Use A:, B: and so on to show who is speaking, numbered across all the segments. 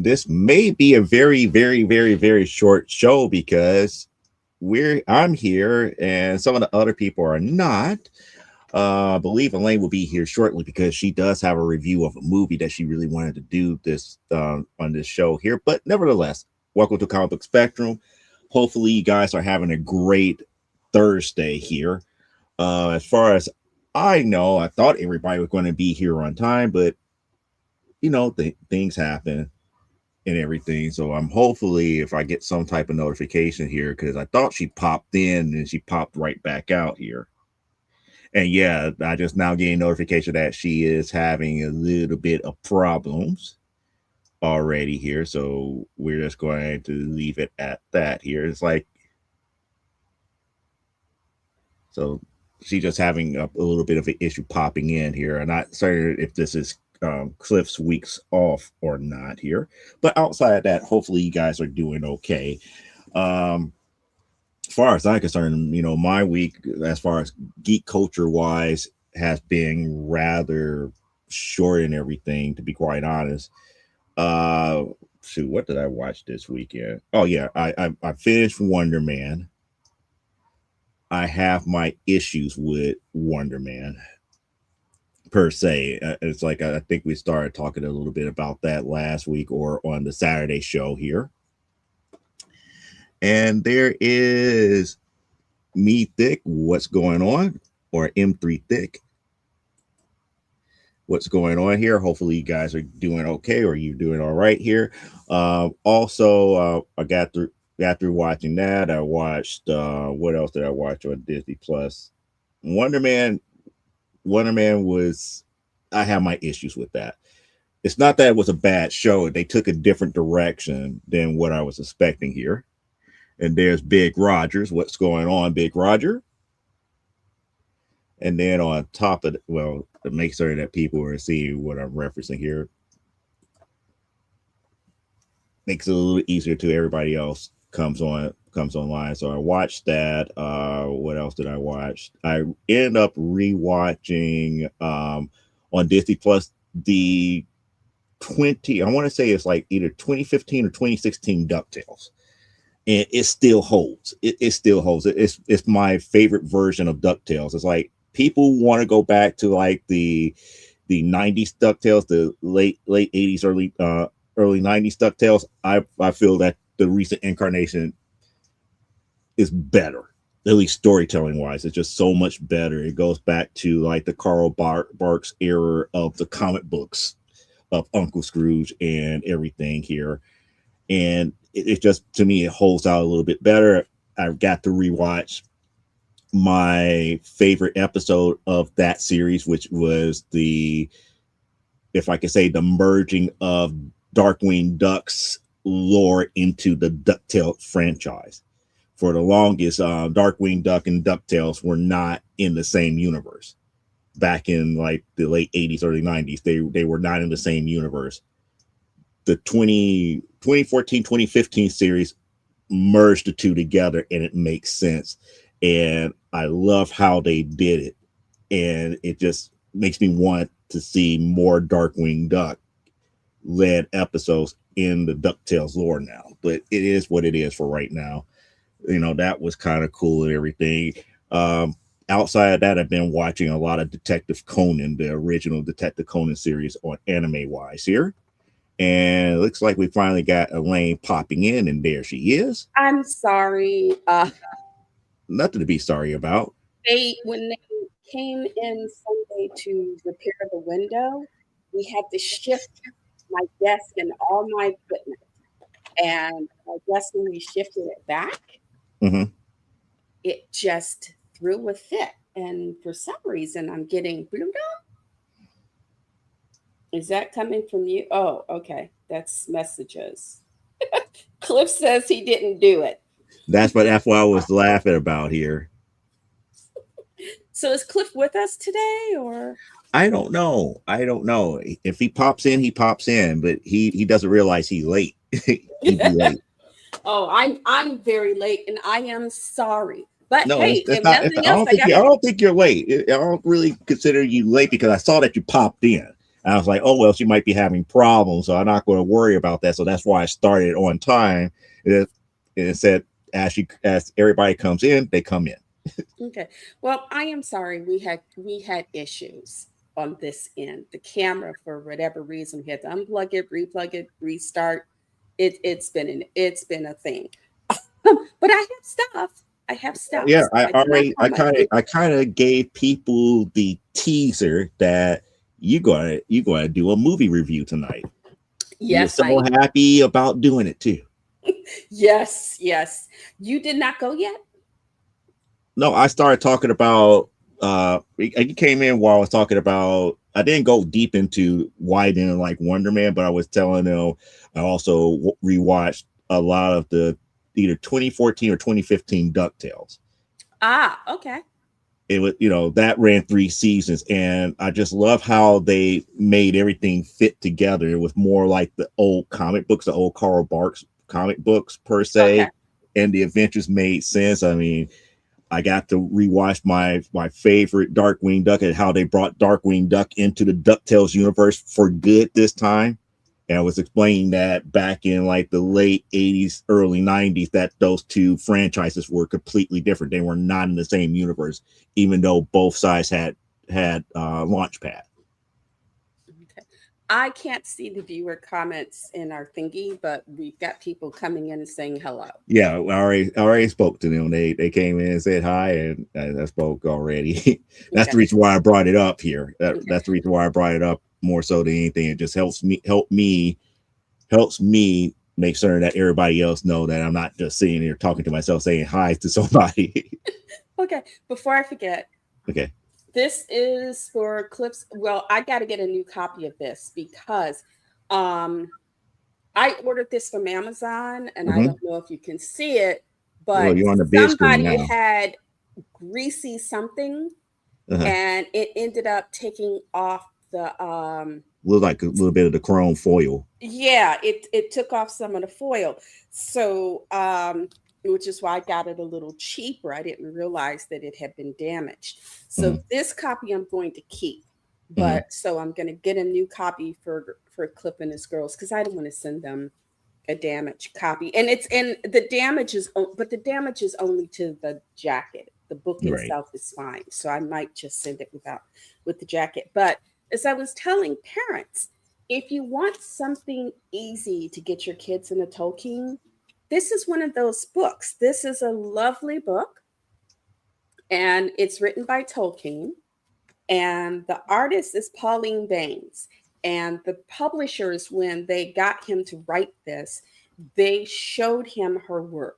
A: this may be a very, very, very, very short show because I'm here and some of the other people are not. I believe Elaine will be here shortly because she does have a review of a movie that she really wanted to do this on this show here. But nevertheless, welcome to Comic Book Spectrum. Hopefully, you guys are having a great Thursday here. As far as I know, I thought everybody was going to be here on time, but things happen and everything. So I'm hopefully if I get some type of notification here, because I thought she popped in and she popped right back out here. And yeah, I just now getting notification that she is having a little bit of problems already here. So we're just going to leave it at that here. It's like, so she's just having a little bit of an issue popping in here. I'm not certain if this is Cliff's weeks off or not here, but outside of that, hopefully you guys are doing okay. As far as I'm concerned, my week, as far as geek culture wise, has been rather short and everything, to be quite honest. What did I watch this weekend? Oh yeah, I finished Wonder Man. I have my issues with Wonder Man per se. It's like I think we started talking a little bit about that last week or on the Saturday show here. And there is Me Thick, what's going on? Or M3 Thick. What's going on here? Hopefully you guys are doing okay or you're doing all right here. Also, I got through watching that. I watched what else did I watch on Disney Plus? Wonder Man was, I have my issues with that. It's not that it was a bad show. They took a different direction than what I was expecting here. And there's Big Rogers. What's going on, Big Roger? And then on top of it, well, to make certain that people are seeing what I'm referencing here, makes it a little easier to everybody else comes online. So I watched that. What else did I watch? I ended up rewatching on Disney Plus the I want to say it's like either 2015 or 2016 DuckTales. And it still holds. It still holds. It's my favorite version of DuckTales. It's like people want to go back to like the 90s DuckTales, the late 80s, early 90s DuckTales. I feel that the recent incarnation is better, at least storytelling wise. It's just so much better. It goes back to like the Carl Barks era of the comic books of Uncle Scrooge and everything here. And it just, to me, it holds out a little bit better. I've got to rewatch my favorite episode of that series, which was if I could say, the merging of Darkwing Duck's lore into the DuckTales franchise. For the longest, Darkwing Duck and DuckTales were not in the same universe. Back in like the late 80s, early 90s, they were not in the same universe. The 2014, 2015 series merged the two together and it makes sense. And I love how they did it. And it just makes me want to see more Darkwing Duck led episodes in the DuckTales lore now. But it is what it is for right now. That was kind of cool and everything. Outside of that, I've been watching a lot of Detective Conan, the original Detective Conan series on Anime Wise here. And it looks like we finally got Elaine popping in, and there she is.
B: I'm sorry.
A: Nothing to be sorry about.
B: When they came in Sunday to repair the window, we had to shift my desk and all my equipment. And I guess when we shifted it back, it just threw a fit. And for some reason, I'm getting Is that coming from you? Oh, okay. That's messages. Cliff says he didn't do it.
A: That's what I was laughing about here.
B: So is Cliff with us today, or?
A: I don't know. If he pops in, he pops in, but he doesn't realize he's late. He'd be late.
B: Oh, I'm very late, and I am sorry. But
A: no,
B: hey,
A: it's not. I don't think you're late. I don't really consider you late because I saw that you popped in. I was like, oh well, she might be having problems, so I'm not going to worry about that. So that's why I started on time. It said as everybody comes in, they come in.
B: Okay. Well, I am sorry. We had issues on this end. The camera, for whatever reason, we had to unplug it, replug it, restart. It's been a thing. But I have stuff. I have stuff.
A: Yeah,
B: So I do not have my
A: I kind of gave people the teaser that you gonna do a movie review tonight. You were
B: Yes,
A: so happy about doing it too.
B: yes, yes. You did not go yet?
A: No, I started talking about you came in while I was talking about I didn't go deep into why I didn't like Wonder Man, but I was telling them I also rewatched a lot of the either 2014 or 2015 DuckTales.
B: Ah, okay.
A: It was, that ran 3 seasons, and I just love how they made everything fit together. It was more like the old comic books, the old Carl Barks comic books per
B: Okay.
A: se, and the adventures made sense. I mean, I got to rewatch my favorite Darkwing Duck and how they brought Darkwing Duck into the DuckTales universe for good this time. And I was explaining that back in like the late 80s, early 90s, that those two franchises were completely different. They were not in the same universe, even though both sides had launch pad.
B: Okay. I can't see the viewer comments in our thingy, but we've got people coming in and saying hello.
A: Yeah, I already spoke to them. They came in and said hi, and I spoke already. That's
B: Okay.
A: the reason why I brought it up here.
B: Okay.
A: That's the reason why I brought it up more so than anything. It just helps me make certain that everybody else know that I'm not just sitting here talking to myself saying hi to somebody.
B: Okay. Before I forget,
A: Okay.
B: this is for clips. Well, I got to get a new copy of this because um, I ordered this from Amazon, and I
A: Mm-hmm.
B: don't know if you can see it, but
A: Well, you're on the big screen
B: somebody
A: now.
B: had greasy something,
A: Uh-huh.
B: and it ended up taking off the
A: Looks like a little bit of the chrome foil.
B: yeah, it took off some of the foil. So which is why I got it a little cheaper. I didn't realize that it had been damaged. So
A: Mm-hmm.
B: this copy I'm going to keep.
A: Mm-hmm.
B: But so I'm going to get a new copy for Clip and his girls because I don't want to send them a damaged copy. And the damage is but the damage is only to the jacket. The book
A: Right.
B: itself is fine. So I might just send it with the jacket. But as I was telling parents, if you want something easy to get your kids into Tolkien, this is one of those books. This is a lovely book, and it's written by Tolkien, and the artist is Pauline Baines. And the publishers, when they got him to write this, they showed him her work.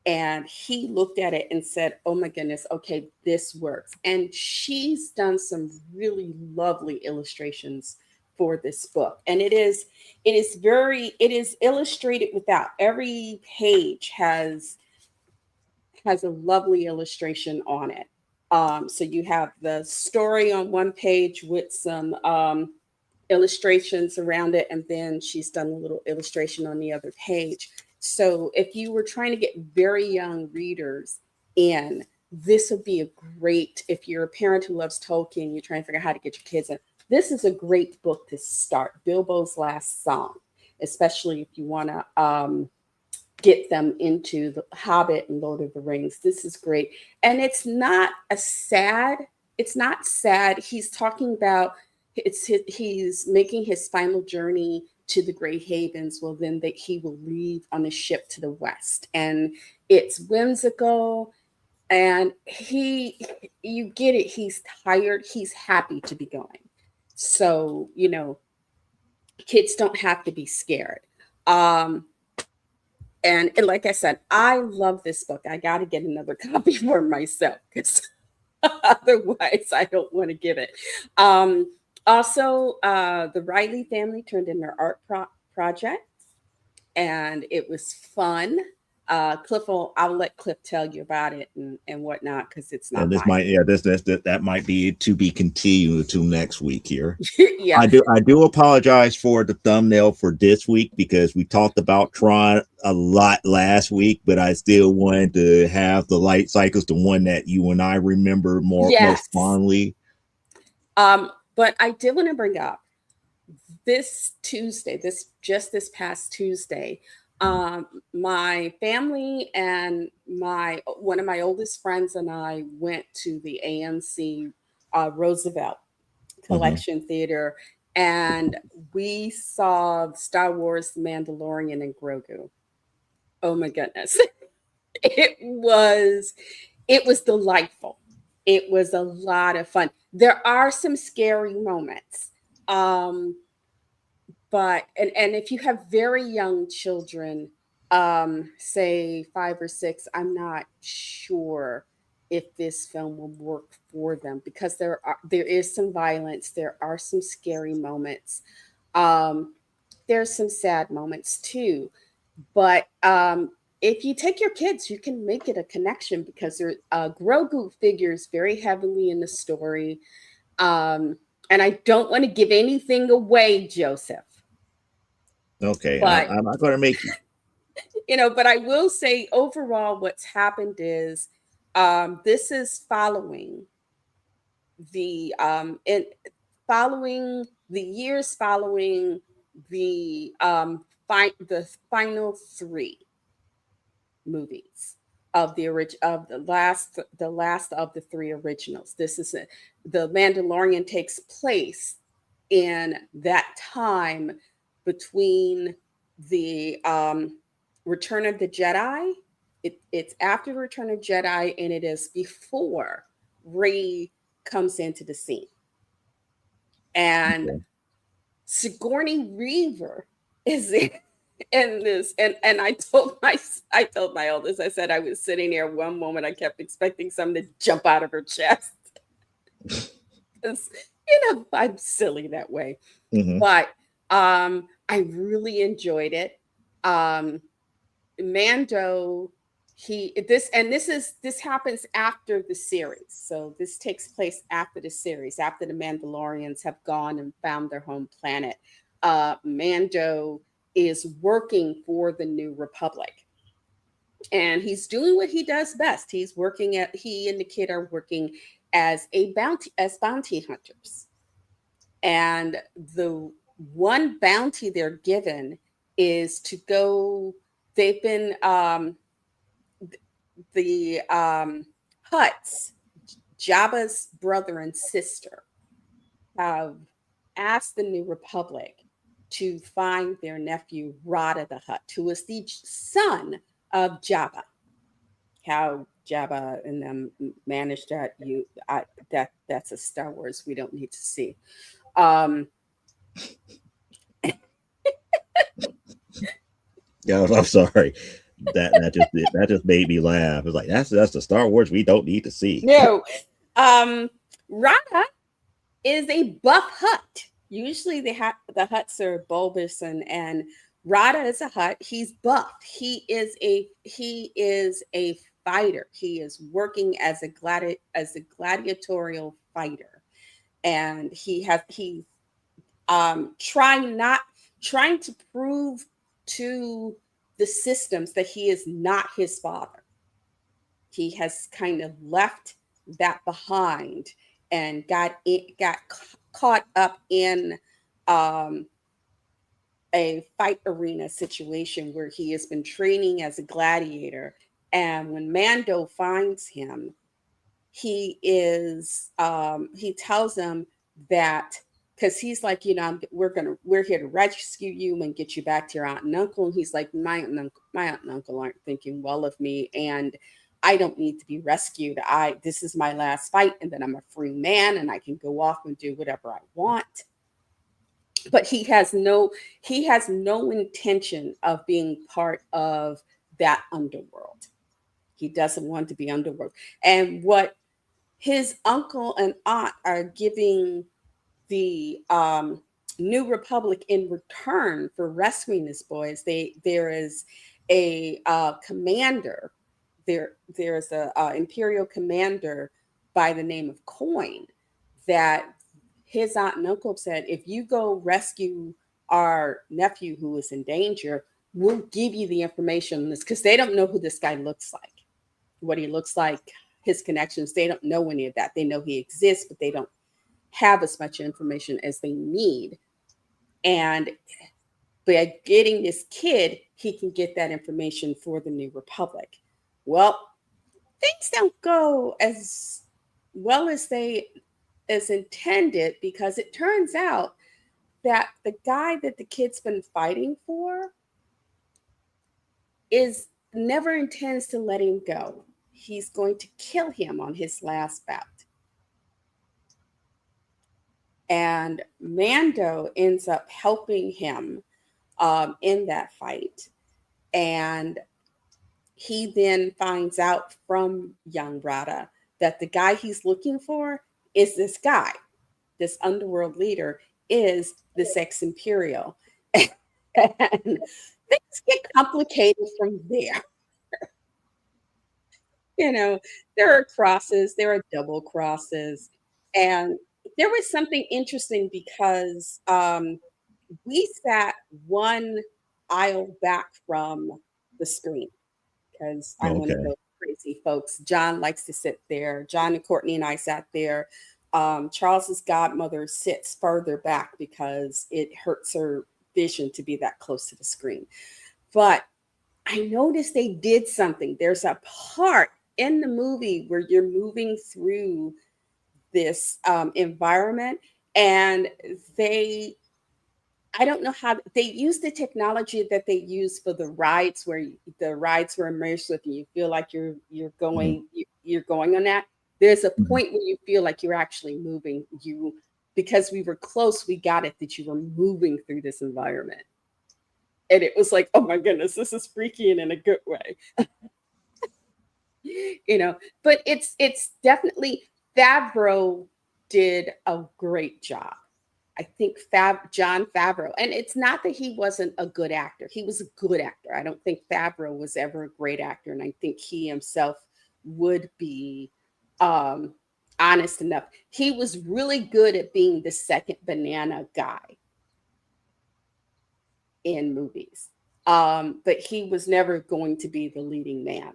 B: And he looked at it and said, oh my goodness, okay, this works. And she's done some really lovely illustrations for this book. And it is illustrated without. Every page has a lovely illustration on it. So you have the story on one page with some illustrations around it, and then she's done a little illustration on the other page. So if you were trying to get very young readers in, this would be a great, if you're a parent who loves Tolkien, you're trying to figure out how to get your kids in, this is a great book to start. Bilbo's Last Song, especially if you want to get them into the Hobbit and Lord of the Rings. This is great. And it's not sad. He's talking about he's making his final journey to the Grey Havens. Well, then that he will leave on a ship to the west. And it's whimsical, and you get it, he's tired, he's happy to be going. So, kids don't have to be scared. Um, and like I said, I love this book. I got to get another copy for myself because otherwise I don't want to give it. Also, the Riley family turned in their art project, and it was fun. I'll let Cliff tell you about it and whatnot because it's
A: And
B: not
A: this
B: mine.
A: might, yeah, that might be to be continued until next week here.
B: Yeah.
A: I do apologize for the thumbnail for this week because we talked about Tron a lot last week, but I still wanted to have the light cycles, the one that you and I remember most
B: Yes.
A: fondly.
B: But I did want to bring up this Tuesday, this past Tuesday, um, my family and my one of my oldest friends and I went to the AMC Roosevelt
A: Hmm.
B: Collection Theater, and we saw Star Wars: The Mandalorian and Grogu. Oh my goodness, it was it was delightful. It was a lot of fun. There are some scary moments. Um, but and if you have very young children, say 5 or 6, I'm not sure if this film will work for them, because there is some violence, there are some scary moments, um, there's some sad moments too. But if you take your kids, you can make it a connection, because Grogu figures very heavily in the story. um, and I don't want to give anything away, Joseph,
A: Okay,
B: but
A: I'm not going to make you.
B: but I will say overall, what's happened is, this is in following the years following the final three movies of the last of the three originals. The Mandalorian takes place in that time between the Return of the Jedi. It's after the Return of Jedi, and it is before Rey comes into the scene. And
A: Okay.
B: Sigourney Weaver is in this, and I told my oldest, I said I was sitting there one moment, I kept expecting something to jump out of her chest, because I'm silly that way.
A: Hmm.
B: But I really enjoyed it. um Mando, this happens after the series. So this takes place after the series, after the Mandalorians have gone and found their home planet. Mando is working for the New Republic, and he's doing what he does best. He and the kid are working as bounty hunters. And the one bounty they're given is to go. They've been the Huts, Jabba's brother and sister, have asked the New Republic to find their nephew Rada the Hutt, who is the son of Jabba. How Jabba and them managed that, that's a Star Wars we don't need to see. Um,
A: Yeah, I'm sorry. That just made me laugh. It's like that's the Star Wars we don't need to see.
B: no, um, Rada is a buff Hut. Usually the Huts are bulbous, and Rada is a Hut. He's buff. He is a fighter. He is working as a gladiatorial fighter, and he's trying to prove to the systems that he is not his father. He has kind of left that behind, and got caught up in um, a fight arena situation where he has been training as a gladiator. And when Mando finds him, he tells him that, because he's like, we're here to rescue you and get you back to your aunt and uncle. And he's like, my aunt and uncle aren't thinking well of me, and I don't need to be rescued. This is my last fight, and then I'm a free man, and I can go off and do whatever I want. But he has no intention of being part of that underworld. He doesn't want to be underworld. And what his uncle and aunt are giving the New Republic in return for rescuing this boy is, there is a commander. There's a imperial commander by the name of Coin, that his aunt and uncle said, if you go rescue our nephew who is in danger, we'll give you the information on this, because they don't know who this guy looks like, what he looks like, his connections. They don't know any of that. They know he exists, but they don't have as much information as they need. And by getting this kid, he can get that information for the New Republic. Well, things don't go as well as they as intended, because it turns out that the guy that the kid's been fighting for is never intends to let him go. He's going to kill him on his last bout. And Mando ends up helping him in that fight. And he then finds out from young Rada that the guy he's looking for is this guy, this underworld leader, is this ex Imperial. And things get complicated from there. You know, there are crosses, there are double crosses. And there was something interesting because we sat one aisle back from the screen because I'm one of
A: Okay.
B: those crazy folks. John likes to sit there. John and Courtney and I sat there. Charles's godmother sits further back because it hurts her vision to be that close to the screen. But I noticed they did something. There's a part in the movie where you're moving through this environment, and they I don't know how they use the technology that they use for the rides, where the rides were immersive and you feel like
A: Mhm.
B: you're going on that. There's a
A: Mhm.
B: point where you feel like you're actually moving. You Because we were close, we got it that you were moving through this environment, and it was like, oh my goodness, this is freaky and in a good way. you know. But it's definitely Favreau did a great job. I think John Favreau, and it's not that he wasn't a good actor. He was a good actor. I don't think Favreau was ever a great actor, and I think he himself would be um, honest enough. He was really good at being the second banana guy in movies, but he was never going to be the leading man.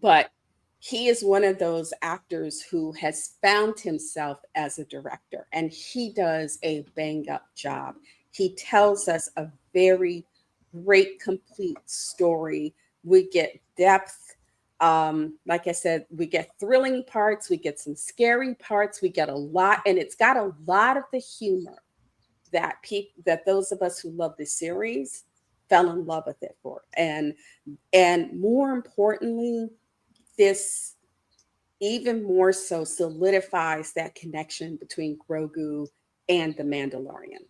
B: But he is one of those actors who has found himself as a director, and he does a bang up job. He tells us a very great, complete story. We get depth. Like I said, we get thrilling parts, we get some scary parts, we get a lot, and it's got a lot of the humor that those of us who love the series fell in love with it for. And more importantly, this even more so solidifies that connection between Grogu and the Mandalorian.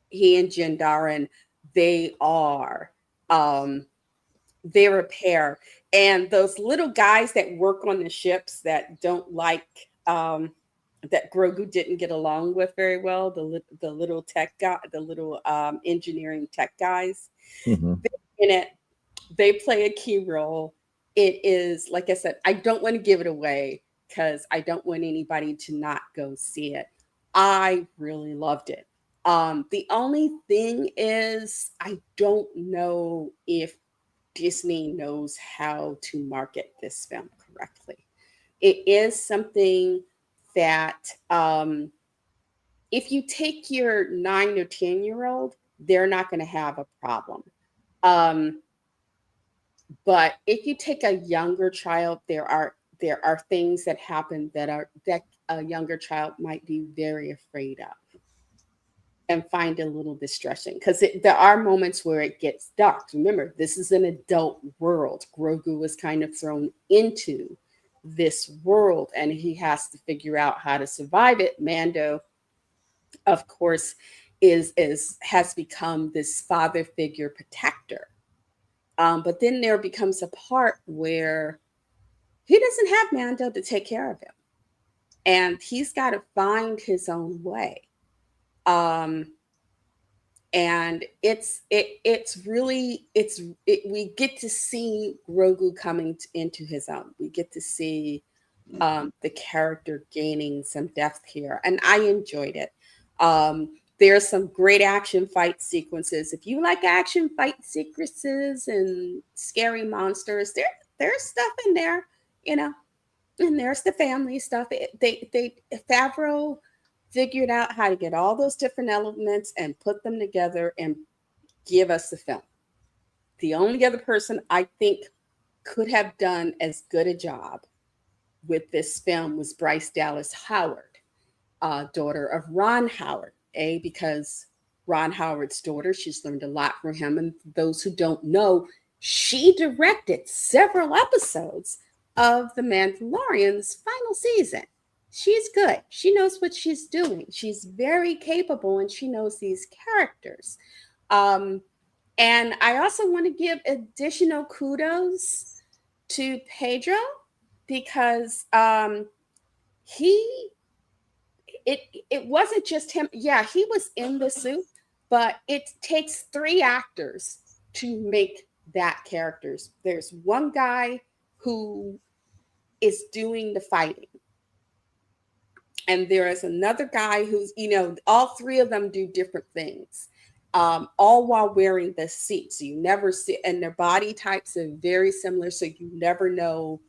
B: He and Jindaren, they are um they're a pair. And those little guys that work on the ships that don't like that Grogu didn't get along with very well, the little tech guy, the little engineering tech guys,
A: Mhm.
B: in it, they play a key role. It is, like I said, I don't want to give it away because I don't want anybody to not go see it. I really loved it. The only thing is, I don't know if Disney knows how to market this film correctly. It is something that if you take your 9 or 10-year-old, they're not going to have a problem. Um, but if you take a younger child, there are things that happen that a younger child might be very afraid of and find a little distressing, because there are moments where it gets dark. Remember, this is an adult world. Grogu was kind of thrown into this world, and he has to figure out how to survive it. Mando, of course, is has become this father figure protector. But then there becomes a part where he doesn't have Mando to take care of him, and he's got to find his own way. Um, and it's really we get to see Grogu coming into his own. We get to see the character gaining some depth here, and I enjoyed it. Um, there's some great action fight sequences. If you like action fight sequences and scary monsters, there's stuff in there, you know. And there's the family stuff. They Favreau figured out how to get all those different elements and put them together and give us the film. The only other person I think could have done as good a job with this film was Bryce Dallas Howard, daughter of Ron Howard. Because Ron Howard's daughter, she's learned a lot from him. And those who don't know, she directed several episodes of The Mandalorian's final season. She's good. She knows what she's doing. She's very capable and she knows these characters. Um, and I also want to give additional kudos to Pedro because he it wasn't just him. Yeah, he was in the suit, but it takes three actors to make that characters. There's one guy who is doing the fighting. And there is another guy who's, all three of them do different things, all while wearing the suit. So you never see, and their body types are very similar. So you never know,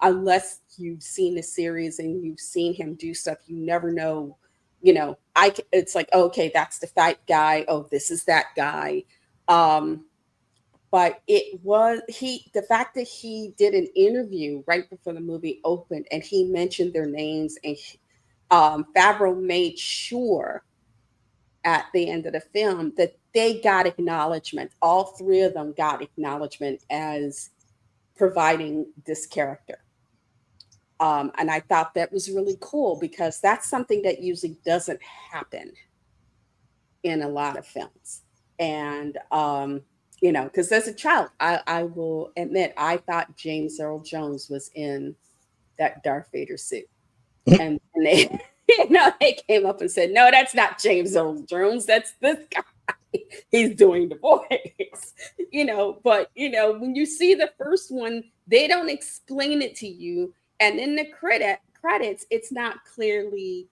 B: unless you've seen the series and you've seen him do stuff, you never know, it's like, okay, that's the fight guy. Oh, this is that guy. But the fact that he did an interview right before the movie opened and he mentioned their names and Favreau made sure at the end of the film that they got acknowledgement. All three of them got acknowledgement as providing this character. And I thought that was really cool because that's something that usually doesn't happen in a lot of films. And, because as a child, I will admit, I thought James Earl Jones was in that Darth Vader suit. And they, they came up and said, no, that's not James Earl Jones. That's this guy. He's doing the voice, but, when you see the first one, they don't explain it to you. And in the credits, it's not clearly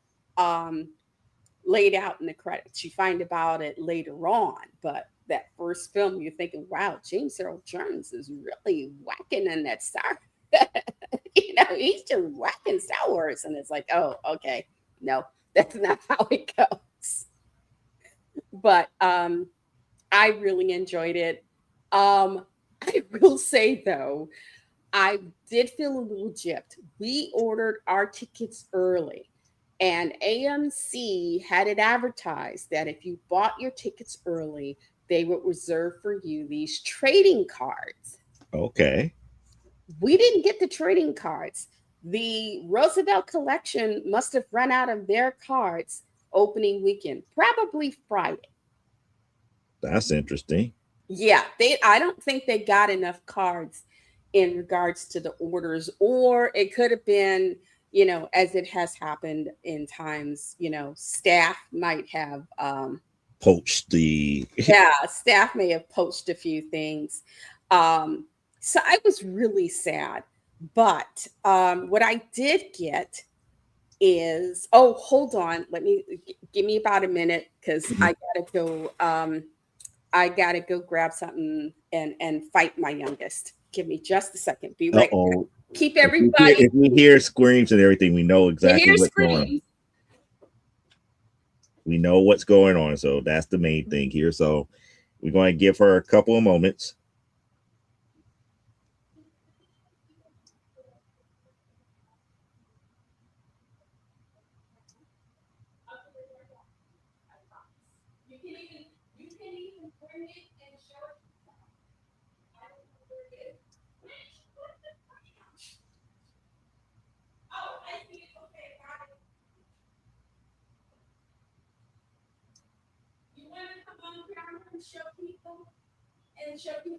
B: laid out in the credits. You find about it later on. But that first film, you're thinking, wow, James Earl Jones is really whacking in that Star he's just whacking Star Wars. And it's like, oh, okay. No, that's not how it goes. But I really enjoyed it. I will say, though, I did feel a little gypped. We ordered our tickets early, and AMC had it advertised that if you bought your tickets early, they would reserve for you these trading cards.
A: Okay.
B: We didn't get the trading cards. The Roosevelt collection must have run out of their cards opening weekend, probably Friday.
A: That's interesting.
B: Yeah, I don't think they got enough cards in regards to the orders, or it could have been, as it has happened in times, staff might have
A: poached the
B: staff may have poached a few things. So I was really sad. But what I did get is, hold on, give me about a minute because I gotta go grab something and fight my youngest. Give me just a second. Be right back. Keep everybody.
A: If we hear screams and everything, we know exactly what's going on. We know what's going on, so that's the main thing here. So we're going to give her a couple of moments.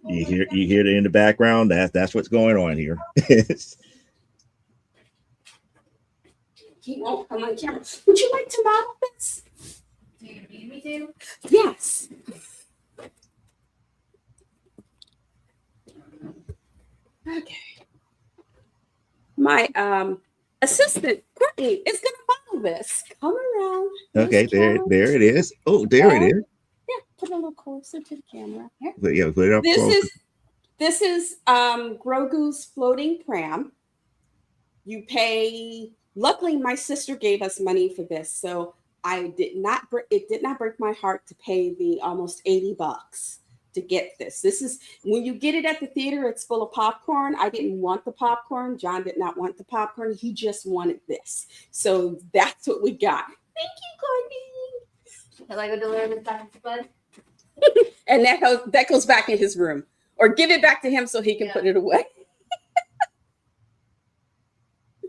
A: You hear it in the background. That's what's going on here.
B: He won't come on camera. Would you like to model this?
C: Do you need me to?
B: Yes. Okay. My assistant Courtney is going to model this. Come around.
A: Okay, there it is. Oh, there it is.
B: Yeah, put it a little closer to the camera. Here.
A: Put it up closer.
B: This is Grogu's floating pram. You pay. Luckily, my sister gave us money for this, so it did not break my heart to pay the almost $80 to get this. This is when you get it at the theater, it's full of popcorn. I didn't want the popcorn. John did not want the popcorn. He just wanted this. So that's what we got. Thank you,
C: Shall I go deliver this back to Bud?
B: Courtney. And that goes back in his room. Or give it back to him so he can put it away.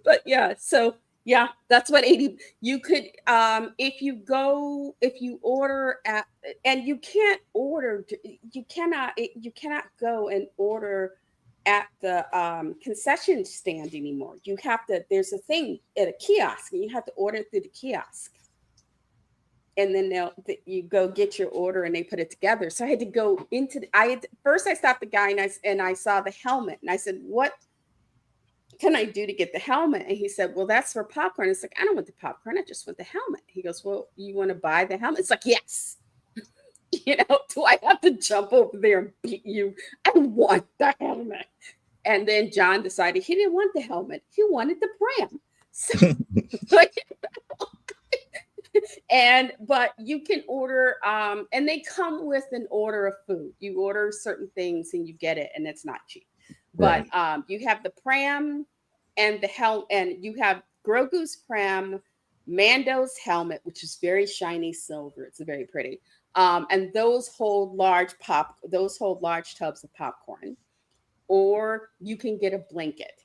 B: But yeah, so yeah, that's what 80 you could if you order at, and you cannot go and order at the concession stand anymore. You have to, there's a thing at a kiosk and you have to order it through the kiosk. And then you go get your order and they put it together. So I had to go first I stopped the guy and I saw the helmet and I said, "What can I do to get the helmet?" And he said, "Well, that's for popcorn." It's like, "I don't want the popcorn. I just want the helmet." He goes, "Well, you want to buy the helmet?" It's like, "Yes." Do I have to jump over there and beat you? I want the helmet. And then John decided he didn't want the helmet. He wanted the pram. So, but you can order, and they come with an order of food. You order certain things and you get it, and it's not cheap. But you have the pram and the helmet, and you have Grogu's pram, Mando's helmet, which is very shiny silver. It's very pretty. And those hold large tubs of popcorn. Or you can get a blanket,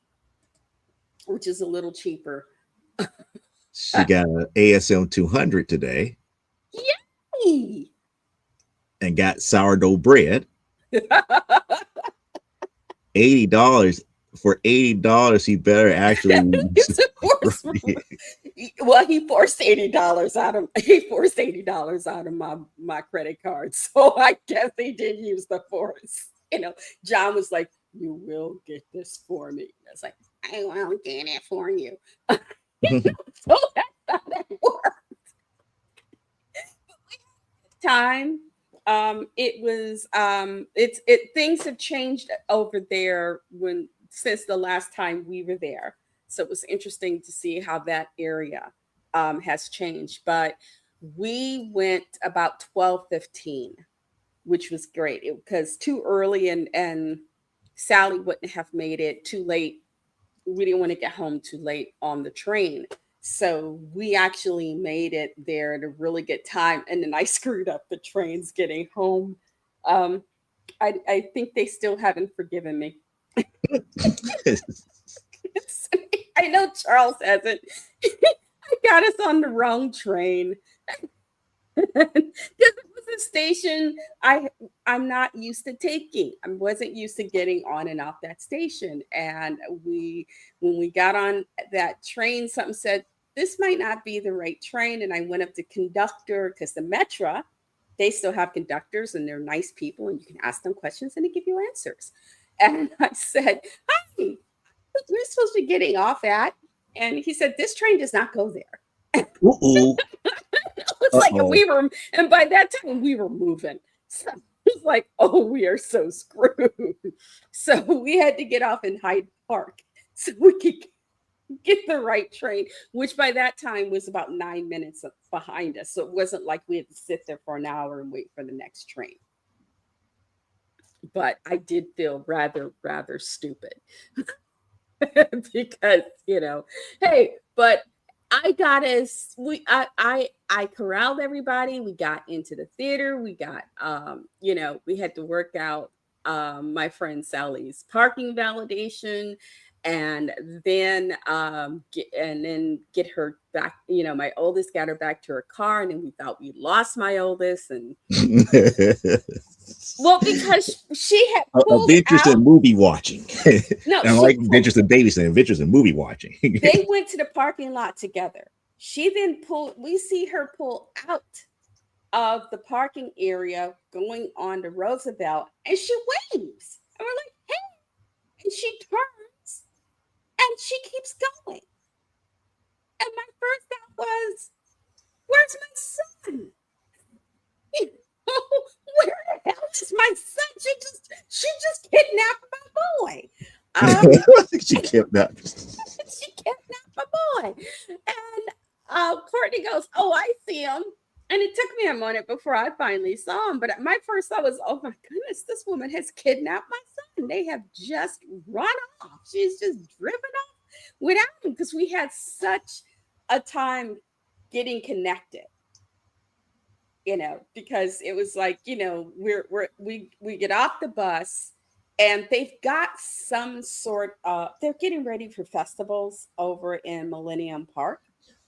B: which is a little cheaper.
A: She got an ASM 200 today.
B: Yay!
A: And got sourdough bread. $80. For $80, he better actually.
B: Well, he forced $80 out of my credit card, so I guess he did use the force. John was like, "You will get this for me." I was like, "I won't get it for you." So that's how that worked. Time. It was things have changed over there since the last time we were there. So it was interesting to see how that area has changed. But we went about 12:15, which was great because too early and Sally wouldn't have made it. Too late. We didn't want to get home too late on the train. So we actually made it there at a really good time. And then I screwed up the trains getting home. I think they still haven't forgiven me. I know Charles hasn't. I got us on the wrong train. Because it was a station I'm not used to taking. I wasn't used to getting on and off that station. And when we got on that train, something said, "This might not be the right train." And I went up to conductor, because the Metra, they still have conductors and they're nice people and you can ask them questions and they give you answers. And I said, "Hi, we're supposed to be getting off at." And he said, "This train does not go there." It's like and by that time we were moving. So it was like, "Oh, we are so screwed." So we had to get off in Hyde Park so we could get the right train, which by that time was about 9 minutes behind us. So it wasn't like we had to sit there for an hour and wait for the next train. But I did feel rather stupid because, hey, but I got us. I corralled everybody. We got into the theater. We got, we had to work out my friend Sally's parking validation, and then get her back. My oldest got her back to her car, and then we thought we lost my oldest, and well, because she had
A: adventures in movie watching.
B: No,
A: I like adventures in babysitting, adventures in movie watching.
B: They went to the parking lot together. She then we see her pull out of the parking area going on to Roosevelt, and she waves. And we're like, "Hey." And she turns and she keeps going. And my first thought was, "Where's my son? Where the hell is my son? She just kidnapped my boy."
A: She kidnapped
B: my boy. And Courtney goes, "Oh, I see him." And it took me a moment before I finally saw him. But my first thought was, "Oh my goodness, this woman has kidnapped my son. They have just run off. She's just driven off without him," because we had such a time getting connected. Because it was like, we get off the bus and they've got some sort of, they're getting ready for festivals over in Millennium Park.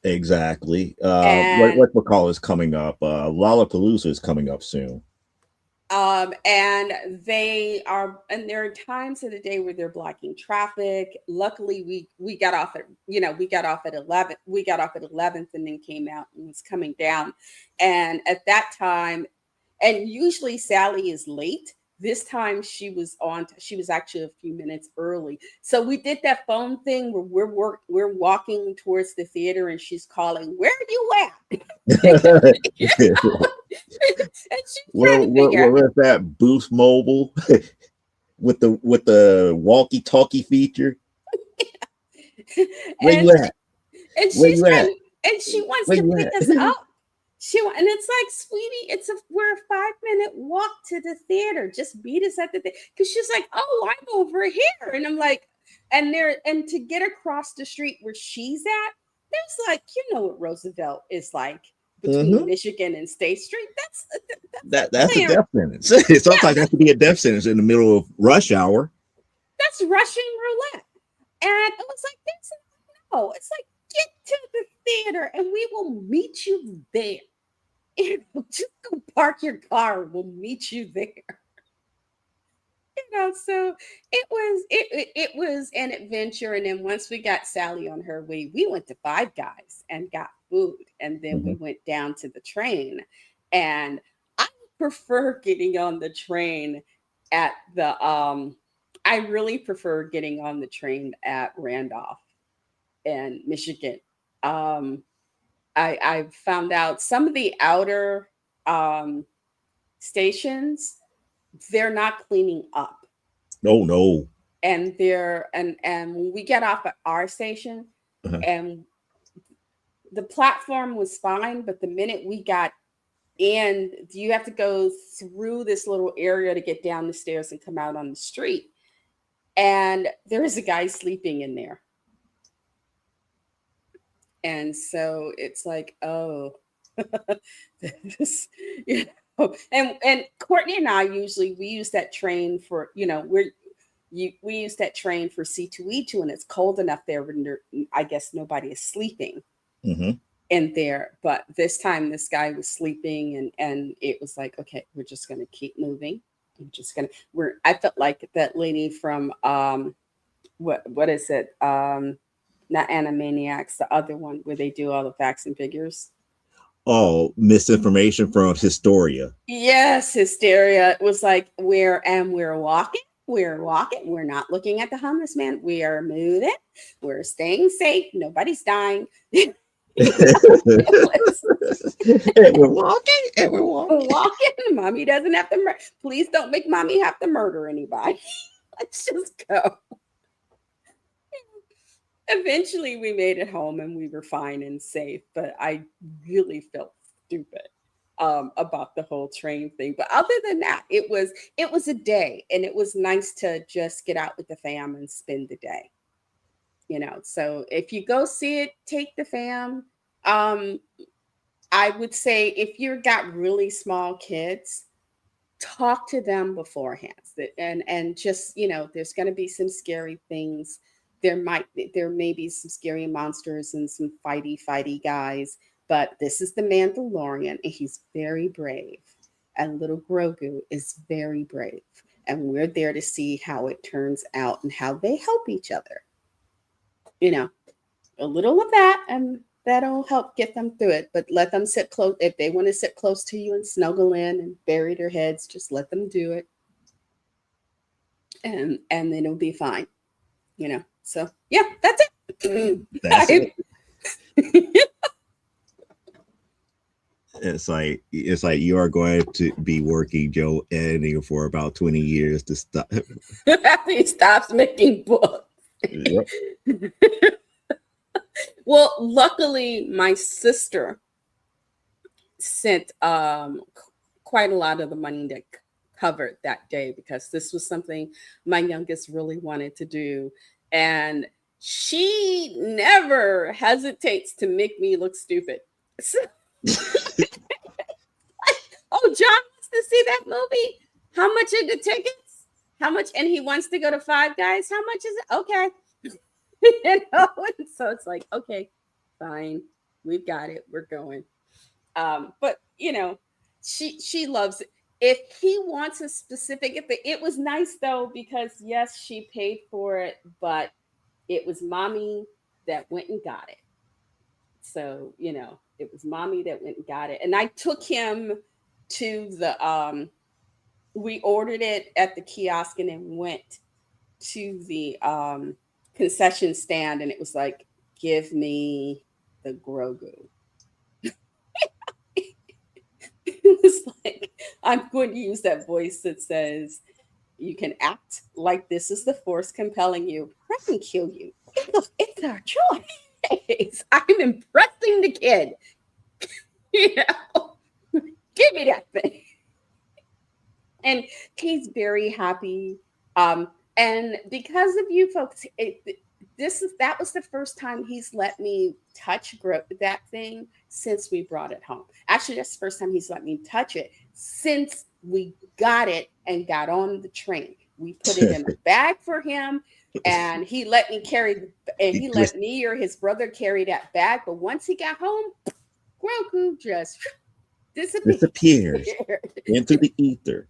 A: Exactly.
B: And
A: What call is coming up? Lollapalooza is coming up soon.
B: and there are times of the day where they're blocking traffic. Luckily, we got off at, we got off at 11. We got off at 11th and then came out and was coming down. And at that time, and usually Sally is late. This time she was actually a few minutes early. So we did that phone thing where we're walking towards the theater and she's calling, "Where are you at?" And she's trying to
A: What
B: figure out.
A: was that? Boost Mobile with the walkie talkie feature. Where
B: and
A: you at?
B: and
A: Where
B: she's
A: you at?
B: trying, and she wants
A: Where
B: to
A: you
B: pick
A: at?
B: us up. And it's like, "Sweetie, we're a 5-minute walk to the theater. Just meet us at the theater." Because she's like, "Oh, I'm over here," and I'm like, and to get across the street where she's at, there's like, what Roosevelt is like between
A: Mm-hmm.
B: Michigan and State Street. That's
A: That's a
B: playing.
A: death sentence.
B: Yeah,
A: Sometimes that could be a death sentence in the middle of rush hour.
B: that's Russian roulette. And it was like, "There's no." It's like, "Get to the theater and we will meet you there. Just go park your car. We'll meet you there." So it was an adventure. And then once we got Sally on her way, we went to Five Guys and got food. And then we
A: Mhm.
B: went down to the train. And I prefer getting on the train at the I really prefer getting on the train at Randolph in Michigan. Um I found out some of the outer um stations, they're not cleaning up.
A: Oh no.
B: And when we get off at our station,
A: Uh-huh.
B: and the platform was fine, but the minute we got in, you have to go through this little area to get down the stairs and come out on the street. And there is a guy sleeping in there. And so it's like, oh, this, and Courtney and I usually we use that train for, we use that train for C2E2, and it's cold enough there when I guess nobody is sleeping
A: Mm-hmm.
B: in there. But this time this guy was sleeping, and it was like, okay, we're just gonna keep moving. I felt like that lady from what is it? Not Animaniacs, the other one where they do all the facts and figures.
A: Oh, misinformation from Historia.
B: Yes, hysteria. It was like, we're walking. We're walking. We're not looking at the homeless man. We are moving. We're staying safe. Nobody's dying.
A: And we're walking, and we're
B: We're
A: walking.
B: walking. Mommy doesn't have to please don't make mommy have to murder anybody. Let's just go. Eventually we made it home and we were fine and safe, but I really felt stupid about the whole train thing. But other than that, it was a day, and it was nice to just get out with the fam and spend the day. So if you go see it, take the fam. Um, I would say if you've got really small kids, talk to them beforehand. And just, there's going to be some scary things. There may be some scary monsters and some fighty guys, but this is the Mandalorian, and he's very brave, and little Grogu is very brave, and we're there to see how it turns out and how they help each other. you know a little of that, and that'll help get them through it. But let them sit close. If they want to sit close to you and snuggle in and bury their heads, just let them do it, and then it'll be fine. So yeah, that's it.
A: That's it. It's like you are going to be working Joe editing for about 20 years to stop.
B: After he stops making books.
A: Yep.
B: Well, luckily, my sister sent quite a lot of the money that covered that day because this was something my youngest really wanted to do. And she never hesitates to make me look stupid. So, oh, John wants to see that movie. How much are the tickets? How much? And he wants to go to Five Guys. How much is it? Okay. And so it's like, okay, fine. We've got it. We're going. But she loves it. If he wants a specific, if it was nice though, because yes, she paid for it, but it was mommy that went and got it. So, it was mommy that went and got it. And I took him to we ordered it at the kiosk and then went to the concession stand and it was like, give me the Grogu. It was like, I'm going to use that voice that says, you can act like this is the force compelling you. I can kill you. It's our choice. I'm impressing the kid. Give me that thing. And he's very happy. And because of you folks, that was the first time he's let me touch that thing since we brought it home. Actually, that's the first time he's let me touch it since we got it and got on the train. We put it in a bag for him, and he let me let me or his brother carry that bag. But once he got home, Grogu just
A: disappears into the ether,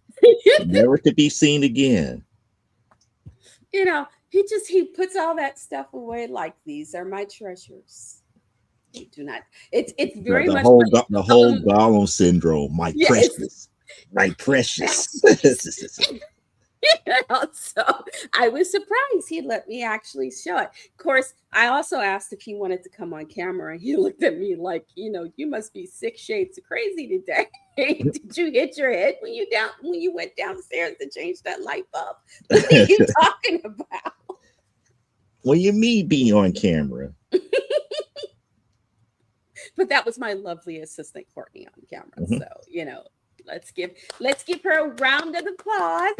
A: never to be seen again.
B: He puts all that stuff away like these are my treasures. You do not. It's very much
A: the whole Gollum syndrome. My precious, my precious.
B: So I was surprised he let me actually show it. Of course, I also asked if he wanted to come on camera, and he looked at me like, you must be 6 shades of crazy today. Did you hit your head when you went downstairs to change that light bulb? What are you talking about?
A: What do you mean being on camera?
B: But that was my lovely assistant Courtney on camera. Mm-hmm. So, let's give her a round of applause.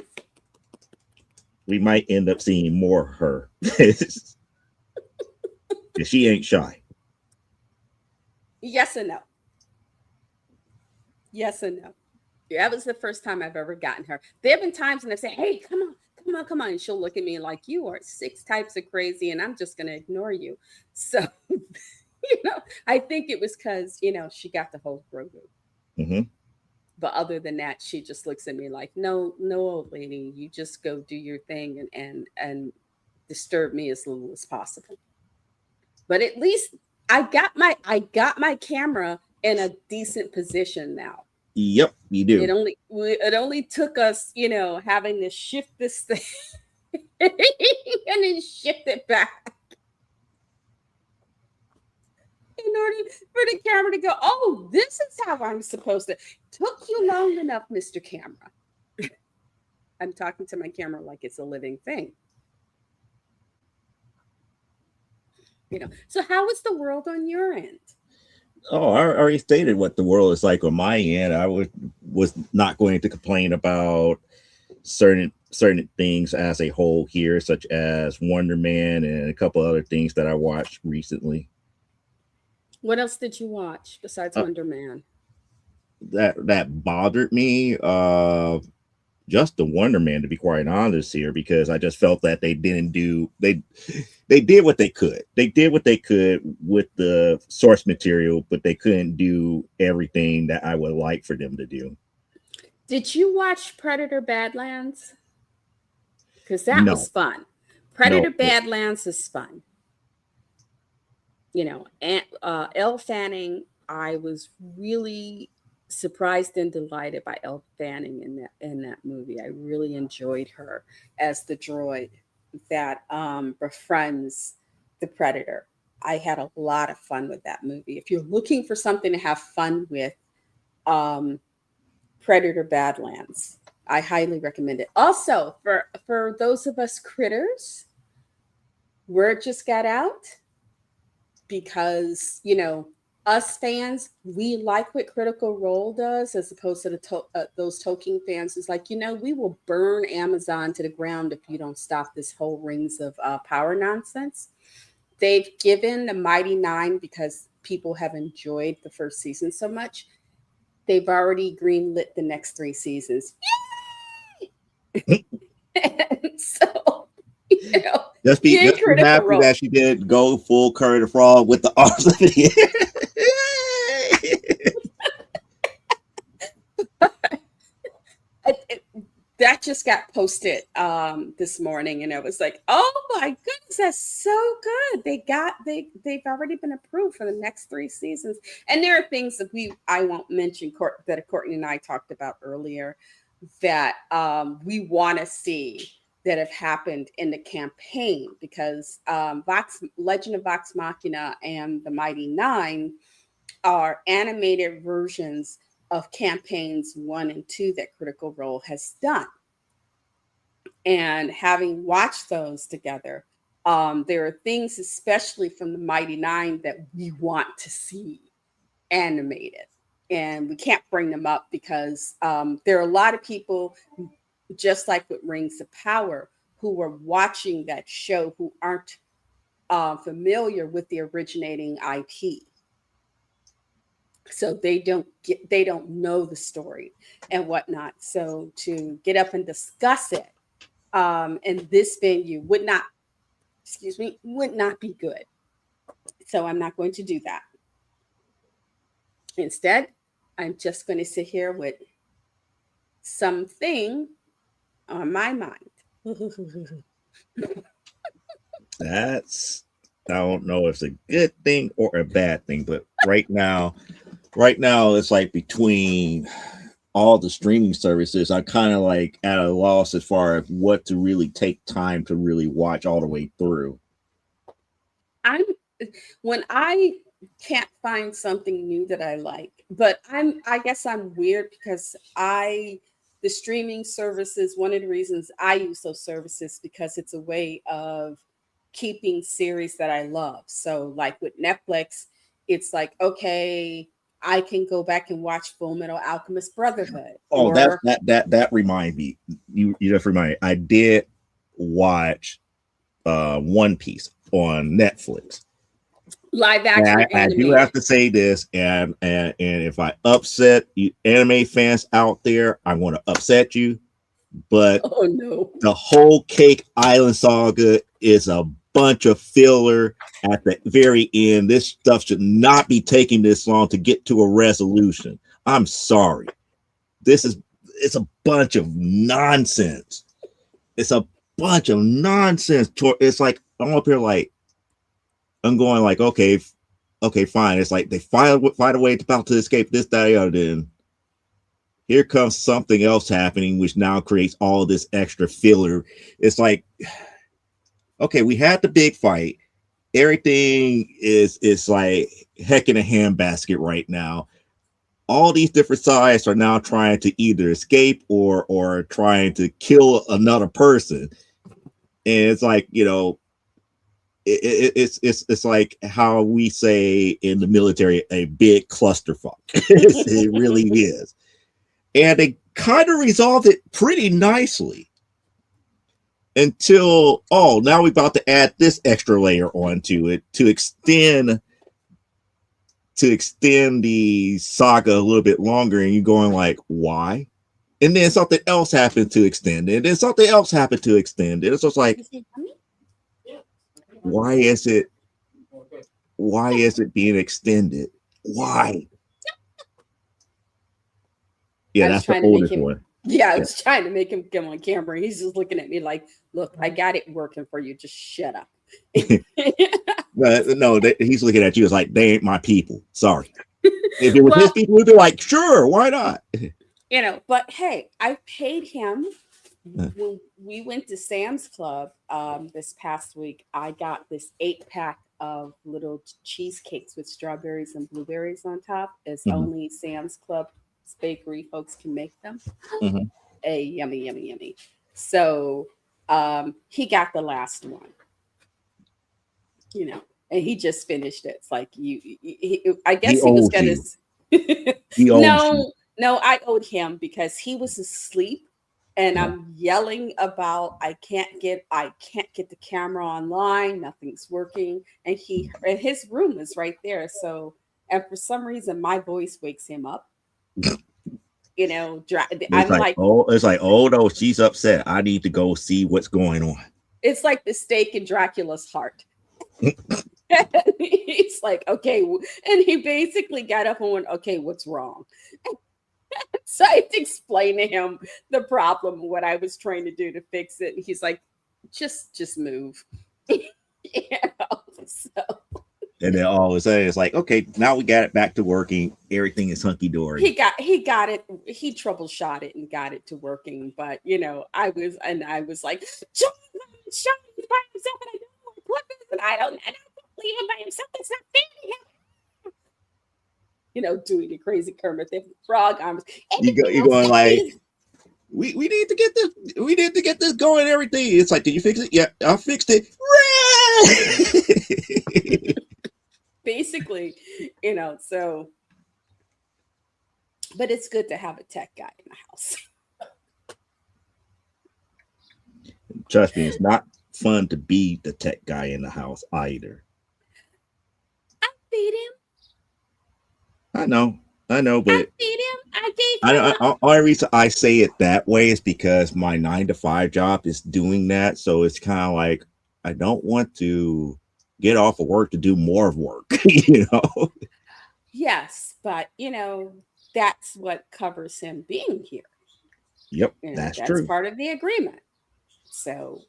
A: We might end up seeing more of her. She ain't shy.
B: Yes and no. Yes and no. That was the first time I've ever gotten her. There have been times when I say, hey, come on. And she'll look at me like, you are 6 types of crazy and I'm just going to ignore you. So, I think it was because, she got the whole Grogu.
A: Mm-hmm.
B: But other than that, she just looks at me like, no, old lady, you just go do your thing and disturb me as little as possible. But at least I got my camera in a decent position now.
A: Yep, you do.
B: It only took us, having to shift this thing and then shift it back in order for the camera to go, oh, this is how I'm supposed to. Took you long enough, Mr. Camera. I'm talking to my camera like it's a living thing. So how is the world on your end?
A: Oh, I already stated what the world is like on my end. I was not going to complain about certain things as a whole here, such as Wonder Man and a couple other things that I watched recently.
B: What else did you watch besides Wonder Man?
A: That bothered me. Just the Wonder Man, to be quite honest here, because I just felt that they didn't do they did what they could. They did what they could with the source material, but they couldn't do everything that I would like for them to do.
B: Did you watch Predator Badlands? Because that was fun. Predator Badlands is fun. And Elle Fanning, I was really surprised and delighted by Elle Fanning in that movie. I really enjoyed her as the droid that befriends the Predator. I had a lot of fun with that movie. If you're looking for something to have fun with, Predator Badlands, I highly recommend it. Also, for those of us critters, word just got out. because us fans, we like what Critical Role does, as opposed to those Tolkien fans. It's like, we will burn Amazon to the ground if you don't stop this whole Rings of Power nonsense. They've given the Mighty Nine, because people have enjoyed the first season so much. They've already greenlit the next 3 seasons. And so,
A: Just
B: in
A: be
B: Critical
A: happy
B: Role.
A: that she did go full Curry the Frog with the arms of the
B: That just got posted this morning, and it was like, oh my goodness, that's so good. They've already been approved for the next 3 seasons. And there are things that I won't mention, that Courtney and I talked about earlier, that we want to see, that have happened in the campaign, because Legend of Vox Machina and the Mighty Nine are animated versions of campaigns 1 and 2 that Critical Role has done. And having watched those together, there are things, especially from the Mighty Nine, that we want to see animated. And we can't bring them up because there are a lot of people, just like with Rings of Power, who were watching that show who aren't familiar with the originating IP. So they don't know the story and whatnot. So to get up and discuss it in this venue would not be good. So I'm not going to do that. Instead, I'm just going to sit here with something on my mind.
A: That's, I don't know if it's a good thing or a bad thing, but right now it's like between all the streaming services, I'm kind of like at a loss as far as what to really take time to really watch all the way through.
B: I'm when I can't find something new that I like, but I guess I'm weird, because the streaming services, one of the reasons I use those services, because it's a way of keeping series that I love. So like with Netflix, it's like, okay, I can go back and watch Full Metal Alchemist Brotherhood,
A: Oh,
B: or
A: that remind me. You just remind me. I did watch One Piece on Netflix.
B: live
A: And
B: action or
A: I do have
B: animated.
A: to say this, and if I upset you anime fans out there, I'm going to upset you. But
B: Oh no.
A: the whole Cake Island saga is a bunch of filler at the very end. This stuff should not be taking this long to get to a resolution. I'm sorry. This is it's a bunch of nonsense. It's a bunch of nonsense. It's like I'm up here like I'm going like okay, fine. It's like they find a way about to escape this, that, the other. Then here comes something else happening, which now creates all this extra filler. It's like, okay, we had the big fight. Everything is like heck in a handbasket right now. All these different sides are now trying to either escape or trying to kill another person. And it's like, it's like how we say in the military, a big clusterfuck. It really is. And they kind of resolved it pretty nicely until, now we're about to add this extra layer onto it to extend the saga a little bit longer. And you're going like, why? And then something else happened to extend it. And then something else happened to extend it. It's just like, why is it being extended? Why? Yeah,
B: I was
A: that's the
B: trying to make
A: oldest
B: him.
A: one.
B: Yeah, I
A: Yeah.
B: was trying to make him come on camera. He's just looking at me like, "Look, I got it working for you. Just shut up."
A: No, he's looking at you as like, they ain't my people. Sorry. If it was his
B: Well,
A: people, we'd be like, sure, why not?
B: but hey, I paid him
A: Uh,
B: when we went to Sam's Club this past week. I got this 8-pack of little cheesecakes with strawberries and blueberries on top, as
A: mhm,
B: only Sam's Club bakery folks can make them.
A: mhm.
B: Hey, yummy, yummy, yummy. So he got the last one, you know. and he just finished it. It's like I
A: He
B: guess he was
A: owes
B: gonna.
A: you. He owes you.
B: No, I owed him because he was asleep, and
A: Uh-huh.
B: I'm yelling about I can't get the camera online. Nothing's working, and his room is right there. So, and for some reason, my voice wakes him up. You know, I'm like,
A: Oh no, she's upset. I need to go see what's going on.
B: it's like the stake in Dracula's heart. He's like, okay, and he basically got up and went, okay, what's wrong? So I had to explain to him the problem, what I was trying to do to fix it. And he's like, just move. So
A: And then all of a sudden it's like, okay, now we got it back to working. Everything is hunky dory.
B: he got it. He troubleshot it and got it to working. But I was like, John by himself, and I don't know what and I don't leave him by himself. That's not fair to him. Doing the crazy Kermit the Frog arms.
A: You're going like, we need to get this going. Everything. It's like, did you fix it? Yeah, I fixed it.
B: Basically, so. But it's good to have a tech guy in the house.
A: Trust me, it's not fun to be the tech guy in the house either.
B: I feed him.
A: I know, but
B: I feed him. I gave him.
A: only reason I say it that way is because my 9-to-5 job is doing that. So it's kind of like I don't want to get off of work to do more work,
B: Yes, but that's what covers him being here.
A: Yep, that's true.
B: That's part of the agreement. So,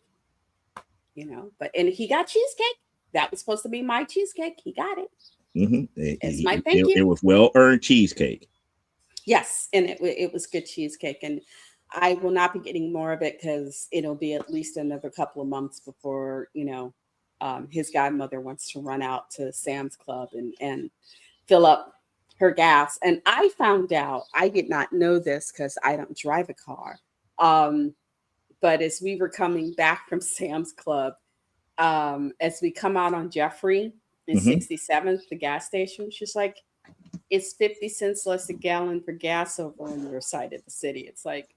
B: and he got cheesecake. That was supposed to be my cheesecake. He got it.
A: Mm-hmm.
B: It's my thank you.
A: It was well-earned cheesecake.
B: Yes, and it was good cheesecake. And I will not be getting more of it because it'll be at least another couple of months before, his godmother wants to run out to Sam's Club and fill up her gas. And I found out, I did not know this because I don't drive a car. But as we were coming back from Sam's Club, as we come out on Jeffrey in 67th, the gas station, she's like, it's 50 cents less a gallon for gas over on your side of the city. It's like,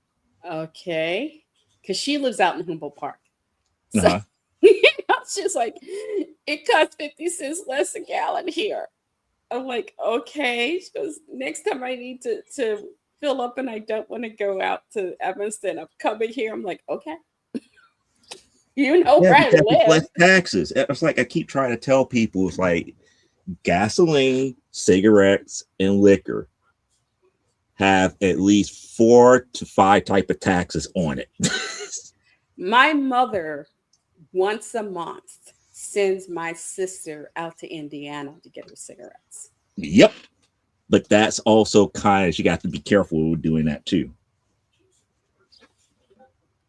B: okay. Because she lives out in Humboldt Park. So she's like, it costs 50 cents less a gallon here. I'm like, okay. She goes, next time I need to fill up and I don't want to go out to Evanston, I'm coming here. I'm like, okay. Where I live.
A: Less taxes. It's like I keep trying to tell people, it's like gasoline, cigarettes, and liquor have at least 4 to 5 type of taxes on it.
B: My mother once a month sends my sister out to Indiana to get her cigarettes.
A: Yep. But that's also kind of, you got to be careful with doing that too.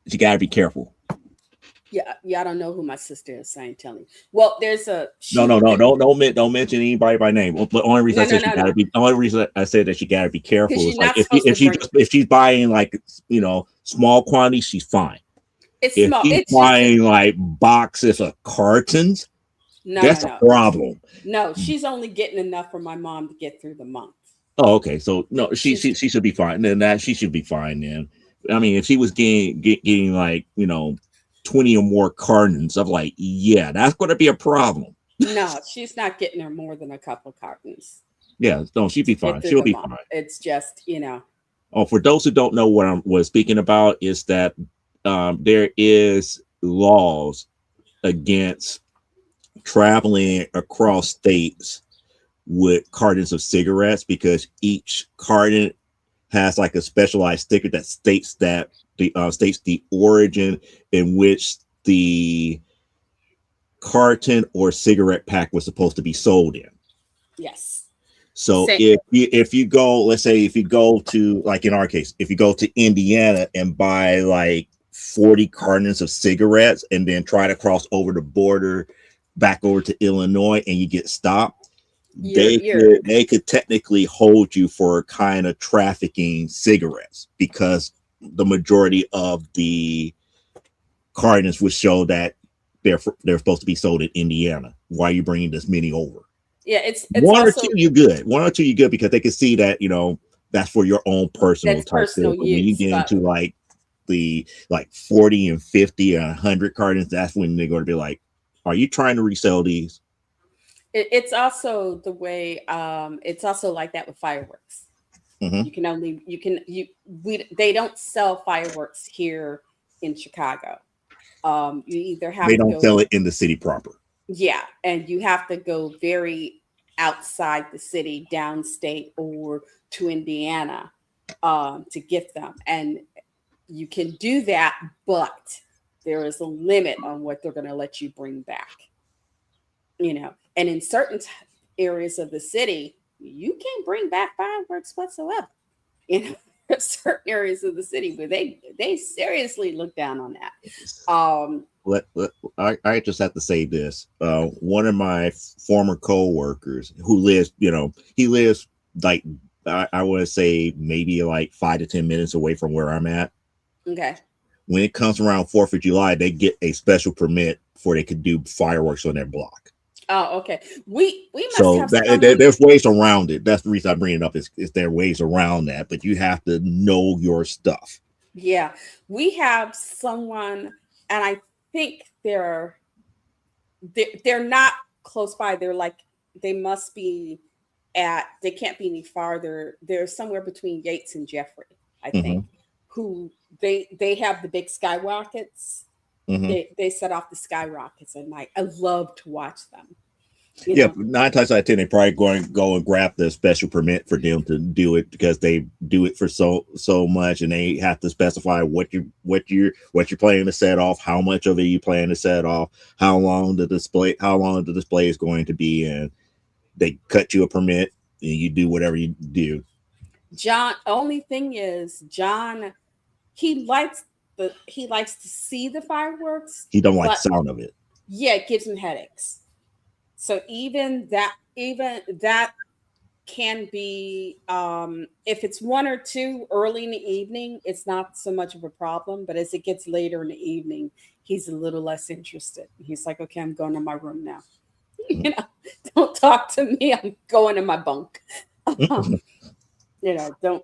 A: You got to be careful.
B: Yeah, I don't know who my sister is. I ain't telling you. Well, there's a
A: no. Don't mention anybody by name. But the only reason I said she got to be, only reason I said that she got to be careful is like if she's buying like small quantities, she's fine.
B: It's
A: if
B: small.
A: she's buying like boxes of cartons, that's a problem.
B: No, she's only getting enough for my mom to get through the month.
A: Oh, okay. So no, she should be fine. Then she should be fine. Then I mean, if she was getting like 20 or more cartons, I'm like, yeah, that's going to be a problem.
B: No, she's not getting her more than a couple of cartons.
A: Yeah, no, she'd be fine. She'll be fine.
B: It's just,
A: Oh, for those who don't know what I was speaking about, is that there is laws against traveling across states with cartons of cigarettes because each carton has like a specialized sticker that states the origin in which the carton or cigarette pack was supposed to be sold in.
B: Yes.
A: So if you go, let's say if you go to, like in our case, if you go to Indiana and buy like 40 cartons of cigarettes and then try to cross over the border back over to Illinois and you get stopped, they could technically hold you for kind of trafficking cigarettes because the majority of the cartons would show that they're supposed to be sold in Indiana. Why are you bringing this many over?
B: Yeah, it's
A: One or
B: also
A: two, you good. One or two, you good because they can see that that's for your own personal
B: that's
A: type
B: personal
A: thing. But when you
B: use,
A: get
B: but
A: into the 40 and 50 and 100 cartons, that's when they're going to be like, "Are you trying to resell these?"
B: it's also the way it's also like that with fireworks.
A: Hmm.
B: You can only you can you we they don't sell fireworks here in Chicago. You either
A: They
B: have to
A: don't
B: go,
A: sell it in the city proper.
B: yeah, and you have to go very outside the city, downstate or to Indiana, to get them. And you can do that, but there is a limit on what they're going to let you bring back. And in certain areas of the city, you can't bring back fireworks whatsoever. You know, certain areas of the city where they seriously look down on that.
A: I just have to say this. One of my former co-workers who lives, he lives like I want to say maybe like 5 to 10 minutes away from where I'm at.
B: Okay.
A: When it comes around 4th of July, they get a special permit for they could do fireworks on their block.
B: Oh, okay. We must
A: So
B: have someone.
A: there's ways around it. That's the reason I bring it up. Is there are ways around that, but you have to know your stuff.
B: Yeah, we have someone, and I think they're not close by. They're like they must be at. They can't be any farther. They're somewhere between Yates and Jeffrey, I think.
A: Hmm.
B: Who they have the big skyrockets.
A: Hmm.
B: They set off the skyrockets at night. I love to watch them. You
A: Yeah,
B: know.
A: 9 times out of 10, they probably going to go and grab the special permit for them to do it because they do it for so much, and they have to specify what you're planning to set off, how much of it you plan to set off, how long the display is going to be, and they cut you a permit, and you do whatever you do.
B: John. Only thing is, John. He likes to see the fireworks,
A: He don't like the
B: but
A: sound of it.
B: yeah, it gives him headaches. So even that can be, if it's one or two early in the evening, it's not so much of a problem. But as it gets later in the evening, he's a little less interested. He's like, okay, I'm going to my room now. you know, don't talk to me. I'm going to my bunk. Um, don't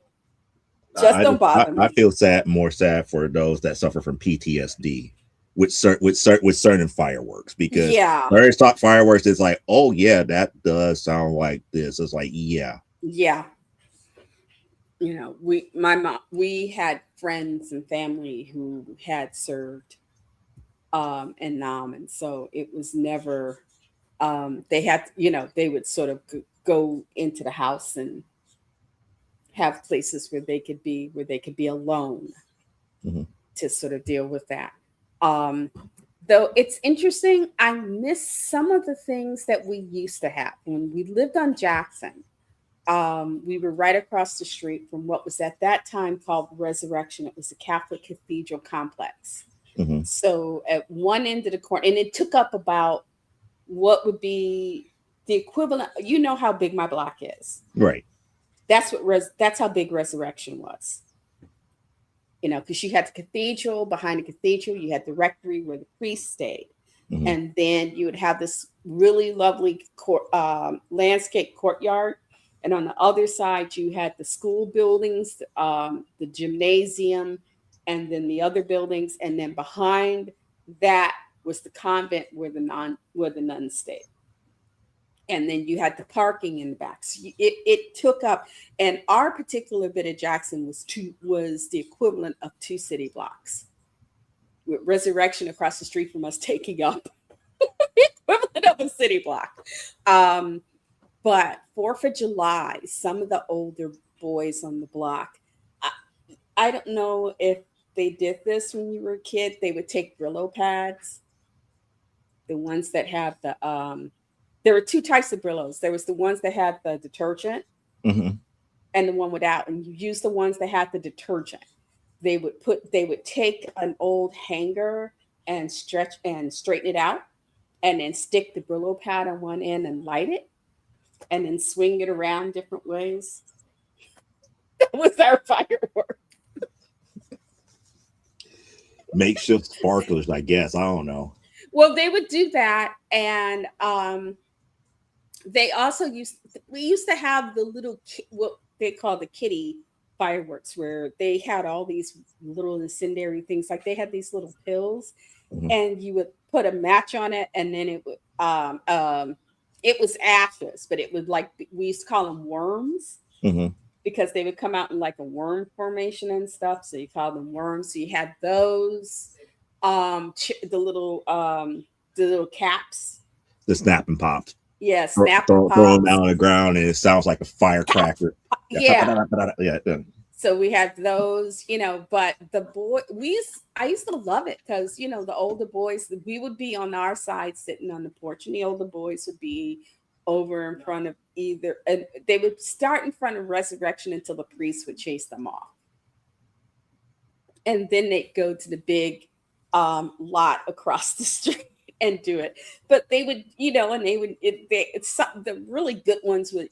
B: just
A: I
B: don't
A: just
B: bother
A: I
B: me.
A: feel more sad for those that suffer from PTSD with certain fireworks because
B: Yeah,
A: when I talk fireworks, it's like, oh yeah, that does sound like this. It's like, yeah.
B: yeah. We had friends and family who had served in Nam, and so it was never. They had, they would sort of go into the house and have places where they could be alone
A: Hmm.
B: to sort of deal with that. Um, though it's interesting, I miss some of the things that we used to have when we lived on Jackson. We were right across the street from what was at that time called Resurrection. It was a Catholic cathedral complex.
A: Hmm.
B: So at one end of the corner, and it took up about what would be the equivalent. You know how big my block is.
A: Right.
B: That's how big Resurrection was. Because you had the cathedral, behind the cathedral, you had the rectory where the priests stayed.
A: Hmm.
B: And then you would have this really lovely landscape courtyard. And on the other side, you had the school buildings, the gymnasium, and then the other buildings. And then behind that was the convent where the nuns stayed. And then you had the parking in the back. So it took up, and our particular bit of Jackson was the equivalent of 2 city blocks, with Resurrection across the street from us taking up the equivalent of a city block. Um, but 4th of July, some of the older boys on the block, I, I don't know if they did this when you were a kid. They would take Brillo pads, the ones that have there were two types of Brillos. There was the ones that had the detergent
A: Hmm.
B: and the one without. And you use the ones that had the detergent. They would take an old hanger and stretch and straighten it out, and then stick the Brillo pad on one end and light it, and then swing it around different ways. That was our firework.
A: Makeshift sparklers, I guess. I don't know.
B: Well, they would do that, and they also we used to have the little what they call the kitty fireworks, where they had all these little incendiary things. Like they had these little pills,
A: Mhm,
B: and you would put a match on it, and then it was ashes, but it would like we used to call them worms
A: mhm.
B: because they would come out in like a worm formation and stuff. So you call them worms. So you had those, the little caps.
A: The snapping pops.
B: Yeah, snapping
A: Throw them
B: pops.
A: down on the ground, and it sounds like a firecracker. Yeah,
B: Yeah.
A: yeah.
B: So we had those, but I used to love it because, the older boys, we would be on our side sitting on the porch, and the older boys would be over in front of and they would start in front of Resurrection until the priest would chase them off. And then they'd go to the big lot across the street and do it. But they would, and they would, the really good ones would,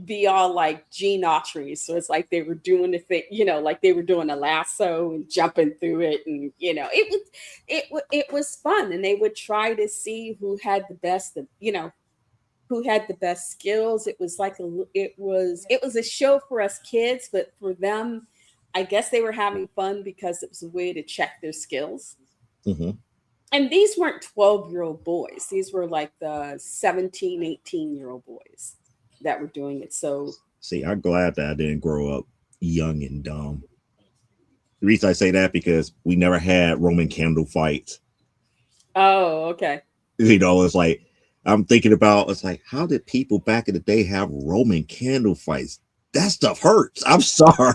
B: be all like Gene Autry. So it's like they were doing the thing, like they were doing a lasso and jumping through it. And, it was fun. And they would try to see who had the best, who had the best skills. It was like it was a show for us kids, but for them, I guess they were having fun because it was a way to check their skills.
A: Mm-hmm.
B: And these weren't 12-year-old boys. These were like the 17, 18-year-old boys that were doing it. So
A: see, I'm glad that I didn't grow up young and dumb. The reason I say that because we never had Roman candle fights.
B: Oh, okay.
A: It's like I'm thinking about. It's like, how did people back in the day have Roman candle fights? That stuff hurts. I'm sorry.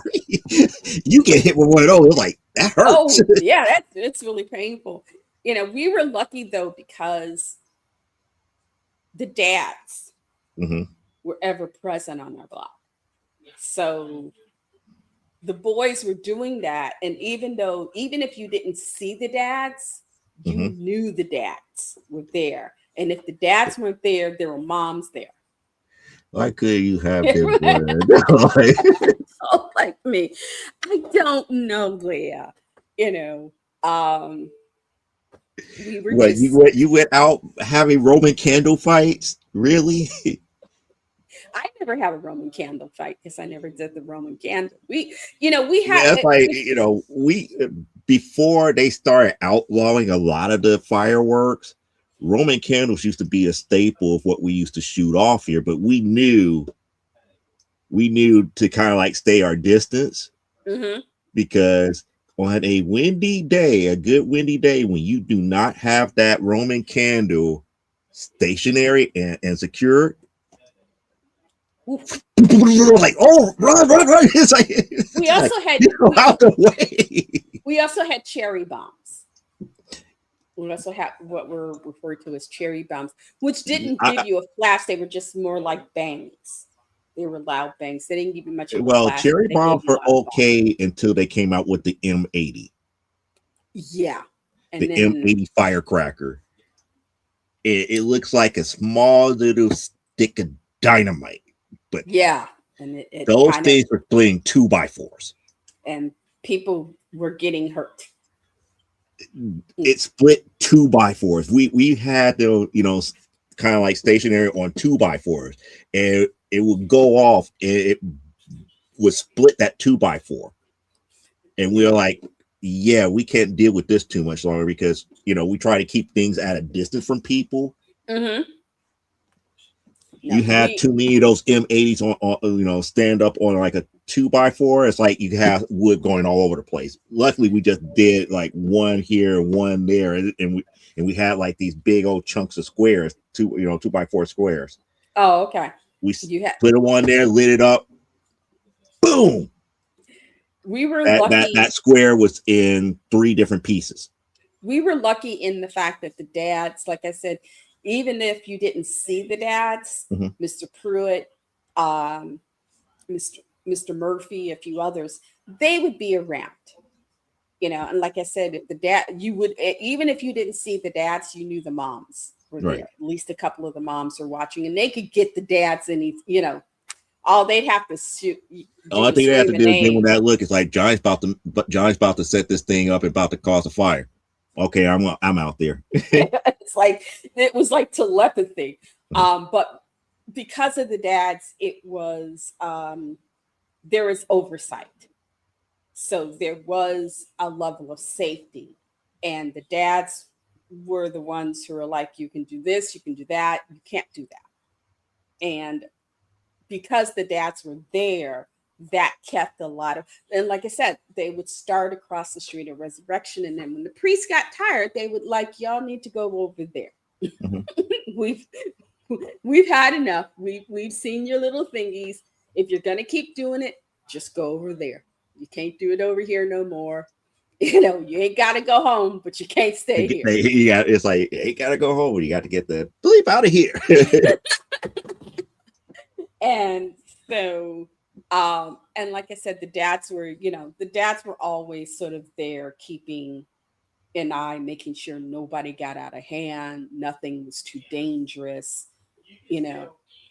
A: You get hit with one of those, it's like that hurts.
B: Oh, yeah, it's really painful. We were lucky though because the dads were ever present on our block. So the boys were doing that, and even if you didn't see the dads, you knew the dads were there. And if the dads weren't there, there were moms there.
A: Why could you have them blood?
B: Like me, I don't know, Leah. We were
A: What you went out having Roman candle fights? Really?
B: I never had a Roman candle fight because I never did the Roman candle. We had.
A: That's like we before they started outlawing a lot of the fireworks. Roman candles used to be a staple of what we used to shoot off here, but we knew to kind of like stay our distance because on a windy day, a good windy day, when you do not have that Roman candle stationary and secure, like, oh, run! It's like
B: we also had
A: out the way.
B: We also had cherry bombs. We also had what were referred to as cherry bombs, which didn't give you a flash. They were just more like bangs. They were loud bangs. They didn't give you much of a flash.
A: Cherry bombs were okay until they came out with the M80.
B: Yeah. And
A: the M80 firecracker. It looks like a small little stick of dynamite. But
B: yeah. And
A: those things were playing 2x4s.
B: And people were getting hurt.
A: It split 2x4s. We had the kind of like stationary on 2x4s, and it would go off and it would split that 2x4. And we were like, yeah, we can't deal with this too much longer because we try to keep things at a distance from people. You had too many of those M80s on stand up on like a 2x4. It's like you have wood going all over the place. Luckily, we just did like one here and one there, and we had like these big old chunks of squares, 2x4 squares.
B: Oh, okay.
A: We put them on there, lit it up, boom.
B: We were lucky.
A: That square was in 3 different pieces.
B: We were lucky in the fact that the dads, like I said, even if you didn't see the dads, Mr. Pruitt, Mr. Murphy, a few others, they would be around. And like I said, if the dad, you would, even if you didn't see the dads, you knew the moms were there. At least a couple of the moms are watching, and they could get the dads and all they'd have to shoot.
A: All thing they have to do is give them that look. It's like Johnny's about to set this thing up and about to cause a fire. Okay, I'm out there.
B: It's like it was like telepathy. But because of the dads, it was there is oversight. So there was a level of safety. And the dads were the ones who were like, you can do this, you can do that, you can't do that. And because the dads were there, that kept a lot of, and like I said, they would start across the street of Resurrection. And then when the priest got tired, they would like, y'all need to go over there.
A: Mm-hmm.
B: we've we've had enough. We've seen your little thingies. If you're gonna keep doing it, just go over there. You can't do it over here no more. You ain't gotta go home, but you can't stay here.
A: Yeah, it's like you gotta go home. You got to get the bleep out of here.
B: And so and like I said, the dads were always sort of there keeping an eye, making sure nobody got out of hand, nothing was too dangerous,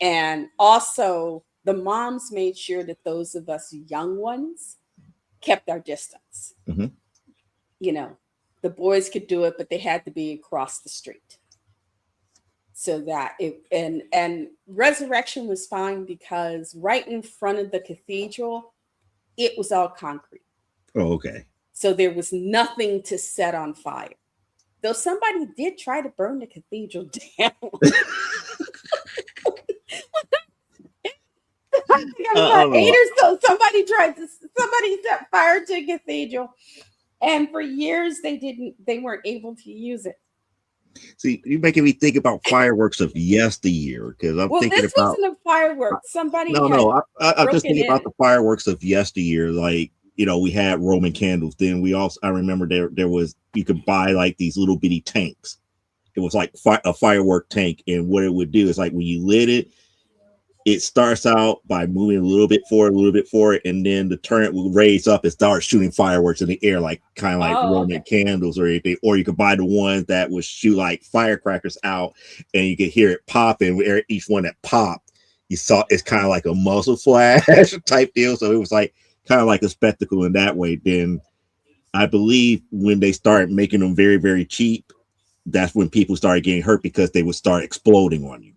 B: and also the moms made sure that those of us young ones kept our distance.
A: Mm-hmm.
B: The boys could do it, but they had to be across the street. So that it and Resurrection was fine because right in front of the cathedral, it was all concrete.
A: Oh, okay.
B: So there was nothing to set on fire. Though somebody did try to burn the cathedral down. I think I was about 8 or so. Somebody set fire to a cathedral. And for years they weren't able to use it.
A: See, you're making me think about fireworks of yesteryear because I'm thinking
B: this
A: about
B: wasn't a fireworks. Somebody
A: I'm just thinking about the fireworks of yesteryear. Like, we had Roman candles. Then I remember there was, you could buy like these little bitty tanks. It was like a firework tank, and what it would do is like when you lit it, it starts out by moving a little bit forward, and then the turret will raise up and start shooting fireworks in the air, like kind of like Roman candles or anything. Or you could buy the ones that would shoot like firecrackers out, and you could hear it popping. Each one that popped, you saw it's kind of like a muzzle flash type deal. So it was like kind of like a spectacle in that way. Then I believe when they started making them very, very cheap, that's when people started getting hurt because they would start exploding on you.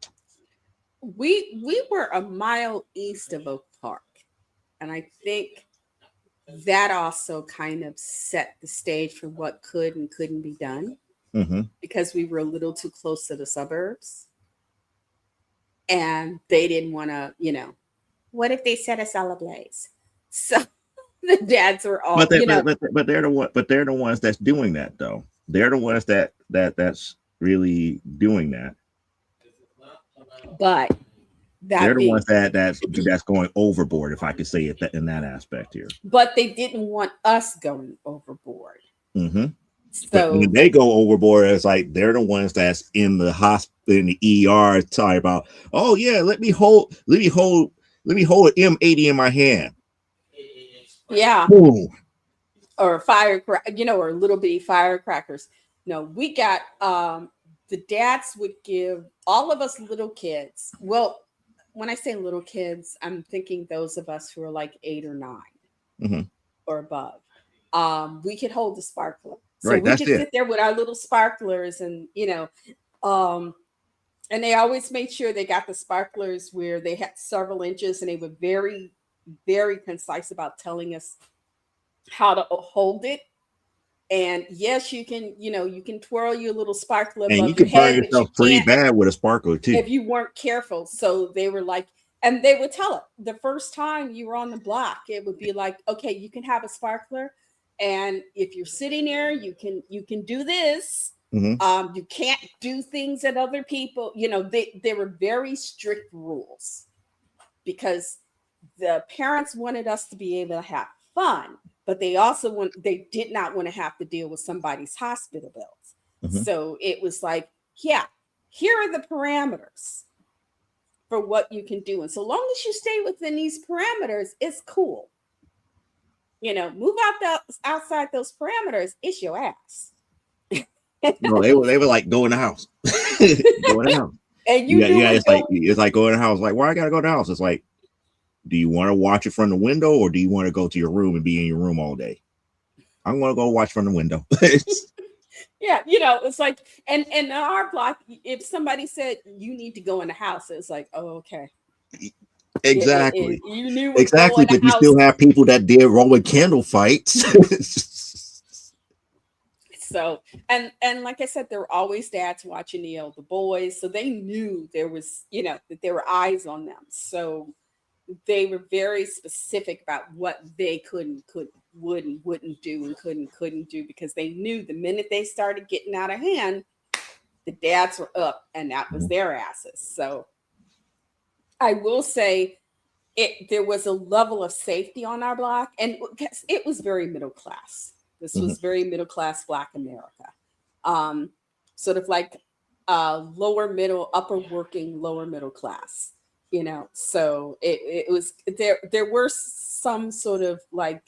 B: We were a mile east of Oak Park, and I think that also kind of set the stage for what could and couldn't be done, because we were a little too close to the suburbs, and they didn't want to, what if they set us all ablaze? So the dads were all,
A: but they're the ones that's doing that though. They're the ones that's really doing that.
B: But
A: they're the ones that's going overboard, if I could say it in that aspect here.
B: But they didn't want us going overboard.
A: Mm-hmm. So when they go overboard, it's like they're the ones that's in the hospital, in the ER, talking about, oh yeah, let me hold an M80 in my hand.
B: Yeah.
A: Boom.
B: Or or little bitty firecrackers. No, we got the dads would give all of us little kids. Well, when I say little kids, I'm thinking those of us who are like 8 or 9 or above. We could hold the sparkler. So we could sit there with our little sparklers and, and they always made sure they got the sparklers where they had several inches, and they were very, very concise about telling us how to hold it. And yes, you can twirl your little sparkler
A: and
B: above
A: you can
B: your head,
A: burn yourself pretty bad with a sparkler too
B: if you weren't careful. So they were like, and they would tell it the first time you were on the block, it would be like, okay, you can have a sparkler, and if you're sitting there, you can do this. You can't do things that other people, they were very strict rules because the parents wanted us to be able to have fun, but they did not want to have to deal with somebody's hospital bills. So it was like, yeah, here are the parameters for what you can do. And so long as you stay within these parameters, it's cool. Move outside those parameters, it's your ass.
A: No, they were like, go in the house. Go in the house.
B: And
A: it's like go in the house. Like, why I gotta go in the house? It's like, do you want to watch it from the window, or do you want to go to your room and be in your room all day? I'm gonna go watch from the window.
B: Yeah, it's like, and in our block, if somebody said you need to go in the house, it's like, oh, okay.
A: Exactly.
B: You knew what go
A: Exactly.
B: in the
A: But you
B: house.
A: still have people that did Roman candle fights.
B: So, and like I said, there were always dads watching the boys, so they knew there was, that there were eyes on them. So they were very specific about what they would and wouldn't do, and couldn't do, because they knew the minute they started getting out of hand, the dads were up, and that was their asses. So I will say there was a level of safety on our block, and it was very middle class. This
A: Mhm.
B: was very middle class Black America, um, sort of like lower middle, upper working, lower middle class. So it was there. There were some sort of like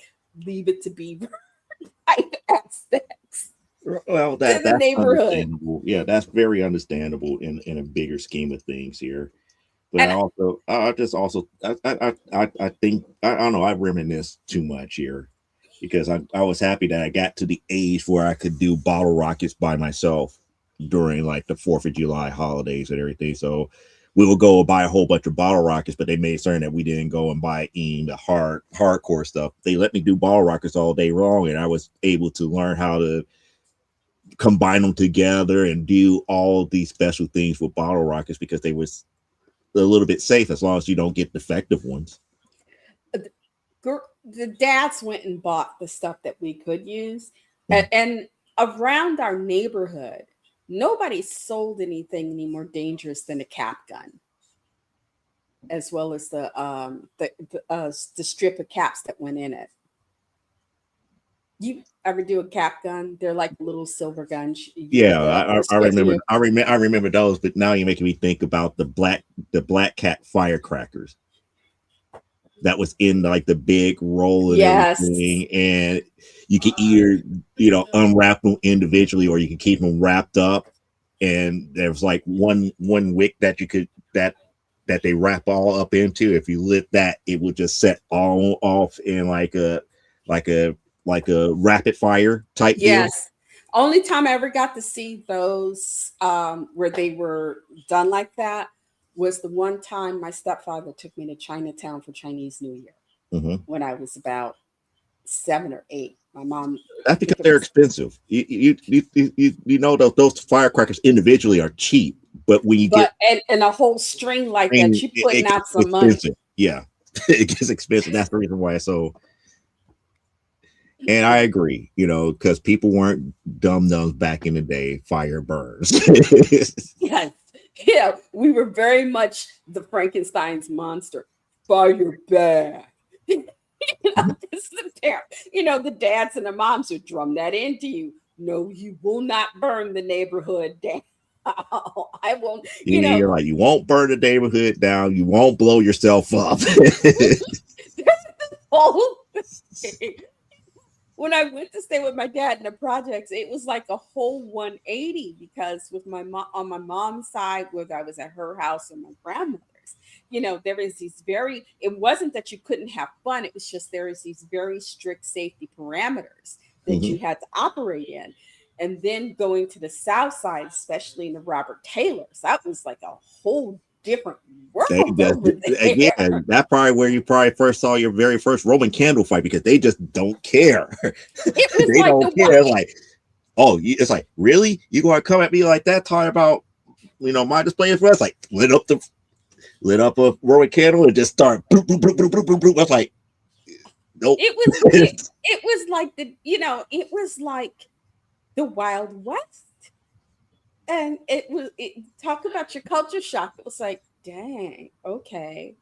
B: Leave It to Beaver type aspects
A: Well,
B: to the
A: that's
B: neighborhood,
A: understandable. Yeah, that's very understandable in a bigger scheme of things here. But
B: and
A: I just also, I think, I don't know, I reminisce too much here because I was happy that I got to the age where I could do bottle rockets by myself during like the 4th of July holidays and everything. So we would go buy a whole bunch of bottle rockets, but they made certain that we didn't go and buy any the hardcore stuff. They let me do bottle rockets all day long, and I was able to learn how to combine them together and do all these special things with bottle rockets because they was a little bit safe as long as you don't get defective ones.
B: the dads went and bought the stuff that we could use,
A: Mhm.
B: and around our neighborhood, nobody sold anything any more dangerous than a cap gun, as well as the strip of caps that went in it. You ever do a cap gun? They're like little silver guns. You
A: Yeah,
B: put the
A: I
B: strip in
A: remember,
B: your.
A: I remember those. But now you're making me think about the black cat firecrackers that was in like the big roll and
B: Yes.
A: everything, and you can either unwrap them individually or you can keep them wrapped up. And there was like one wick that you could that they wrap all up into. If you lit that, it would just set all off in like a like a rapid fire type deal.
B: Yes. Only time I ever got to see those where they were done like that was the one time my stepfather took me to Chinatown for Chinese New Year
A: Hmm.
B: when I was about 7 or 8. My mom, I
A: That's because
B: think it
A: they're
B: was,
A: expensive. You know those firecrackers individually are cheap, but when you get
B: but and a whole string like that,
A: green,
B: you putting
A: it
B: out
A: gets
B: some money.
A: expensive. Yeah, it gets expensive. That's the reason why. So, and I agree, because people weren't dumb numbs back in the day. Fire burns.
B: Yes. Yeah, we were very much the Frankenstein's monster. Fire bad. This is the parent. The dads and the moms would drum that into you. No, you will not burn the neighborhood down. I won't,
A: You're like, you won't burn the neighborhood down. You won't blow yourself up.
B: whole when I went to stay with my dad in the projects, it was like a whole 180, because with my mom on my mom's side, whether I was at her house or my grandmother's, there is these it wasn't that you couldn't have fun. It was just there is these very strict safety parameters that
A: Mhm.
B: you had to operate in. And then going to the south side, especially in the Robert Taylors, that was like a whole different
A: They
B: world
A: just
B: over there.
A: again, that's probably where you probably first saw your very first Roman candle fight because they just don't care.
B: It was
A: They
B: like
A: don't
B: the
A: care. It's like, oh, it's like, really? You gonna come at me like that, talking about my display for us? Like lit up a Roman candle and just start bloop, bloop, bloop, bloop, bloop, bloop, bloop. I was like, nope.
B: it was it was like it was like the Wild West. And talk about your culture shock. It was like, dang, okay.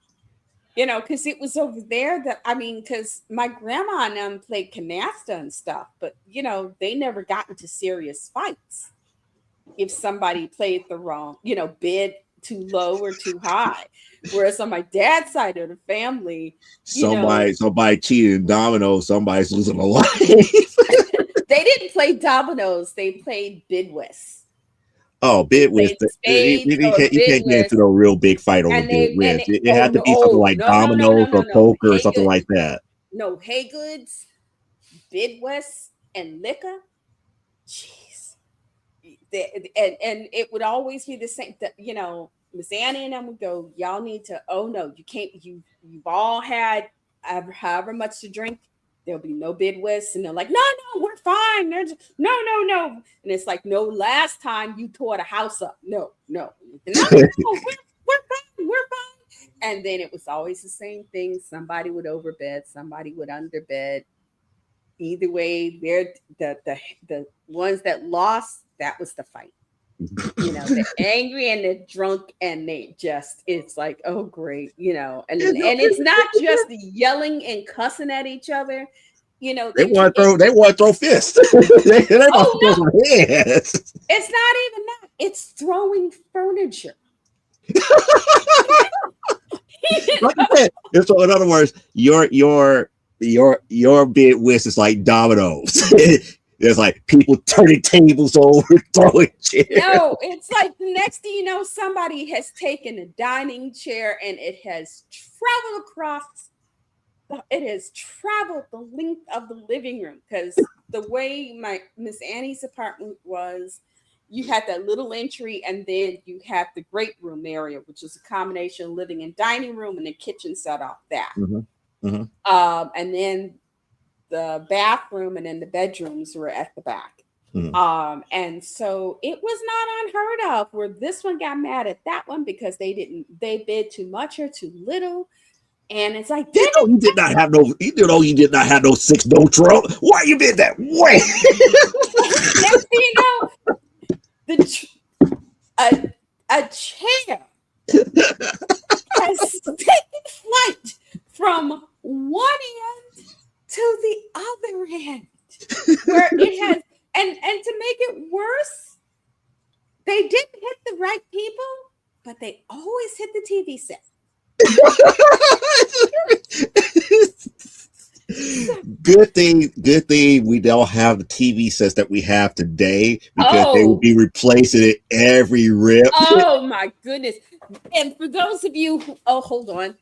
B: Because it was over there that, I mean, because my grandma and them played canasta and stuff, but they never got into serious fights if somebody played the wrong, bid too low or too high. Whereas on my dad's side of the family, you know,
A: Somebody cheated in dominoes. Somebody's losing a life.
B: they didn't play dominoes, they played bidwest.
A: Oh,
B: They
A: bid whist.
B: played spades or
A: You
B: bid
A: can't get into
B: whist.
A: a real big fight over
B: And
A: bid
B: they and
A: whist.
B: it,
A: It
B: oh
A: had to
B: no,
A: be something like
B: no, no, no, no,
A: dominoes
B: no,
A: or
B: no.
A: poker or
B: Hey
A: something
B: good,
A: like that.
B: no, hay goods, bid west, and liquor. Jeez. and it would always be the same. Miss Annie and I would go, y'all need to. Oh no, you can't. You've all had however much to drink. There'll be no bid whist, and they're like, no, we're fine. No, and it's like, no. Last time you tore the house up. No, we're fine. We're fine. And then it was always the same thing. Somebody would overbid, somebody would underbid. Either way, they're the ones that lost. That was the fight. They're angry and they're drunk and it's like, oh great, and it's not just the yelling and cussing at each other.
A: They want to throw fists. they want to throw hands.
B: It's not even that. It's throwing furniture.
A: Like I said, so in other words, your bid whist is like dominoes. There's like people turning tables over, throwing chairs.
B: No, it's like the next thing you know, somebody has taken a dining chair and it has traveled the length of the living room, because the way my Miss Annie's apartment was, you had that little entry and then you had the great room area, which is a combination of living and dining room and the kitchen set off that.
A: Mm-hmm. Mm-hmm.
B: And then the bathroom and then the bedrooms were at the back.
A: Mm-hmm.
B: And so it was not unheard of where this one got mad at that one because they bid too much or too little. And it's like,
A: you did not have no 6 no trump. Why you bid that way?
B: A chair has taken flight from one end to the other end, where it has, and to make it worse, they didn't hit the right people, but they always hit the TV set.
A: Good thing we don't have the TV sets that we have today, because they would be replacing it every rip.
B: Oh my goodness. And for those of you who, hold on,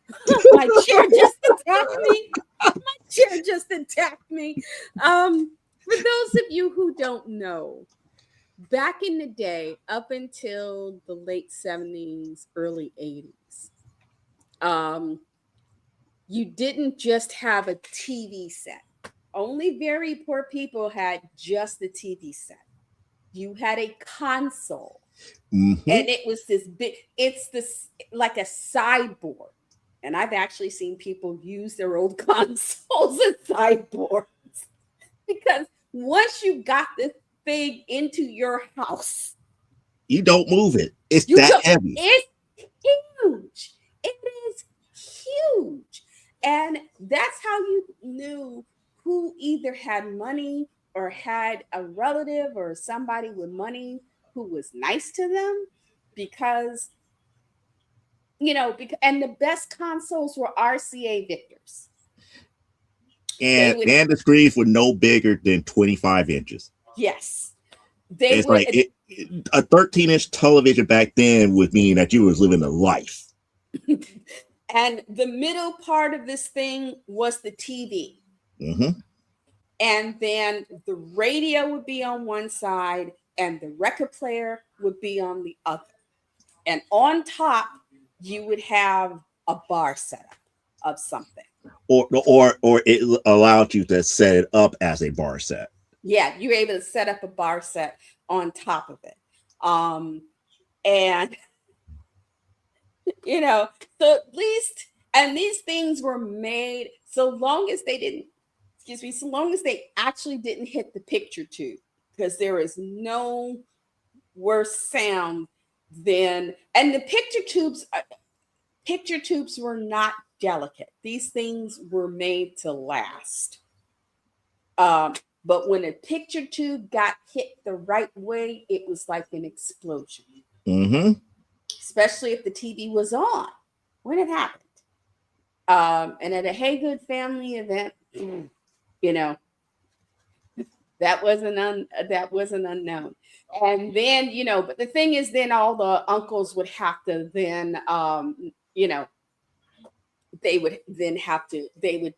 B: my chair just attacked me. For those of you who don't know, back in the day, up until the late 70s, early 80s, you didn't just have a TV set. Only very poor people had just the TV set. You had a console. Mm-hmm. And it was it's like a sideboard. And I've actually seen people use their old consoles as sideboards. Because once you got this thing into your house,
A: you don't move it. It's that heavy.
B: It's huge. It is huge. And that's how you knew who either had money or had a relative or somebody with money who was nice to them, because and the best consoles were RCA Victors.
A: And the screens were no bigger than 25 inches.
B: Yes.
A: A 13-inch television back then would mean that you was living a life.
B: And the middle part of this thing was the TV.
A: Mm-hmm.
B: And then the radio would be on one side and the record player would be on the other. And on top, you would have a bar setup of something.
A: Or it allowed you to set it up as a bar set.
B: Yeah, you were able to set up a bar set on top of it. And so at least, and these things were made so long as they actually didn't hit the picture tube, because there is no worse sound than, and the picture tubes were not delicate. These things were made to last. But when a picture tube got hit the right way, it was like an explosion.
A: Mm-hmm.
B: Especially if the TV was on when it happened. And at a Hey Good family event, that wasn't unknown. And then, but the thing is, then all the uncles would have to then, they would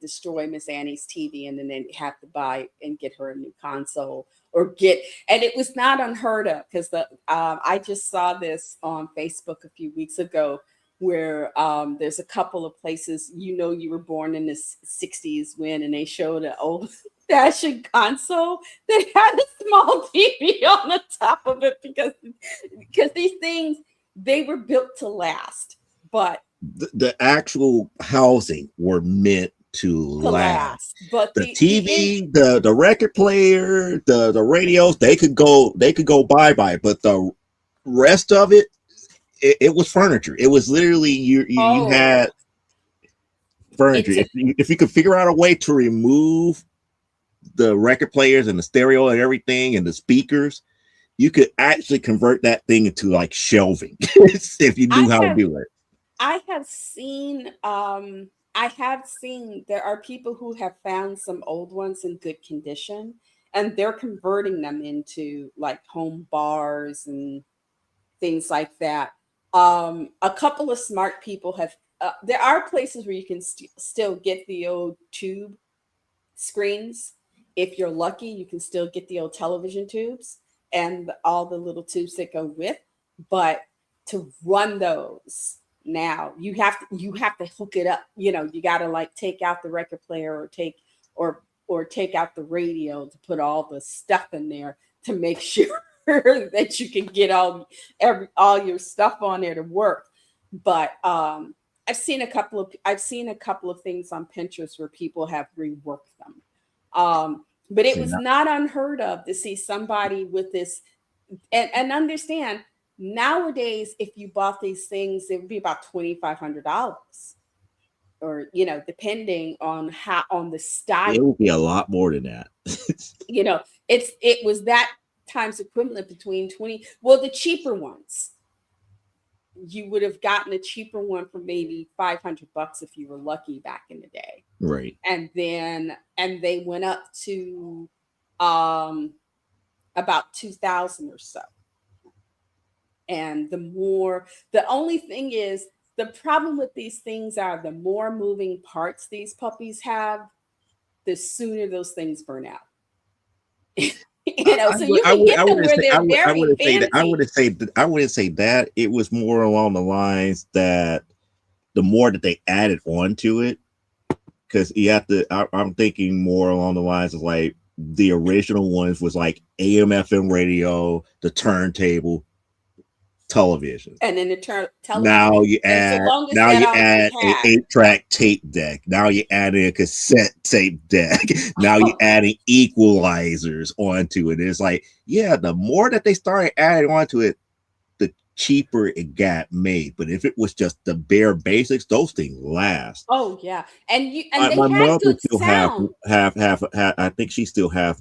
B: destroy Miss Annie's TV, and then they'd have to buy and get her a new console, or get, and it was not unheard of because the I just saw this on Facebook a few weeks ago where there's a couple of places, you were born in the 60s when, and they showed an old fashioned console that had a small TV on the top of it because these things, they were built to last, but
A: the actual housing were meant to
B: to
A: last.
B: last. But
A: The TV, the record player, the radios, they could go bye, but the rest of it was furniture. It was literally you had furniture. If you could figure out a way to remove the record players and the stereo and everything and the speakers, you could actually convert that thing into like shelving if you knew how to do it.
B: I have seen there are people who have found some old ones in good condition and they're converting them into like home bars and things like that. A couple of smart people have there are places where you can still get the old tube screens. If you're lucky, you can still get the old television tubes and all the little tubes that go with, but to run those now you have to hook it up. You got to like take out the record player or take out the radio to put all the stuff in there to make sure that you can get all your stuff on there to work. But I've seen a couple of things on Pinterest where people have reworked them. But it was not unheard of to see somebody with this, and understand nowadays, if you bought these things, it would be about $2,500, or depending on the style.
A: It would be a lot more than that.
B: It was that times equivalent between 20. Well, the cheaper ones, you would have gotten a cheaper one for maybe $500 if you were lucky back in the day.
A: Right.
B: And they went up to about 2,000 or so. And the only thing is, the problem with these things are the more moving parts these puppies have, the sooner those things burn out. So you can get them where they're very fancy.
A: I wouldn't say that. It was more along the lines that the more that they added onto it, because you have to. I'm thinking more along the lines of like the original ones was like AM/FM radio, the turntable, television,
B: and then the television.
A: Now you add an 8-track tape deck. Now you add a cassette tape deck. Now you adding equalizers onto it. It's like, yeah, the more that they started adding onto it, the cheaper it got made. But if it was just the bare basics, those things last.
B: Oh yeah, and
A: my mother still have. I think she still have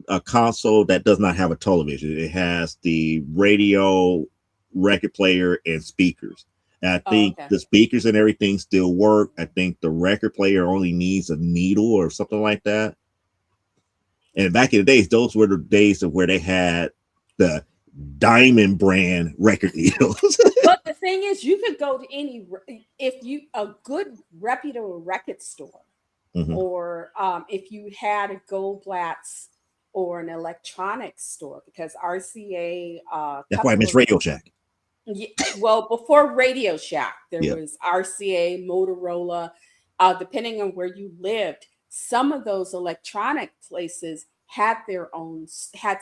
A: a console that does not have a television. It has the radio, record player, and speakers. And I think the speakers and everything still work. I think the record player only needs a needle or something like that. And back in the days, those were the days of where they had the Diamond brand record needles.
B: But the thing is, you could go to a good reputable record store,
A: mm-hmm.
B: or if you had a Goldblatt's or an electronics store, because RCA.
A: That's why I miss Radio Shack.
B: Yeah, well, before Radio Shack, there was RCA, Motorola. Depending on where you lived, some of those electronic places had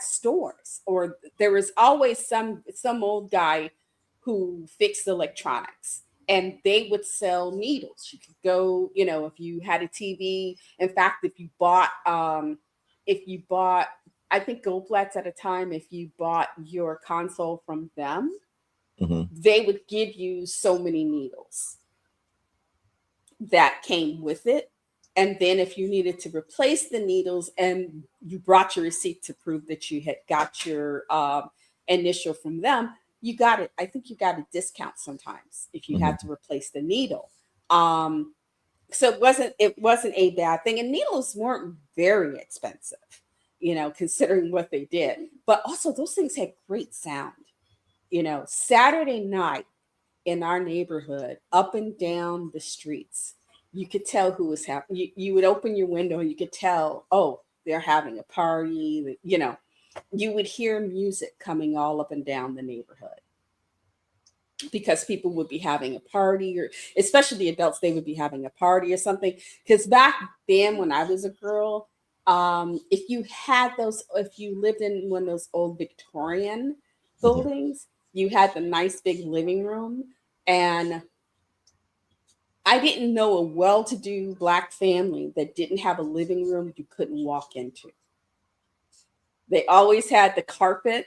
B: stores, or there was always some old guy who fixed electronics, and they would sell needles. You could go, if you had a TV. In fact, if you bought, I think Goldblatt's at a time, if you bought your console from them,
A: mm-hmm.
B: they would give you so many needles that came with it. And then if you needed to replace the needles and you brought your receipt to prove that you had got your initial from them, you got it. I think you got a discount sometimes if you
A: mm-hmm.
B: had to replace the needle. So it wasn't a bad thing. And needles weren't very expensive, considering what they did. But also those things had great sound. Saturday night in our neighborhood, up and down the streets, you could tell who was having. You would open your window and you could tell, oh, they're having a party. you would hear music coming all up and down the neighborhood because people would be having a party, or especially the adults, they would be having a party or something. Because back then, when I was a girl, if you had those, if you lived in one of those old Victorian
A: Mhm.
B: buildings, you had the nice big living room. And I didn't know a well to do Black family that didn't have a living room you couldn't walk into. They always had the carpet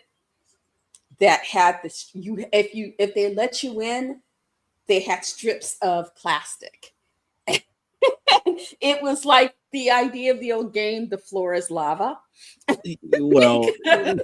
B: that had this, if they let you in, they had strips of plastic. It was like the idea of the old game, the floor is lava.
A: Well,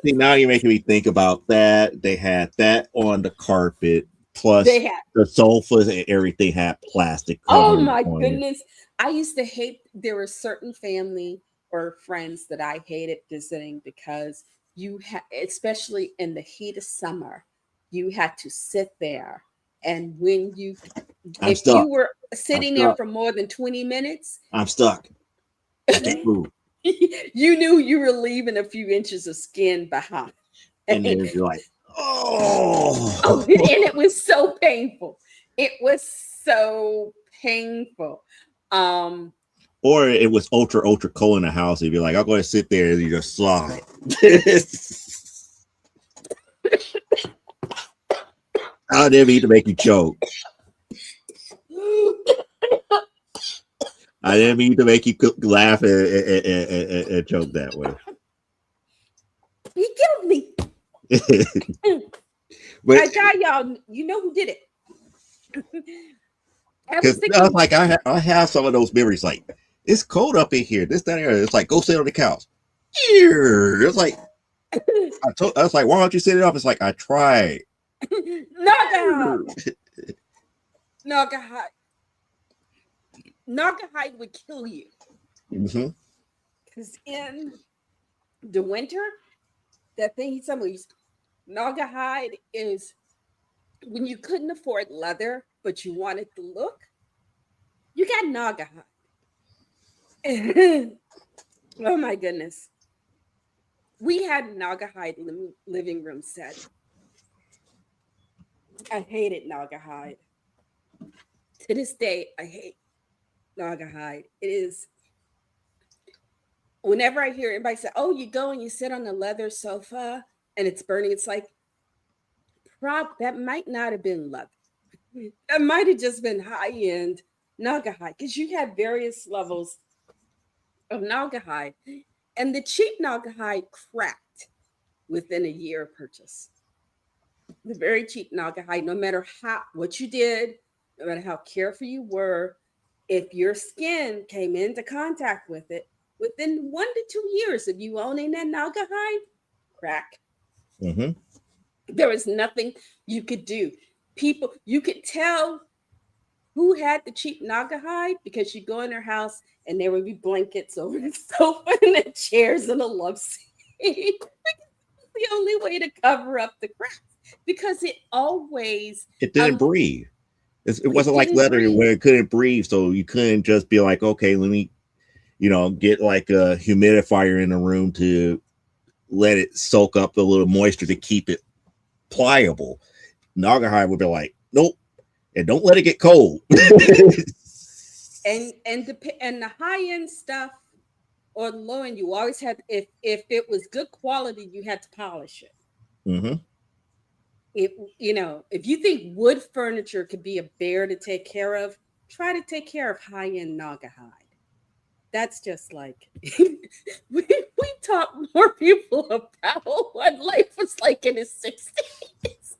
A: see, now you're making me think about that. They had that on the carpet,
B: They
A: plus
B: had,
A: the sofas and everything had plastic
B: oh
A: covering
B: my
A: on it.
B: goodness. I used to hate, there were certain family or friends that I hated visiting because you had, especially in the heat of summer, you had to sit there. And when you,
A: I'm
B: if you
A: stuck.
B: were
A: I'm
B: sitting there
A: stuck.
B: for more than 20 minutes,
A: I'm stuck. I can't move.
B: you knew you were leaving a few inches of skin behind.
A: And then you're like, oh.
B: Oh, and it was so painful. It was so painful. Um,
A: Or it was ultra cold in the house. You'd be like, I'm going to sit there and you just slide. I didn't mean to make you choke. I didn't mean to make you laugh and choke that way.
B: he killed me.
A: But
B: I tell y'all, you know who did it? I was
A: because I was
B: thinking,
A: like, I have some of those memories. Like, it's cold up in here. This, that, area. It's like, go sit on the couch. Here. It's like, I was like, why don't you sit it up? It's like, I tried.
B: Naga, Naga, Naugahyde would kill you.
A: Mm-hmm.
B: Because in the winter, that thing he told me, Naugahyde is when you couldn't afford leather, but you wanted the look, you got Naugahyde. Oh my goodness. We had Naugahyde living room set. I hated Naugahyde. To this day, I hate Naugahyde. It is, whenever I hear anybody say, oh, you go and you sit on the leather sofa and it's burning, it's like, that might not have been leather. That might have just been high end Naugahyde because you had various levels of Naugahyde. And the cheap Naugahyde cracked within a year of purchase. The very cheap Naugahyde, no matter how what you did, no matter how careful you were, if your skin came into contact with it, within 1 to 2 years of you owning that Naugahyde, crack.
A: Mm-hmm.
B: There was nothing you could do. People, you could tell who had the cheap Naugahyde because you go in their house and there would be blankets over the sofa and the chairs and a love seat. The only way to cover up the cracks because it always
A: It didn't breathe. It
B: it
A: wasn't like
B: didn't
A: leather
B: breathe.
A: where it couldn't breathe. So you couldn't just be like, okay, let me, get like a humidifier in the room to let it soak up the little moisture to keep it pliable. Naugahyde would be like, nope, and don't let it get cold.
B: And the high end stuff or the low end, you always had, if it was good quality, you had to polish it.
A: Mm-hmm.
B: It, if you think wood furniture could be a bear to take care of, try to take care of high end Naugahyde. That's just like we taught more people about what life was like in the 60s.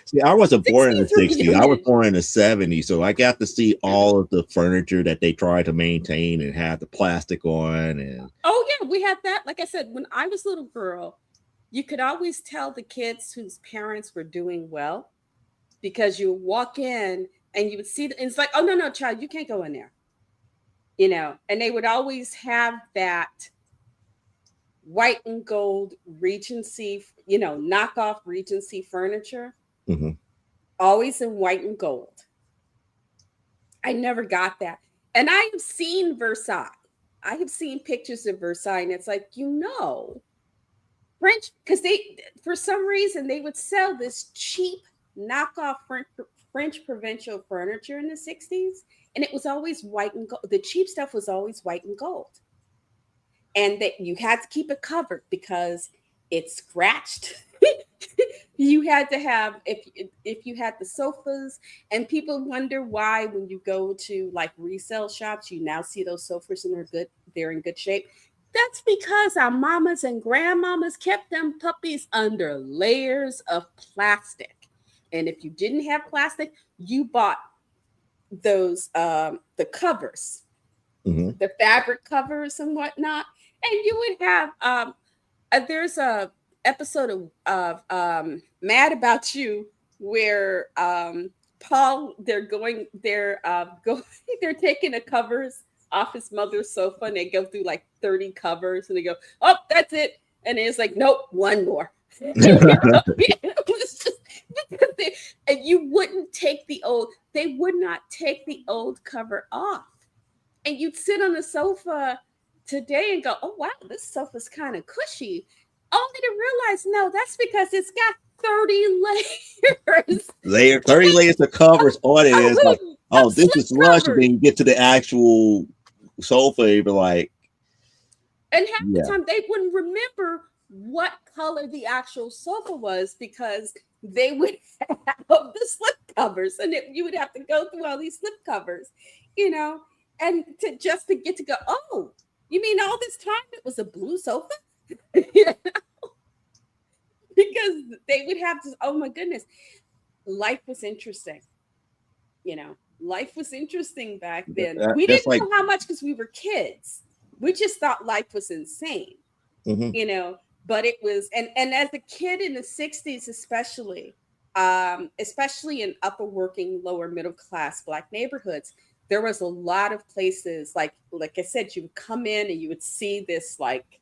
A: See, I wasn't born in the
B: 60s were
A: 60s. I was
B: reunion.
A: born in the 70s. So I got to see all of the furniture that they tried to maintain and had the plastic on. And
B: Oh yeah, we had that. Like I said, when I was a little girl, you could always tell the kids whose parents were doing well because you walk in and you would see, and it's like, oh no, no, child, you can't go in there. And they would always have that white and gold Regency, knockoff Regency furniture,
A: mhm.
B: always in white and gold. I never got that. And I have seen Versailles. I have seen pictures of Versailles, and it's like, French, because they, for some reason, they would sell this cheap knockoff French provincial furniture in the 60s, and it was always white and gold. The cheap stuff was always white and gold. And that you had to keep it covered because it scratched. You had to have, if you had the sofas, and people wonder why when you go to like resale shops, you now see those sofas and they're in good shape. That's because our mamas and grandmamas kept them puppies under layers of plastic. And if you didn't have plastic, you bought those the covers,
A: Mhm.
B: the fabric covers and whatnot. And you would have there's a episode of Mad About You where Paul going they're taking the covers off his mother's sofa and they go through like 30 covers and they go, oh, that's it. And it's like, nope, one more. It was just because and you wouldn't take they would not take the old cover off. And you'd sit on the sofa today and go, oh wow, this sofa's kind of cushy. Only to realize, no, that's because it's got 30 layers.
A: 30 layers of covers on it. It's like, oh, this
B: Slip
A: is lush. And
B: covers.
A: then you get to the actual sofa, you be like,
B: And half the
A: yeah.
B: time they wouldn't remember what color the actual sofa was because they would have the slip covers and you would have to go through all these slip covers, and to get to go, oh, you mean all this time it was a blue sofa? Because they would have to, oh my goodness, life was interesting. Life was interesting back then. We
A: That's
B: didn't
A: like,
B: know how much because we were kids. We just thought life was insane,
A: mhm.
B: but it was, and as a kid in the 60s, especially in upper working, lower middle class Black neighborhoods, there was a lot of places like I said, you would come in and you would see this like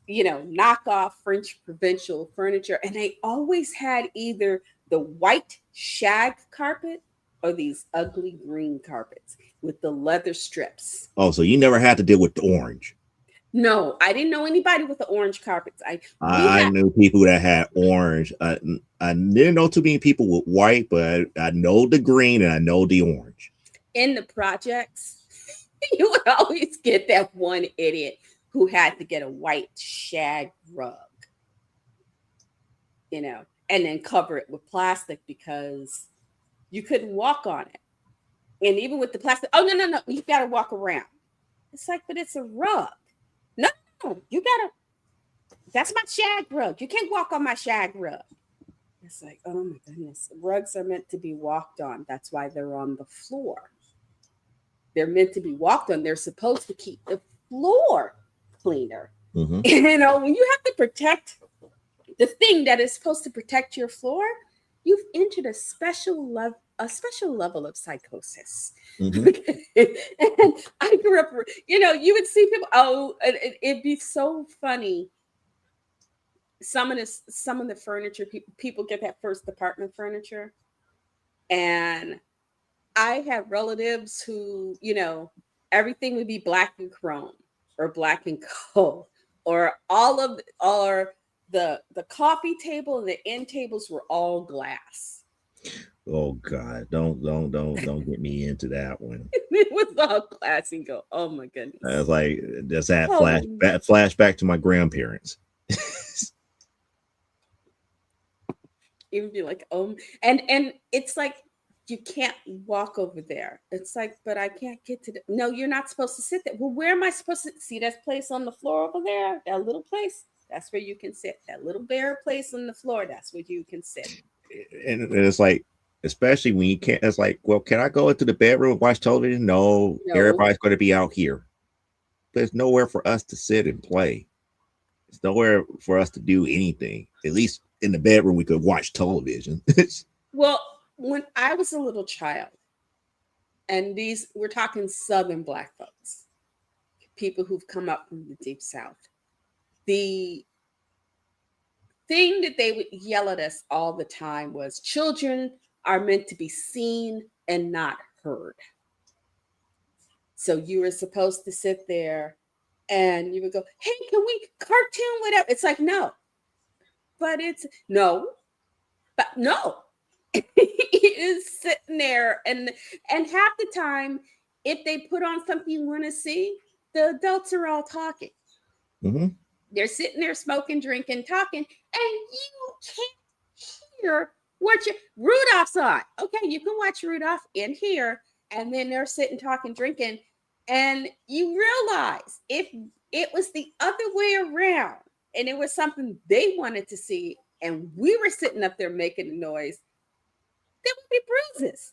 B: knockoff French provincial furniture. And they always had either the white shag carpet or these ugly green carpets with the leather strips.
A: Oh, so you never had to deal with the orange.
B: No, I didn't know anybody with the orange carpets.
A: I knew people that had orange. I didn't know too many people with white, but I know the green and I know the orange.
B: In the projects, you would always get that one idiot who had to get a white shag rug, and then cover it with plastic because you couldn't walk on it. And even with the plastic, oh, no, you got to walk around. It's like, but it's a rug. No, you got to, that's my shag rug. You can't walk on my shag rug. It's like, oh my goodness. Rugs are meant to be walked on. That's why they're on the floor. They're meant to be walked on. They're supposed to keep the floor cleaner.
A: Mm-hmm.
B: When you have to protect the thing that is supposed to protect your floor, you've entered a special level of psychosis.
A: Mm-hmm.
B: And I grew up, you would see people, it'd be so funny. Some of the furniture, people get that first apartment furniture. And I have relatives who, everything would be black and chrome or black and gold, or the coffee table and the end tables were all glass.
A: Oh God, don't get me into that one.
B: It was all glass and go, oh my goodness.
A: I was like, does that flashback to my grandparents?
B: It would be like, and it's like, you can't walk over there. It's like, but I can't get to no, you're not supposed to sit there. Well, where am I supposed to see that place on the floor over there? That little place? That's where you can sit. That little bare place on the floor, that's where you can sit.
A: And it's like, especially when you can't, it's like, well, can I go into the bedroom and watch television? No. Everybody's going to be out here. There's nowhere for us to sit and play. There's nowhere for us to do anything. At least in the bedroom, we could watch television.
B: Well, when I was a little child, and we're talking Southern Black folks, people who've come up from the Deep South, the thing that they would yell at us all the time was, children are meant to be seen and not heard. So you were supposed to sit there And you would go, hey, can we cartoon whatever? It's like, no, but it's no, but no. It is sitting there, and half the time, if they put on something you want to see, the adults are all talking.
A: Mm-hmm.
B: They're sitting there smoking, drinking, talking, and you can't hear what you Rudolph's on. Okay, you can watch Rudolph in here, and then they're sitting, talking, drinking, and you realize if it was the other way around, and it was something they wanted to see, and we were sitting up there making the noise, there would be bruises.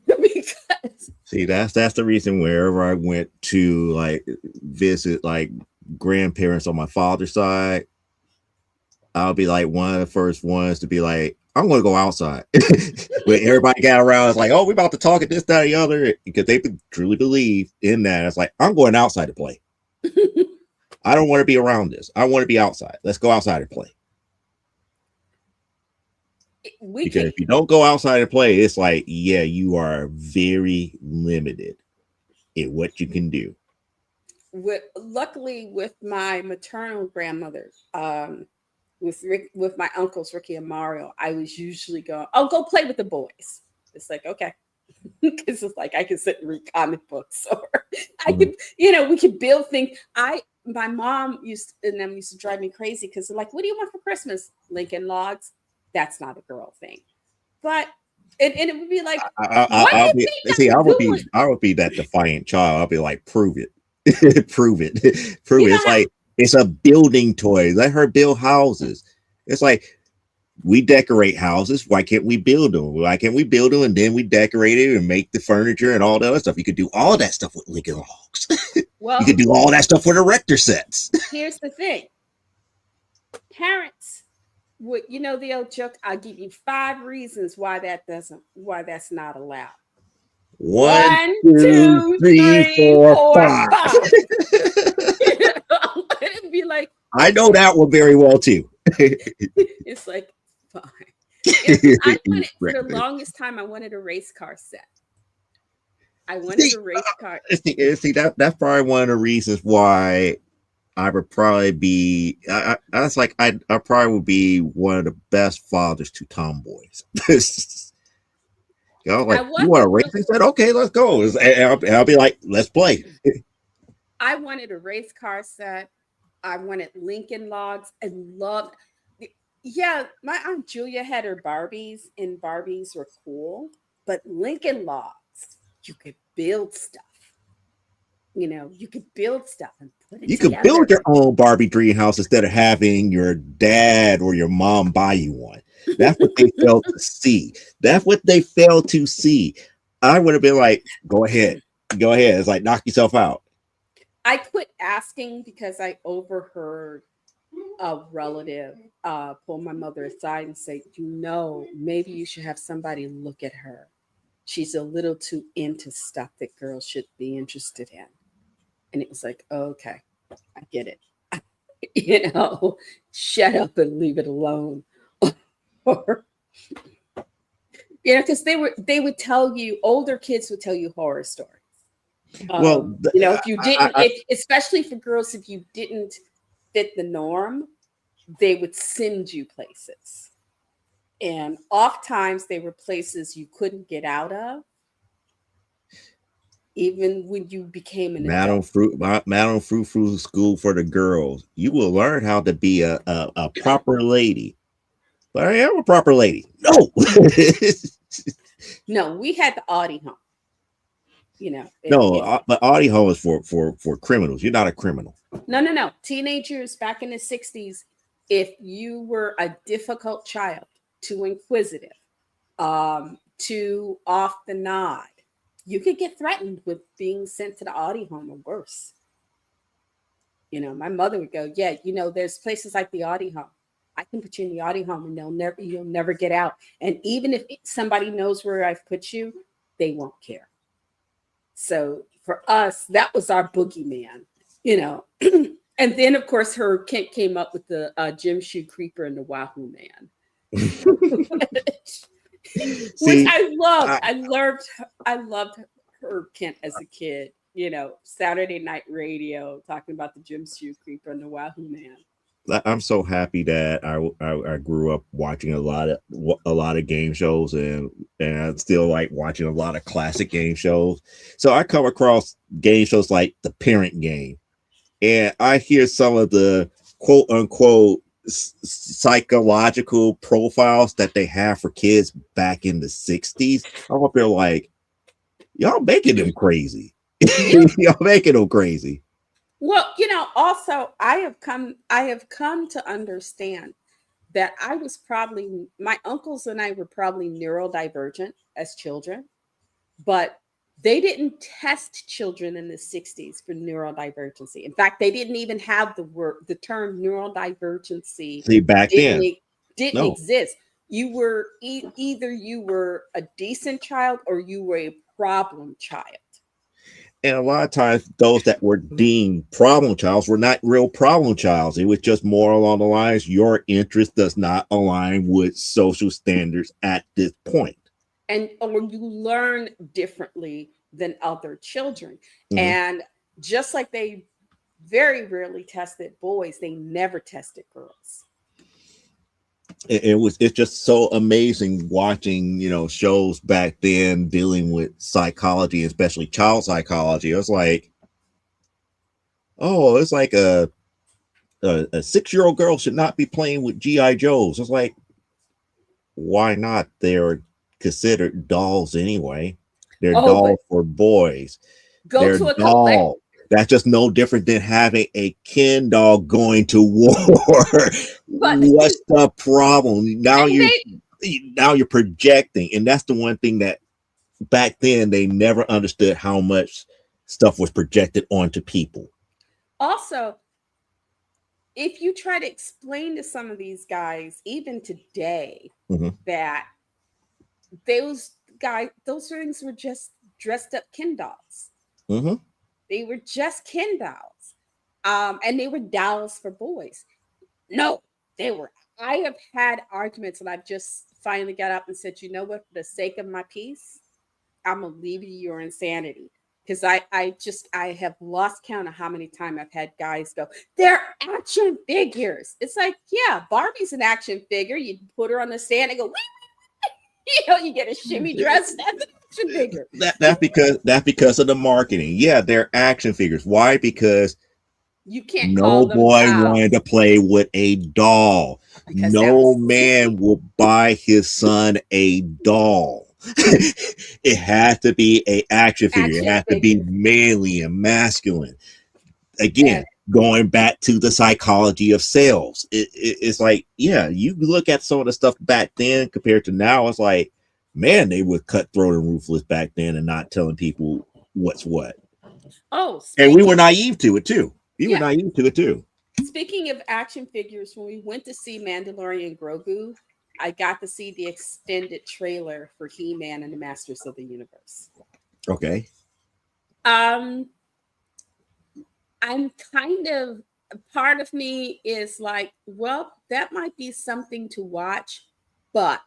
B: Because
A: See, that's the reason wherever I went to like visit like grandparents on my father's side, I'll be like one of the first ones to be like, I'm going to go outside. When everybody got around, it's like, oh, we're about to talk at this, that, or the other, because they truly believe in that. It's like, I'm going outside to play. I don't want to be around this. I want to be outside. Let's go outside and play. Because if you don't go outside and play, it's like, yeah, you are very limited in what you can do.
B: Luckily, with my maternal grandmother, with my uncles Ricky and Mario, I was usually going, "Oh, go play with the boys." It's like, okay, because it's like I can sit and read comic books, or I could, we could build things. My mom used to drive me crazy because they're like, "What do you want for Christmas?" Lincoln Logs. That's not a girl thing, but and it would be like,
A: I would be that defiant child. I'll be like, prove it. Prove it. Prove it. It's like it's a building toy. Let her build houses. It's like we decorate houses. Why can't we build them? Why can't we build them and then we decorate it and make the furniture and all the other stuff? You could do all that stuff with Lincoln Logs. Well, you could do all that stuff with erector sets.
B: Here's the thing. Parents would, the old joke, I'll give you 5 reasons why that's not allowed. 1, 2, 3, 4, 5. It'd be like,
A: I know that one very well too.
B: It's like, fine. For the longest time, I wanted a race car set. I wanted a race car.
A: See, that's probably one of the reasons why I would probably be. I probably would be one of the best fathers to tomboys. You want a race set? Okay, let's go. And I'll be like, let's play.
B: I wanted a race car set. I wanted Lincoln Logs. I loved. Yeah, my Aunt Julia had her Barbies, and Barbies were cool. But Lincoln Logs, you could build stuff. You could build stuff and put it together.
A: You could build your own Barbie dream house instead of having your dad or your mom buy you one. That's what they failed to see. That's what they failed to see. I would have been like, go ahead. It's like, knock yourself out.
B: I quit asking because I overheard a relative pull my mother aside and say, maybe you should have somebody look at her. She's a little too into stuff that girls should be interested in. And it was like, okay, I get it. Shut up and leave it alone. Or, because they would tell you, older kids would tell you horror stories. If you didn't, especially for girls, if you didn't fit the norm, they would send you places. And oftentimes they were places you couldn't get out of. Even when you became an
A: Madam Frou School for the girls. You will learn how to be a proper lady. But I am a proper lady. No.
B: No, we had the Audi home.
A: But Audi home is for criminals. You're not a criminal.
B: No. Teenagers back in the 60s, if you were a difficult child, too inquisitive, too off the nod, you could get threatened with being sent to the Audi home or worse. My mother would go, yeah, there's places like the Audi home. I can put you in the Audi home and you'll never get out. And even if somebody knows where I've put you, they won't care. So for us, that was our boogeyman, And then, of course, her Kent came up with the Jim Shoe Creeper and the Wahoo Man. Which I loved. I loved her Kent as a kid. Saturday night radio talking about the gym shoe creeper and the Wahoo Man.
A: I'm so happy that I grew up watching a lot of game shows, and I still like watching a lot of classic game shows. So I come across game shows like The Parent Game, and I hear some of the quote unquote psychological profiles that they have for kids back in the 60s. I'm up there like, y'all making them crazy. Y'all making them crazy.
B: Well, also I have come to understand that my uncles and I were probably neurodivergent as children, but they didn't test children in the 60s for neurodivergency. In fact, they didn't even have the term neurodivergency
A: See, back
B: didn't
A: then,
B: didn't
A: no.
B: exist. You were either you were a decent child or you were a problem child.
A: And a lot of times, those that were deemed problem childs were not real problem childs. It was just more along the lines, your interest does not align with social standards at this point.
B: And or you learn differently than other children.
A: Mhm.
B: And just like they very rarely tested boys, they never tested girls.
A: It's just so amazing watching shows back then dealing with psychology, especially child psychology. It was like, oh, it's like a 6-year-old girl should not be playing with GI Joes. It's like, why not? They're considered dolls anyway. They're
B: Oh, but
A: dolls for boys.
B: go
A: They're
B: to a collect
A: dolls. That's just no different than having a Ken doll going to war.
B: but
A: What's the problem?
B: and they
A: Now you're projecting, and that's the one thing that back then they never understood how much stuff was projected onto people.
B: also, if you try to explain to some of these guys, even today,
A: Mhm.
B: that those things were just dressed up Ken dolls.
A: Mhm.
B: They were just Ken dolls. And they were dolls for boys. No, they were. I have had arguments and I've just finally got up and said, you know what, for the sake of my peace, I'm gonna leave you your insanity. Because I have lost count of how many times I've had guys go, they're action figures. It's like, yeah, Barbie's an action figure. You put her on the stand and go, you get a shimmy dress. That's an action figure.
A: That's because of the marketing. Yeah, they're action figures. Why? Because
B: You can't call
A: no
B: them
A: boy
B: dolls
A: wanted to play with a doll.
B: because that
A: No
B: was
A: man
B: silly.
A: will buy his son a doll. It has to be a action figure. It
B: Action
A: has to be
B: figure.
A: manly and masculine.
B: And
A: Again, going back to the psychology of sales, it's like, yeah, you look at some of the stuff back then compared to now. It's like, man, they were cutthroat and ruthless back then and not telling people what's what.
B: oh,
A: And we were
B: speaking,
A: naive to it too. We were
B: yeah,
A: naive to it too.
B: speaking of action figures, when we went to see Mandalorian Grogu, I got to see the extended trailer for He-Man and the Masters of the Universe.
A: Okay.
B: Um, I'm kind of part of me is like, well, that might be something to watch, but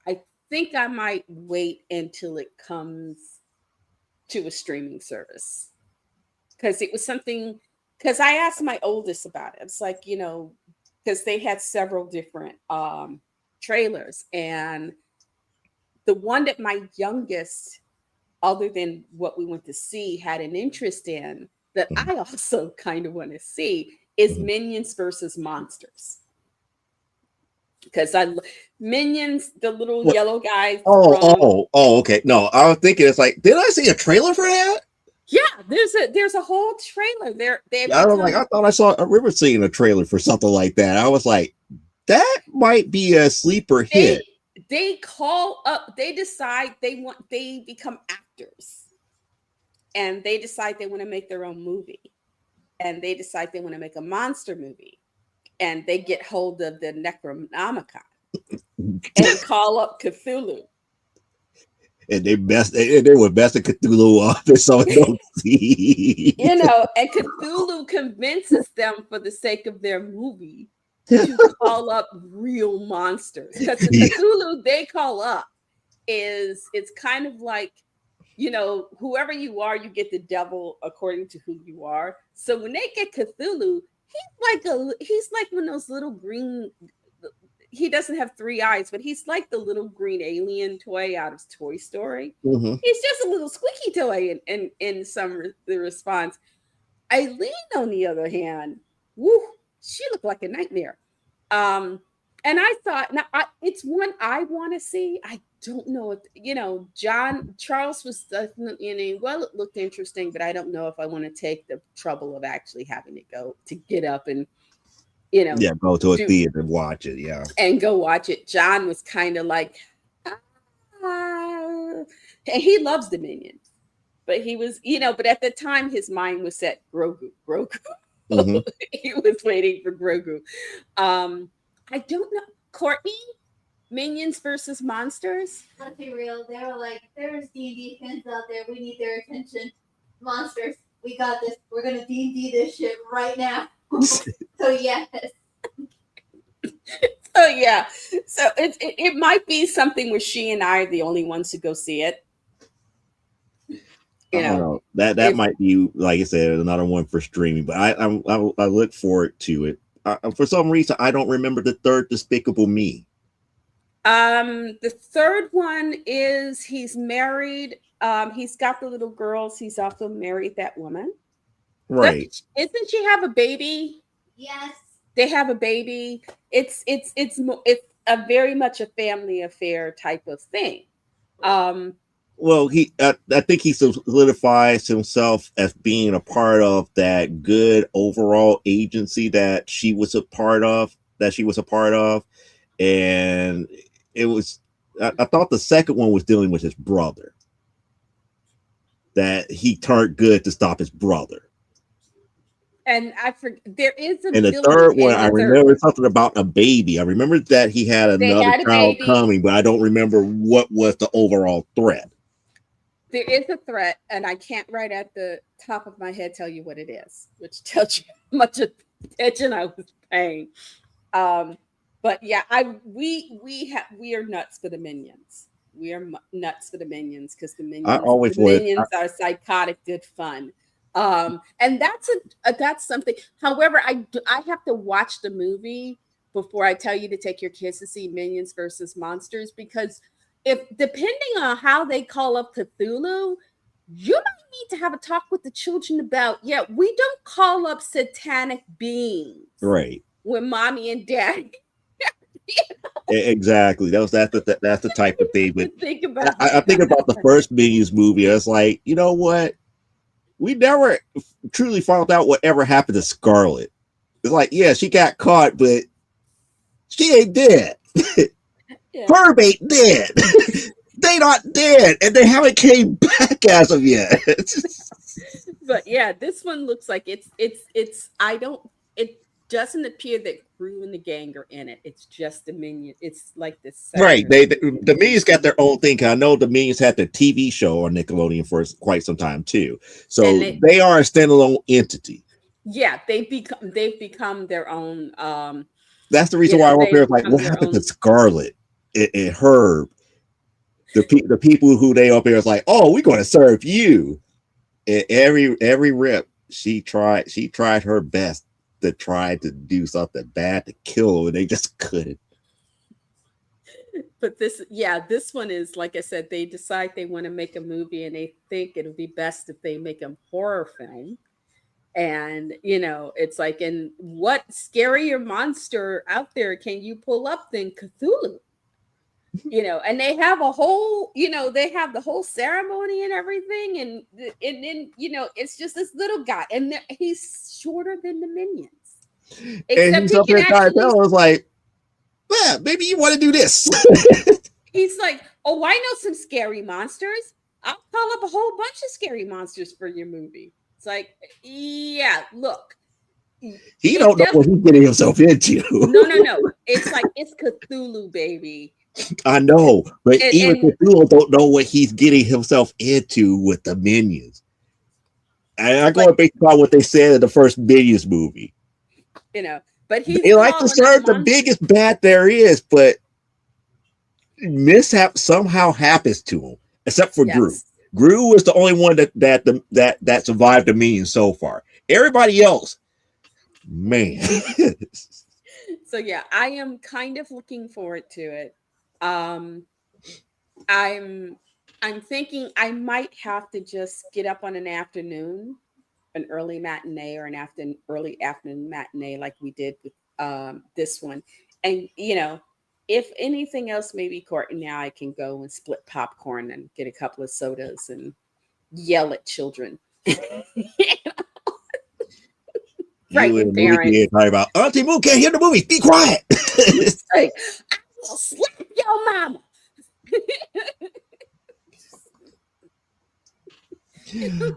B: I think I might wait until it comes to a streaming service because it was something. Because I asked my oldest about it. It's like, because they had several different trailers, and the one that my youngest, other than what we went to see, had an interest in that
A: Mhm.
B: I also kind of want to see is
A: Mhm.
B: Minions versus Monsters. Because Minions, the little
A: What?
B: yellow guy
A: Oh,
B: from
A: okay. No, I was thinking it's like, did I see a trailer for that?
B: yeah, there's a whole trailer. They've
A: I was like,
B: become
A: I remember seeing a trailer for something like that. I was like, that might be a sleeper hit.
B: they call up, they become actors and they decide they want to make their own movie and they decide they want to make a monster movie and they get hold of the Necronomicon and call up Cthulhu.
A: And they were best at Cthulhu off in some of those scenes.
B: And Cthulhu convinces them for the sake of their movie to call up real monsters because the
A: Yeah.
B: Cthulhu they call up it's kind of like whoever you are, you get the devil according to who you are. So when they get Cthulhu, he's like one of those little green. He doesn't have three eyes, but he's like the little green alien toy out of Toy Story.
A: Mm-hmm.
B: He's just a little squeaky toy in the response. Eileen, on the other hand, woo, she looked like a nightmare. And I thought, now it's one I want to see. I don't know if Charles was definitely well, it looked interesting, but I don't know if I want to take the trouble of actually having to get up and
A: go to a theater and watch it. Yeah,
B: and go watch it. John was kind of like, and he loves the Minions, but he was, but at the time his mind was set Grogu.
A: mm-hmm.
B: He was waiting for Grogu. I don't know, Courtney. Minions versus Monsters.
C: Let's be real. They were like, "There's D&D fans out there. We need their attention. Monsters, we got this. We're gonna D&D this shit right now." So yes.
B: Oh yeah. So it might be something where she and I are the only ones who go see it.
A: That might be, like I said, another one for streaming. But I look forward to it. For some reason, I don't remember the third Despicable Me.
B: The third one is he's married. He's got the little girls. He's also married that woman.
A: Right.
B: Isn't she have a baby?
C: Yes.
B: They have a baby. It's a very much a family affair type of thing.
A: Well, I think he solidifies himself as being a part of that good overall agency that she was a part of. And it was, I thought the second one was dealing with his brother, that he turned good to stop his brother.
B: And I forget, there is
A: and the third one, I remember something about a baby. I remember that he had another child coming, but I don't remember what was the overall threat.
B: There is a threat, and I can't right at the top of my head tell you what it is, which tells you how much attention I was paying. But yeah, we are nuts for the Minions. We are nuts for the Minions because the Minions are psychotic, good fun. And that's something. However, I have to watch the movie before I tell you to take your kids to see Minions versus Monsters, because depending on how they call up Cthulhu, you might need to have a talk with the children about, we don't call up satanic beings,
A: right?
B: When mommy and daddy.
A: Exactly. That's the type of thing. But I think
B: about
A: the first Minions movie. It's like, you know what? We never truly found out whatever happened to Scarlet. It's like, yeah, she got caught, but she ain't dead. Herb ain't dead. They not dead, and they haven't came back as of yet.
B: But yeah, this one looks like it doesn't appear that Crew and the gang are in it. It's just the Minions. It's like this.
A: Right. The Minions got their own thing. I know the Minions had their TV show on Nickelodeon for quite some time too. So they are a standalone entity.
B: Yeah, they've become their own.
A: That's the reason why I'm up here like, what happened to Scarlet and Herb? The people who they up here is like, oh, we're going to serve you. And every rep, she tried her best to try to do something bad to kill, and they just couldn't.
B: But this one is, like I said, they decide they want to make a movie, and they think it'll be best if they make a horror film. And it's like, and what scarier monster out there can you pull up than Cthulhu? And they have a whole, they have the whole ceremony and everything, and then it's just this little guy, and he's shorter than the Minions.
A: And he's up there trying to tell us, like, yeah, maybe you want to do this.
B: He's like, oh, I know some scary monsters. I'll call up a whole bunch of scary monsters for your movie. It's like, yeah, look.
A: He don't know what he's getting himself into.
B: No. It's like, it's Cthulhu, baby.
A: I know, but even Cthulhu don't know what he's getting himself into with the Minions. And I'm going based on what they said in the first Minions movie.
B: But
A: they like to serve the biggest bad there is, but mishap somehow happens to him, except for Drew. Gru was the only one that survived the meeting so far. Everybody else, man.
B: So yeah, I am kind of looking forward to it. Um, I'm I'm thinking I might have to just get up on an afternoon, an early matinee or an early afternoon matinee like we did with this one. And if anything else, maybe Courtney now I can go and split popcorn and get a couple of sodas and yell at children.
A: You in
B: Frighten
A: the movie
B: parents.
A: theater talking about Auntie Moo can't hear the movie. Be quiet.
B: It's like, I will slap your mama.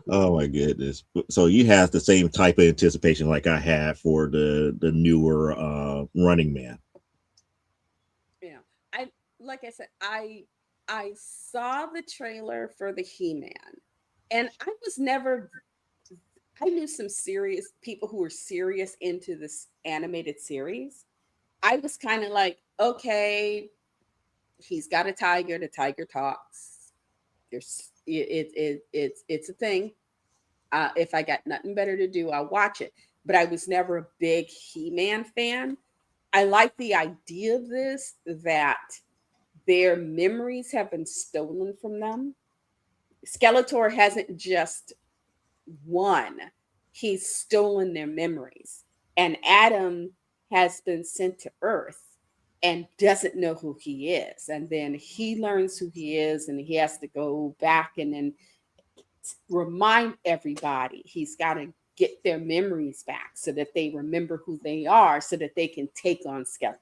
A: Oh my goodness! So you have the same type of anticipation like I had for the newer Running Man.
B: Yeah, I like I said, I saw the trailer for the He-Man, and I knew some serious people who were serious into this animated series. I was kind of like, okay, he's got a tiger. The tiger talks. It's a thing. If I got nothing better to do, I'll watch it. But I was never a big He-Man fan. I like the idea of this, that their memories have been stolen from them. Skeletor hasn't just won, he's stolen their memories. And Adam has been sent to Earth and doesn't know who he is. And then he learns who he is, and he has to go back and then remind everybody. He's got to get their memories back so that they remember who they are, so that they can take on Skeletor.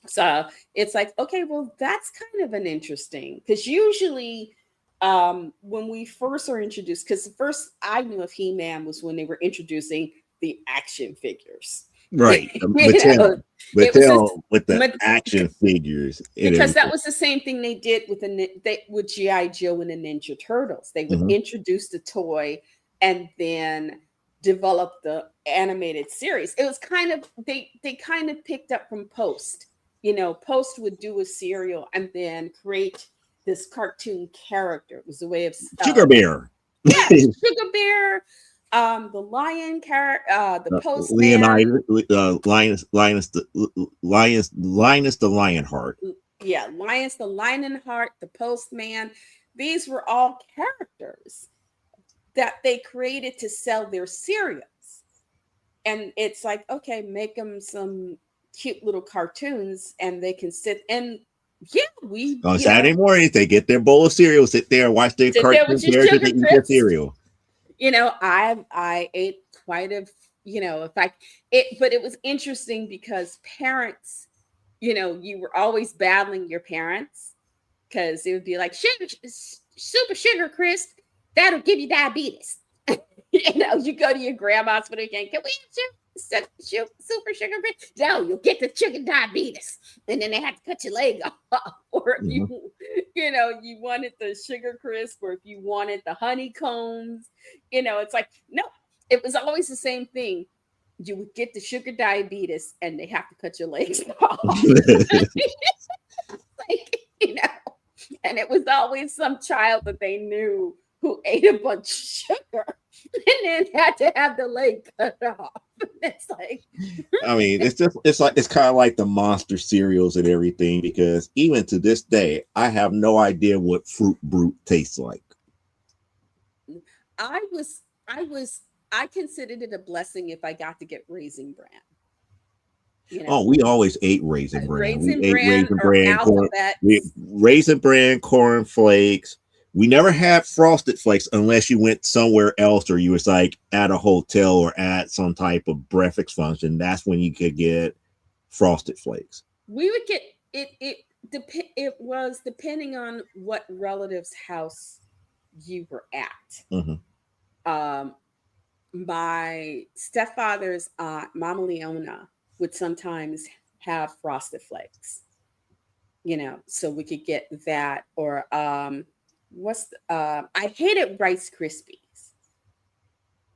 B: So it's like, okay, well, that's kind of an interesting, because usually when we first are introduced, because the first I knew of He-Man was when they were introducing the action figures.
A: Right.
B: Know,
A: Mattel with the action figures.
B: Because that was the same thing they did with G.I. Joe and the Ninja Turtles. They would introduce the toy and then develop the animated series. It was kind of, they kind of picked up from Post. Post would do a serial and then create this cartoon character. It was a way of
A: Sugar Bear.
B: Yeah, Sugar Bear. The lion character, the postman,
A: Linus the Lionheart.
B: Yeah, Linus the Lionheart, the postman. These were all characters that they created to sell their cereals. And it's like, okay, make them some cute little cartoons, and they can sit and
A: on Saturday mornings they get their bowl of cereal, sit there and watch their cartoon characters and eat their cereal.
B: I ate quite a, but it was interesting because parents, you were always battling your parents, because it would be like, super sugar crisp, that'll give you diabetes. You go to your grandma's for the weekend, can we have super sugar crisp? No, you'll get the chicken diabetes, and then they have to cut your leg off. Or if you wanted the sugar crisp, or if you wanted the honeycombs, it's like, no, it was always the same thing. You would get the sugar diabetes, and they have to cut your legs off. And it was always some child that they knew who ate a bunch of sugar and then had to have the leg cut off. It's like,
A: I mean, it's kind of like the monster cereals and everything, because even to this day, I have no idea what Fruit Brute tastes like.
B: I considered it a blessing if I got to get Raisin Bran.
A: Oh, we always ate Raisin Bran. We ate Raisin Bran, Raisin Bran, corn flakes. We never had Frosted Flakes unless you went somewhere else, or you was like at a hotel or at some type of breakfast function. That's when you could get Frosted Flakes.
B: We would get it. It was depending on what relative's house you were at. My stepfather's aunt, Mama Leona, would sometimes have Frosted Flakes. So we could get that, or I hated Rice Krispies,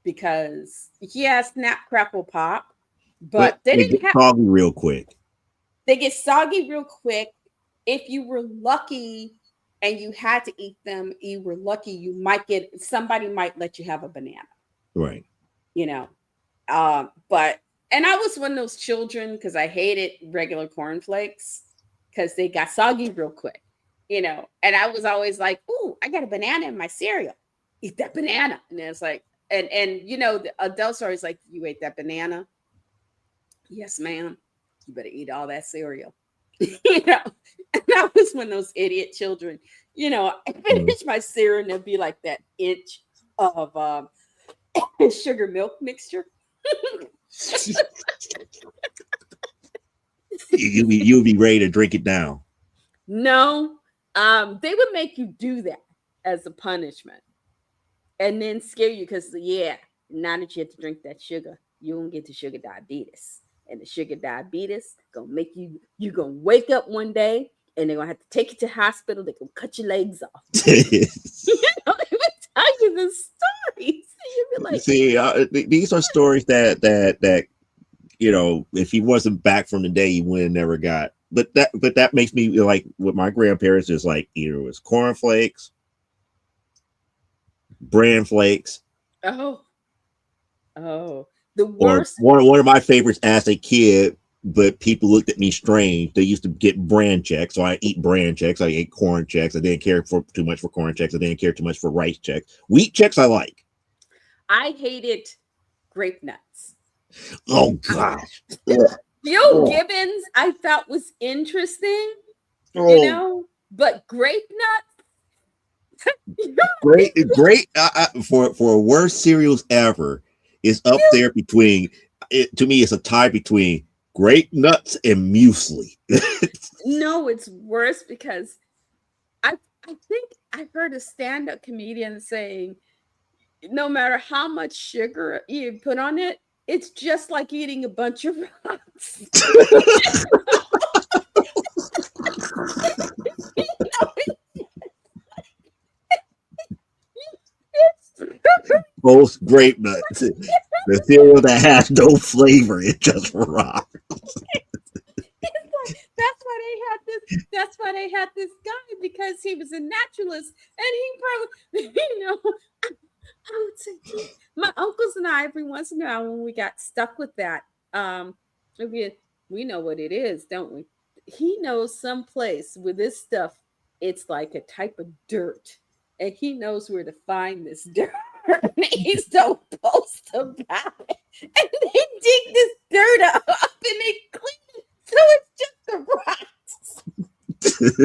B: because snap crackle pop, but they didn't
A: get soggy real quick.
B: They get soggy real quick. If you were lucky, and you had to eat them. You were lucky. You might get somebody might let you have a banana.
A: Right.
B: You know, but and I was one of those children because I hated regular cornflakes because they got soggy real quick. You know, and I was always like, "Ooh, I got a banana in my cereal. Eat that banana." And it's like, and you know, the adults are always like, "You ate that banana? Yes, ma'am. You better eat all that cereal." You know, and I was one of those idiot children. You know, I
A: Mm.
B: finish my cereal and it'd be like that inch of sugar milk mixture.
A: You'll be ready to drink it down.
B: No, they would make you do that as a punishment, and then scare you because yeah, now that you have to drink that sugar, you won't get the sugar diabetes, and the sugar diabetes gonna make you gonna wake up one day and they're gonna have to take you to the hospital. They're gonna cut your legs off. You know, they would tell you the stories. You'd be like,
A: See, these are stories that if he wasn't back from the day, he would have never got. But that makes me like with my grandparents is like either it was cornflakes, bran flakes,
B: oh, oh, the
A: or
B: worst.
A: one of my favorites as a kid. But people looked at me strange. They used to get bran checks, so I eat bran checks. I ate corn checks. I didn't care for too much for corn checks. I didn't care too much for rice checks. Wheat checks I like.
B: I hated grape nuts.
A: Oh gosh.
B: Bill Gibbons, I thought was interesting, you know, but grape nuts.
A: Great. For worst cereals ever is up there between. To me, it's a tie between grape nuts and muesli.
B: No, it's worse because I think I heard a stand-up comedian saying no matter how much sugar you put on it, it's just like eating a bunch of rocks.
A: Most grape nuts, the cereal that has no flavor, it just rocks.
B: That's why they had this. That's why they had this guy because he was a naturalist, and he probably, you know, I would say my uncles and I every once in a while when we got stuck with that, we know what it is, don't we? He knows some place with this stuff. It's like a type of dirt, and he knows where to find this dirt. And he's so post about it, and they dig this dirt up and they clean it, so it's just the rocks. There's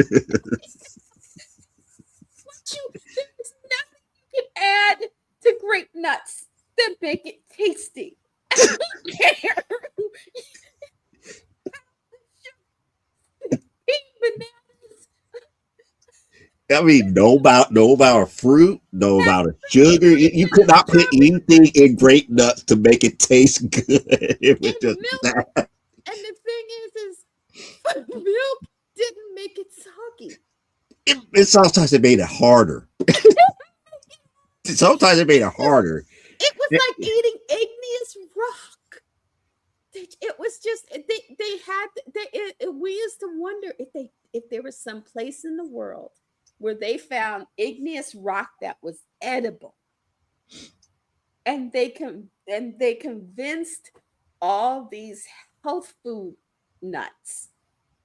B: nothing you can add to grape nuts that make it tasty. I don't care. Bananas.
A: I mean, no about a fruit, no about a sugar. You could not put anything in grape nuts to make it taste good. It was just
B: milk. And the thing is milk didn't make it soggy.
A: it sometimes it made it harder. Sometimes it made it harder.
B: It was like eating igneous rock. It was just they had we used to wonder if there was some place in the world where they found igneous rock that was edible, and they convinced all these health food nuts.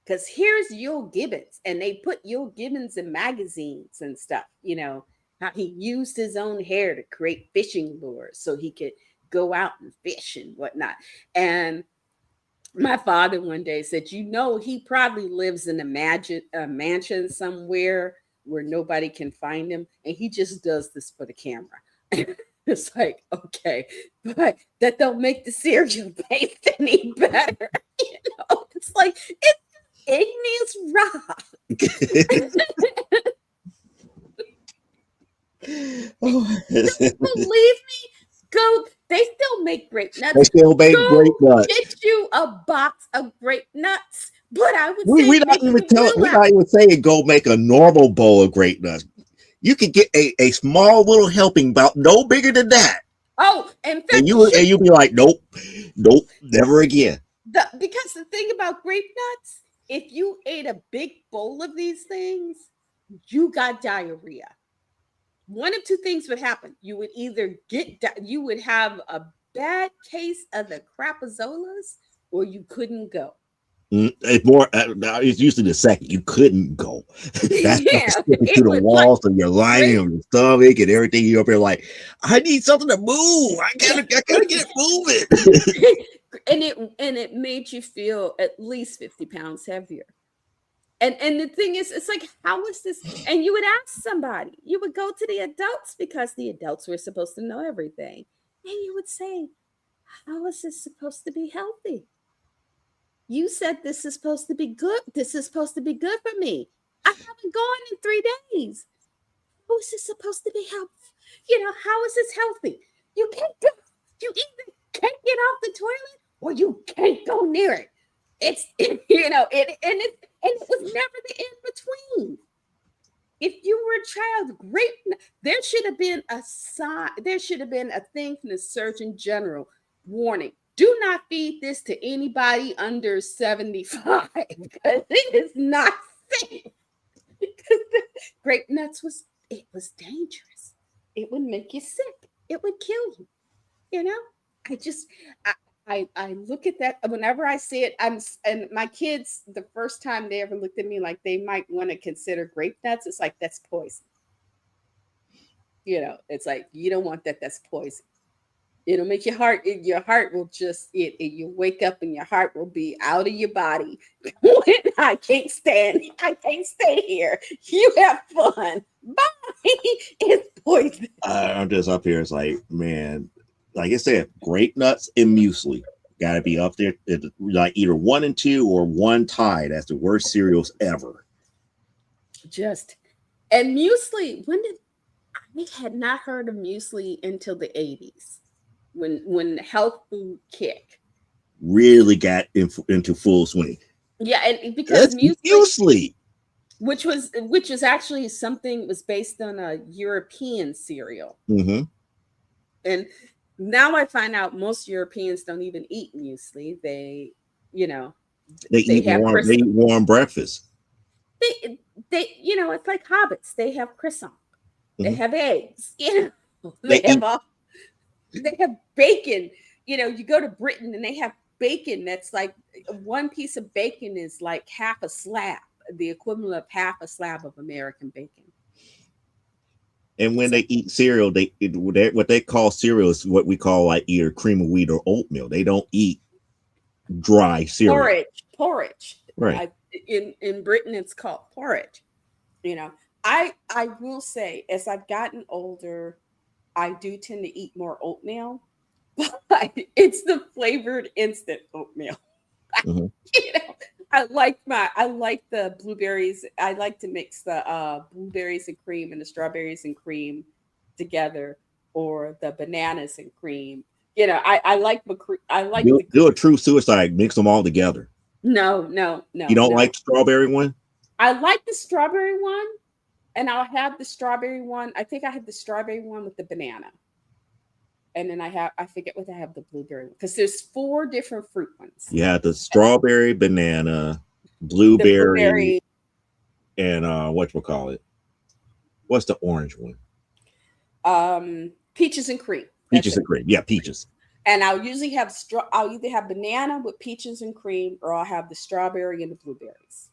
B: Because here's Yul Gibbons, and they put Yul Gibbons in magazines and stuff, you know, how he used his own hair to create fishing lures so he could go out and fish and whatnot. And my father one day said, you know, he probably lives in a mansion somewhere where nobody can find him, and he just does this for the camera. It's like, okay, but that don't make the cereal taste any better. You know, it's like it's igneous rock. Believe me, go. They still make grape nuts.
A: They still make grape nuts.
B: Get you a box of grape nuts. But I would say
A: we're not even saying go make a normal bowl of grape nuts. You could get a small little helping about no bigger than that.
B: Oh, in fact,
A: and you'll be like, nope, never again.
B: Because the thing about grape nuts, if you ate a big bowl of these things, you got diarrhea. One of two things would happen. You would either you would have a bad case of the crapazolas, or you couldn't go.
A: It's more. It's usually the second. You couldn't go. That's
B: Yeah,
A: sticking to
B: it
A: the
B: would like
A: walls of your lining,
B: great.
A: of your stomach, and everything. You up there like, I need something to move. I gotta get it moving.
B: And it made you feel at least 50 pounds heavier. And the thing is, it's like, how is this? And you would ask somebody, you would go to the adults because the adults were supposed to know everything. And you would say, how is this supposed to be healthy? You said this is supposed to be good. This is supposed to be good for me. I haven't gone in 3 days. How is this supposed to be healthy? How is this healthy? You can't go, you either can't get off the toilet or you can't go near it. And it was never the in between. If you were a child, great, there should have been a sign, there should have been a thing from the Surgeon General warning. Do not feed this to anybody under 75 because it is not safe. Because the grape nuts was dangerous. It would make you sick. It would kill you. You know, I just I look at that whenever I see it. And my kids, the first time they ever looked at me like they might want to consider grape nuts, it's like that's poison. It's like you don't want that. That's poison. It'll make your heart will just you wake up and your heart will be out of your body. I can't stay here. You have fun. Bye. It's poison.
A: I'm just up here. It's like, man, like I said, grape nuts and muesli got to be up there. Like either 1 and 2 or one tied as the worst cereals ever.
B: And muesli. I had not heard of muesli until the 80s. When the health food kick
A: really got into full swing.
B: Yeah, and because
A: muesli,
B: which was actually something was based on a European cereal.
A: Mm-hmm.
B: And now I find out most Europeans don't even eat muesli. They
A: eat warm breakfast.
B: They it's like hobbits. They have croissant. Mm-hmm. They have eggs. They have bacon. You go to Britain and they have bacon that's like one piece of bacon is like half a slab, the equivalent of half a slab of American bacon.
A: And when they eat cereal, what they call cereal is what we call like either cream of wheat or oatmeal. They don't eat dry cereal.
B: Porridge.
A: Right.
B: In Britain, it's called porridge. I will say, as I've gotten older, I do tend to eat more oatmeal, but it's the flavored instant oatmeal. Mm-hmm. I like the blueberries. I like to mix the blueberries and cream and the strawberries and cream together, or the bananas and cream. I like
A: do a true suicide. Mix them all together.
B: No.
A: You don't like the strawberry one?
B: I like the strawberry one, and I'll have the strawberry one. I think I had the strawberry one with the banana. And then I forget what I have the blueberry, because there's 4 different fruit ones.
A: Yeah, the strawberry, banana, blueberry, and whatchatcallit? What's the orange one?
B: Peaches and cream.
A: Peaches and cream. Yeah, peaches.
B: And I'll usually I'll either have banana with peaches and cream, or I'll have the strawberry and the blueberries.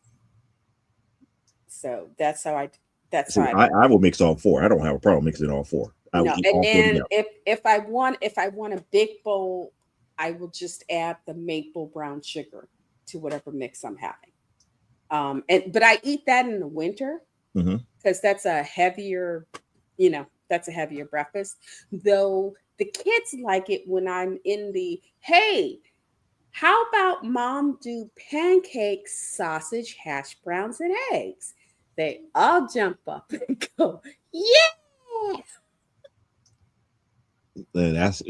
B: So that's how I.
A: I will mix all 4. I don't have a problem mixing all 4.
B: And then if I want a big bowl, I will just add the maple brown sugar to whatever mix I'm having. But I eat that in the winter because that's a heavier, breakfast. Though the kids like it when I'm in the, hey, how about mom do pancakes, sausage, hash browns, and eggs? They all jump up and go, yeah.
A: That's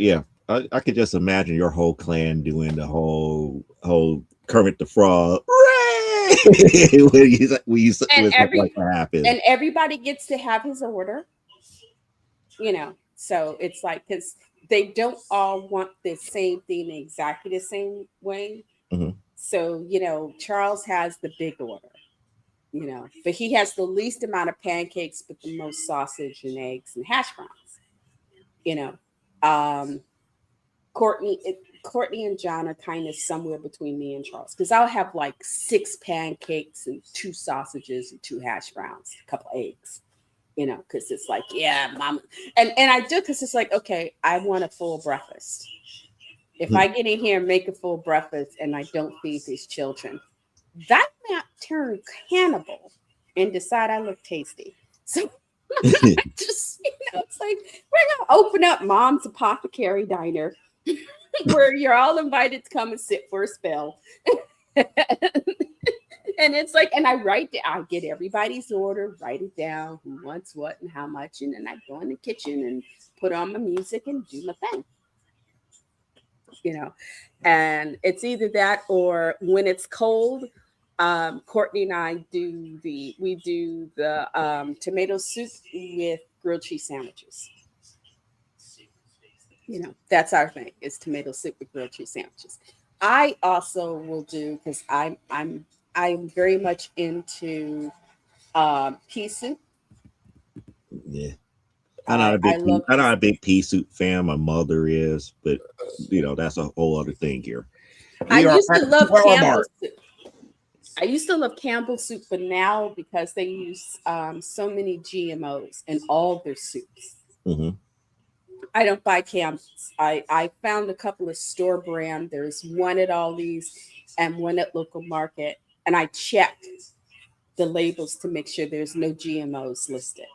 A: I could just imagine your whole clan doing the whole Kermit the Frog. when something like that happens.
B: And everybody gets to have his order. So it's like, because they don't all want the same thing exactly the same way. Mm-hmm. So Charles has the big order. But he has the least amount of pancakes, but the most sausage and eggs and hash browns. You know, um, Courtney and John are kind of somewhere between me and Charles because I'll have like six pancakes and two sausages and two hash browns, a couple eggs. Because it's like, yeah, mom, and I do because it's like, okay, I want a full breakfast. If I get in here and make a full breakfast and I don't feed these children, that might turn cannibal and decide I look tasty. So I just, it's like we're gonna open up Mom's Apothecary Diner, where you're all invited to come and sit for a spell. And it's like, and I get everybody's order, write it down, who wants what and how much, and then I go in the kitchen and put on my music and do my thing. And it's either that or when it's cold, Courtney and I do the tomato soup with grilled cheese sandwiches. That's our thing, is tomato soup with grilled cheese sandwiches. I also will do, because I'm very much into pea soup.
A: Yeah. I'm not a big pea soup fan. My mother is, but that's a whole other thing here.
B: I used to love Campbell soup. I used to love Campbell soup, but now because they use so many GMOs in all their soups, I don't buy Campbell's. I found a couple of store brand. There's one at Aldi's and one at local market, and I checked the labels to make sure there's no GMOs listed.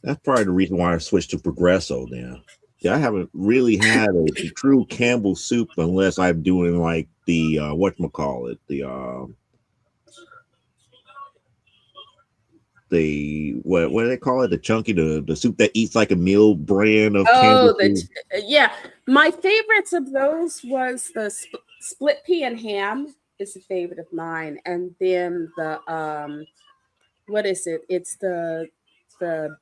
A: That's probably the reason why I switched to Progresso now. Yeah, I haven't really had a true Campbell soup unless I'm doing like the whatchamacallit, the what do they call it? The chunky, the soup that eats like a meal brand of Campbell soup.
B: Yeah. My favorites of those was the split pea and ham is a favorite of mine, and then the what is it? It's the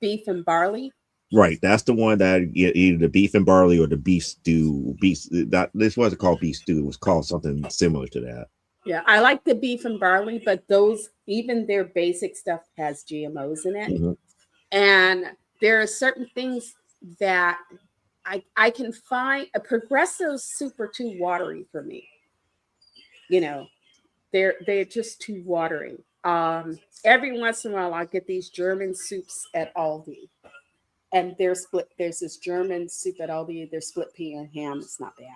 B: beef and barley.
A: Right, that's the one that either the beef and barley or the beef stew. This wasn't called beef stew; it was called something similar to that.
B: Yeah, I like the beef and barley, but those, even their basic stuff has GMOs in it, and there are certain things that I can find. A Progresso's super too watery for me. They're just too watery. Every once in a while, I get these German soups at Aldi. And they're split. There's this German soup at Aldi. They're split pea and ham. It's not bad.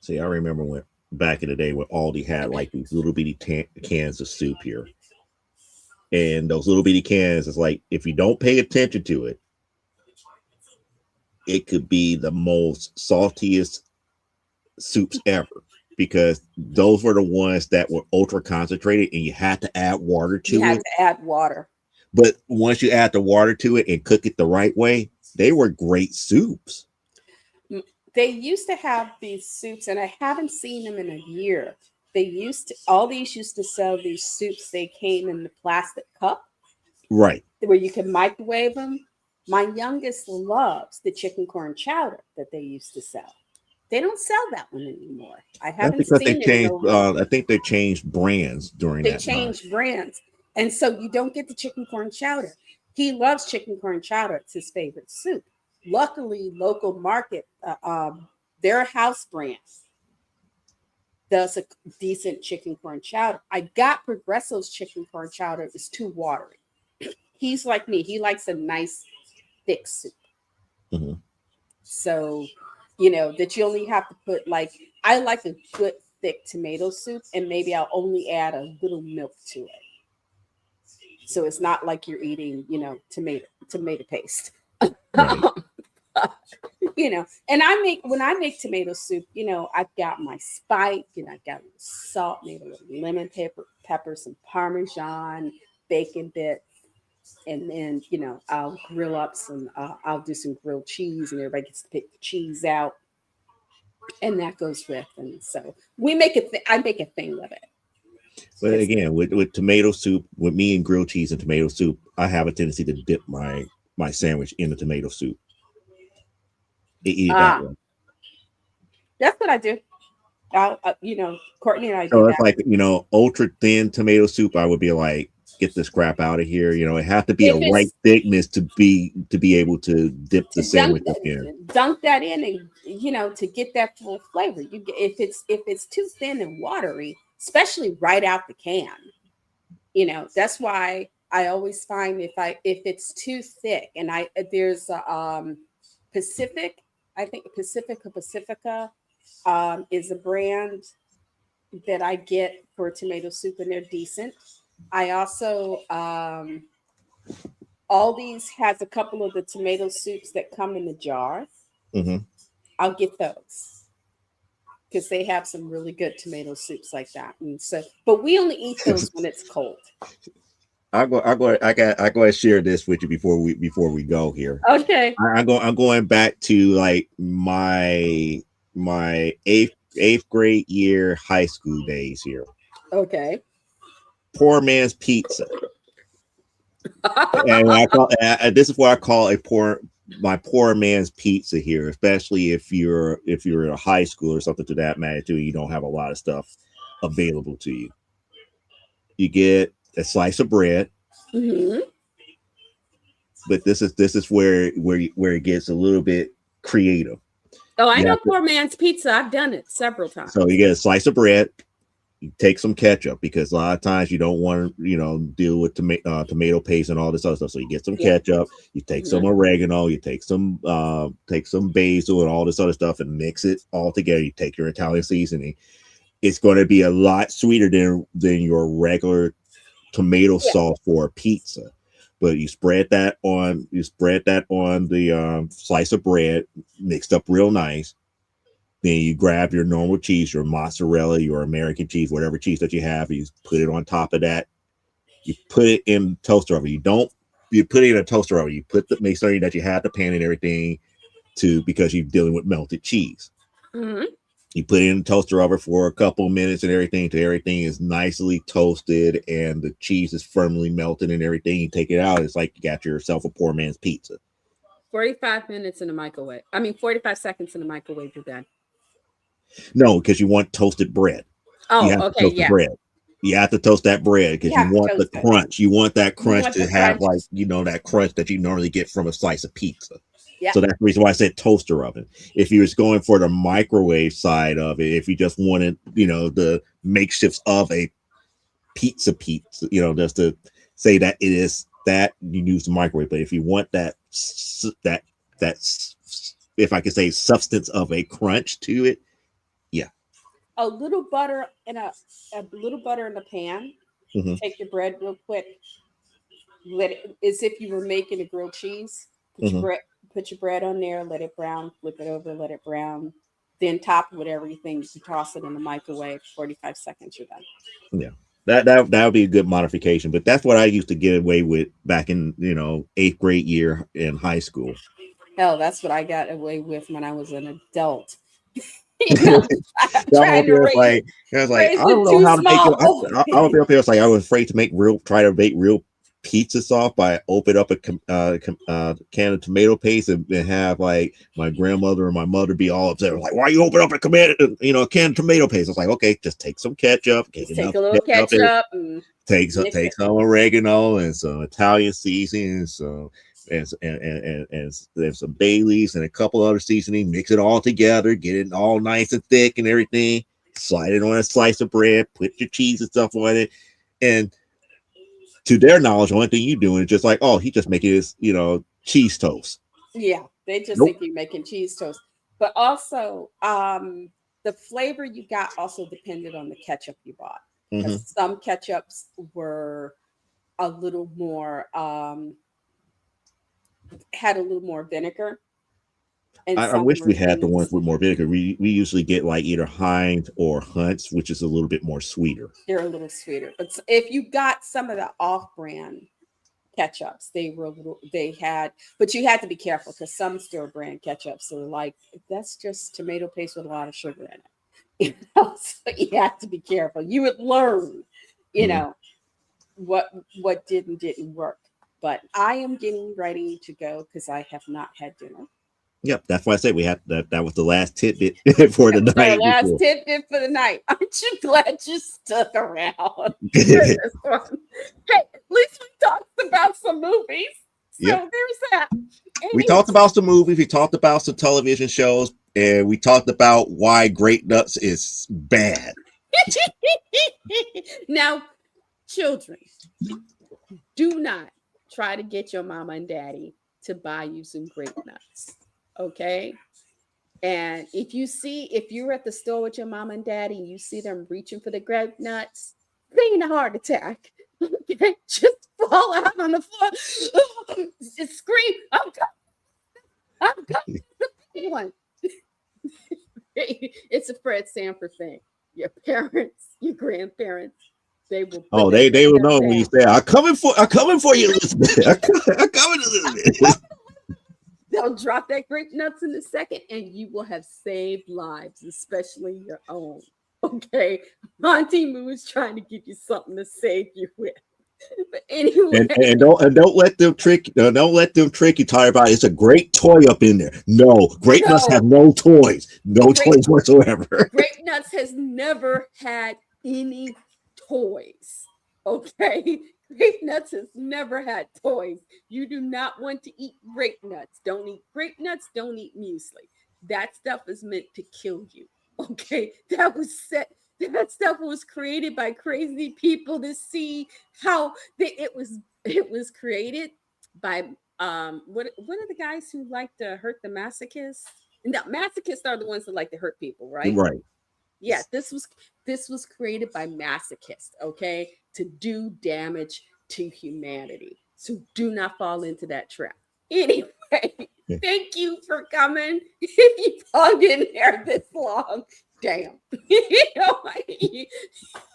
A: See, I remember when back in the day when Aldi had like these little bitty cans of soup here, and those little bitty cans is like, if you don't pay attention to it, it could be the most saltiest soups ever, because those were the ones that were ultra concentrated, and you had to add water to it.
B: You had to add water.
A: But once you add the water to it and cook it the right way, they were great soups.
B: They used to have these soups, and I haven't seen them in a year. Aldi's used to sell these soups. They came in the plastic cup.
A: Right.
B: Where you can microwave them. My youngest loves the chicken corn chowder that they used to sell. They don't sell that one anymore. I haven't seen
A: they changed, I think they changed brands during that time. They changed
B: brands. And so you don't get the chicken corn chowder. He loves chicken corn chowder. It's his favorite soup. Luckily, local market, their house brand does a decent chicken corn chowder. I got Progresso's chicken corn chowder. It's too watery. He's like me. He likes a nice, thick soup. So, that you only have to put I like a good, thick tomato soup, and maybe I'll only add a little milk to it. So it's not like you're eating, tomato paste.
A: Right.
B: And when I make tomato soup, I've got my spike, I've got salt, maybe a little lemon pepper, some Parmesan, bacon bits, and then, I'll grill up I'll do some grilled cheese, and everybody gets to pick the cheese out, and that goes with, and so I make a thing of it.
A: But again, with tomato soup, with me and grilled cheese and tomato soup, I have a tendency to dip my sandwich in the tomato soup. Eat it that way.
B: That's what I do. Courtney and I
A: So
B: do
A: it's
B: that.
A: like, ultra thin tomato soup. I would be like, get this crap out of here. It have to be a
B: If
A: right
B: it's
A: thickness to be able to dip the
B: to dunk
A: sandwich up in.
B: dunk that in, and to get that full flavor, if it's too thin and watery, especially right out the can. That's why I always find if it's too thick, and there's Pacific, I think Pacifica is a brand that I get for tomato soup, and they're decent. I also Aldi's has a couple of the tomato soups that come in the jar.
A: Hmm.
B: I'll get those because they have some really good tomato soups like that. And so, but we only eat those when it's cold.
A: I go and share this with you before we go here.
B: Okay.
A: I'm going back to like my eighth grade year high school days here.
B: Okay.
A: Poor man's pizza. And this is what I call my poor man's pizza here, especially if you're in a high school or something to that magnitude. You don't have a lot of stuff available to you. You get a slice of bread,
B: Hmm.
A: but this is where it gets a little bit creative.
B: Oh, I
A: You
B: know
A: have to,
B: poor man's pizza. I've done it several
A: so you
B: times.
A: get a slice of bread. You take some ketchup because a lot of times you don't want to deal with tomato paste and all this other stuff. So you get some
B: Yeah.
A: ketchup, you take some
B: Mhm.
A: oregano, you take some basil and all this other stuff and mix it all together. You take your Italian seasoning. It's going to be a lot sweeter than your regular tomato
B: Yeah.
A: sauce for a pizza. But you spread that on the slice of bread, mixed up real nice. Then you grab your normal cheese, your mozzarella, your American cheese, whatever cheese that you have. You put it on top of that. You put it in the toaster oven. You put it in a toaster oven. You make sure that you have the pan and everything because you're dealing with melted cheese.
B: Hmm.
A: You put it in the toaster oven for a couple minutes and everything till everything is nicely toasted and the cheese is firmly melted and everything. You take it out. It's like you got yourself a poor man's pizza.
B: 45 minutes in the microwave. I mean, 45 seconds in the microwave, you're done.
A: No, because you want toasted bread. You
B: Oh,
A: have to
B: okay.
A: toast the
B: Yeah.
A: bread. You have to toast that bread
B: You
A: because you
B: have to
A: want the
B: toast it.
A: crunch. You want that
B: You
A: crunch
B: want the
A: to have
B: crunch.
A: like that crunch that you normally get from a slice of pizza.
B: Yeah.
A: So that's the reason why I said toaster oven. If you was going for the microwave side of it, if you just wanted the makeshifts of a pizza, just to say that it is that you use the microwave. But if you want that if I could say substance of a crunch to it, yeah.
B: A little butter in a little butter in the pan.
A: Hmm.
B: Take your bread real quick. Let it as if you were making a grilled cheese.
A: Hmm.
B: Put your bread on there, let it brown, flip it over, let it brown. Then top it with everything. You can toss it in the microwave. 45 seconds, you're done.
A: Yeah. That would be a good modification, but that's what I used to get away with back in eighth grade year in high school.
B: Hell, that's what I got away with when I was an adult.
A: So I'm up
B: Trying to
A: here, it's like I
B: raise the
A: don't know
B: two
A: how to make it.
B: small.
A: I was up here, it's like I was afraid to try to make real pizza sauce by open up a can of tomato paste and have like my grandmother and my mother be all upset, like, why you open up a can of tomato paste? I was like, okay, just take some ketchup, get
B: Just take
A: enough
B: a little
A: ketchup there,
B: ketchup and mix
A: take
B: it.
A: some oregano and some Italian seasoning, and some Baileys and a couple other seasoning. Mix it all together, get it all nice and thick and everything. Slide it on a slice of bread, put your cheese and stuff on it, and to their knowledge, the only thing you doing is just like, oh, he just making his cheese toast.
B: Yeah, they just
A: Nope.
B: think you're making cheese toast. But also, the flavor you got also depended on the ketchup you bought.
A: Hmm.
B: Because some ketchups were a little more had a little more vinegar, and
A: I
B: some
A: wish
B: were
A: we had the ones
B: things
A: with more vinegar. We usually get like either Heinz or Hunt's, which is a little bit more sweeter.
B: they're a little sweeter. But if you got some of the off-brand ketchups, they had, but you had to be careful because some store brand ketchups are like that's just tomato paste with a lot of sugar in it. So you have to be careful. You would learn, you
A: Mhm.
B: know, what didn't work. But I am getting ready to go because I have not had dinner.
A: Yep, that's why I said we had that. That was the last tidbit for the
B: Our
A: night
B: last
A: before.
B: tidbit for the night. Aren't you glad you stuck around for this one? Hey, at least we talked about some movies. So
A: Yep,
B: there's that.
A: we
B: Anyway,
A: talked about some movies, we talked about some television shows, and we talked about why Great Nuts is bad.
B: now, children, do not try to get your mama and daddy to buy you some grape nuts. Okay? And if you're at the store with your mom and daddy and you see them reaching for the grape nuts, feign a heart attack. Okay, just fall out on the floor, just scream, I'm coming, one. It's a Fred Sanford thing. Your parents, your grandparents, they will put
A: Oh,
B: their
A: they
B: grape
A: will
B: nuts
A: know when you
B: down.
A: say, I'm coming for you, Elizabeth. I'm coming, Elizabeth.
B: They'll drop that grape nuts in a second, and you will have saved lives, especially your own. Okay, Monty Moo is trying to give you something to save you with. But anyway,
A: And don't let them trick you. Talk about it's a great toy up in there. No, Great Nuts have
B: no,
A: no toys, no
B: grape
A: toys whatsoever.
B: grape nuts has never had any toys. Okay, grape nuts has never had toys. You do not want to eat grape nuts. Don't eat grape nuts. Don't eat muesli. That stuff is meant to kill you. Okay, that stuff was created by crazy people to see how it was created by what are the guys who like to hurt the masochists? No, masochists are the ones that like to hurt people, right?
A: Right.
B: Yeah, this was created by masochists, okay, to do damage to humanity. So do not fall into that trap. Anyway, thank you for coming. If you've hung in there this long, damn. you know,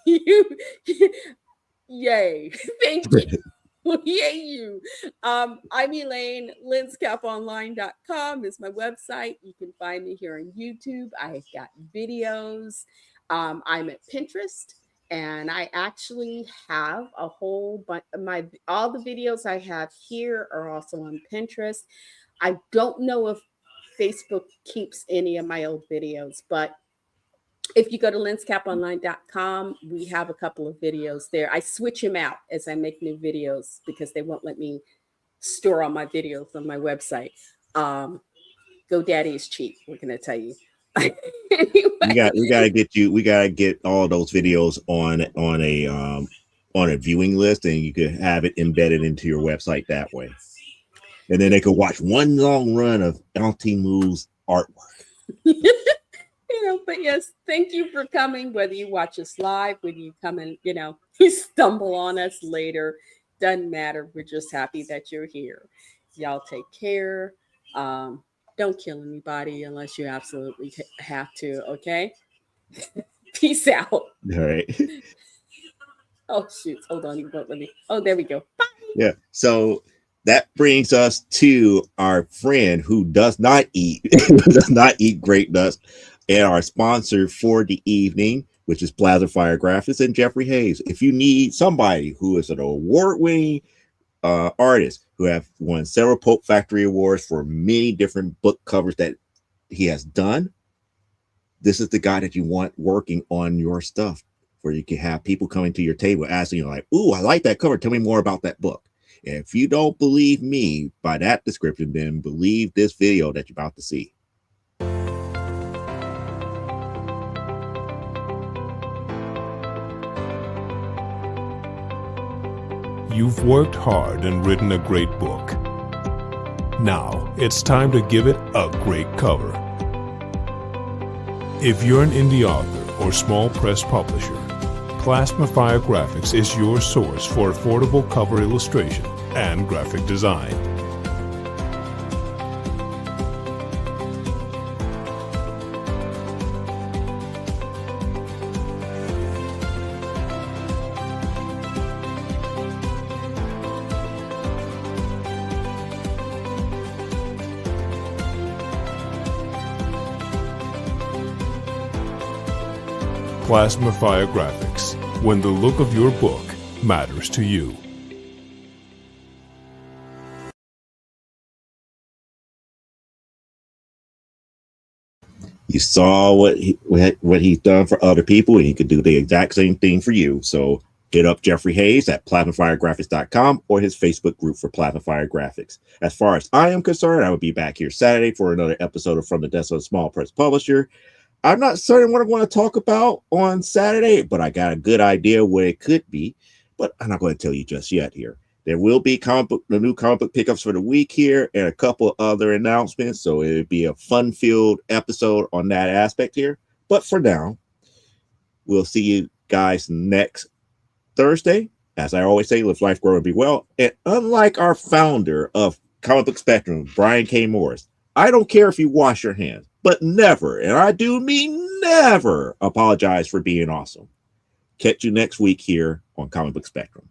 B: you, yay. Thank you. Yay, you. I'm Elaine. Lenscaponline.com is my website. You can find me here on YouTube. I've got videos. I'm at Pinterest, and I actually have a whole bunch. All the videos I have here are also on Pinterest. I don't know if Facebook keeps any of my old videos, but if you go to lenscaponline.com, we have a couple of videos there. I switch them out as I make new videos because they won't let me store all my videos on my website. GoDaddy is cheap. We're going to tell you. Anyway,
A: We gotta get all those videos on a viewing list, and you could have it embedded into your website that way. And then they could watch one long run of Auntie Moo's artwork.
B: but yes, thank you for coming. Whether you watch us live, whether you come and you stumble on us later, doesn't matter. We're just happy that you're here. Y'all take care. Don't kill anybody unless you absolutely have to. Okay. Peace out.
A: All right.
B: Oh shoot! Hold on, you won't let me. Oh, there we go. Bye.
A: Yeah. So that brings us to our friend who does not eat grape nuts, and our sponsor for the evening, which is Plaza Fire Graphics and Jeffrey Hayes. If you need somebody who is an award-winning artist who have won several Pope Factory Awards for many different book covers that he has done, this is the guy that you want working on your stuff, where you can have people coming to your table asking you like, "Ooh, I like that cover. Tell me more about that book." And if you don't believe me by that description, then believe this video that you're about to see.
D: You've worked hard and written a great book. Now it's time to give it a great cover. If you're an indie author or small press publisher, Plasma Fire Graphics is your source for affordable cover illustration and graphic design. Plasma Fire Graphics, when the look of your book matters to you.
A: You saw what he's done for other people, and he could do the exact same thing for you. So hit up Jeffrey Hayes at platinumfiregraphics.com or his Facebook group for Platinum Fire Graphics. As far as I am concerned, I will be back here Saturday for another episode of From the Desk of a Small Press Publisher. I'm not certain what I want to talk about on Saturday, but I got a good idea what it could be. But I'm not going to tell you just yet here. There will be the new comic book pickups for the week here and a couple other announcements. So it'll be a fun-filled episode on that aspect here. But for now, we'll see you guys next Thursday. As I always say, live life, grow, and be well. And unlike our founder of Comic Book Spectrum, Brian K. Morris, I don't care if you wash your hands, but never, and I do mean never, apologize for being awesome. Catch you next week here on Comic Book Spectrum.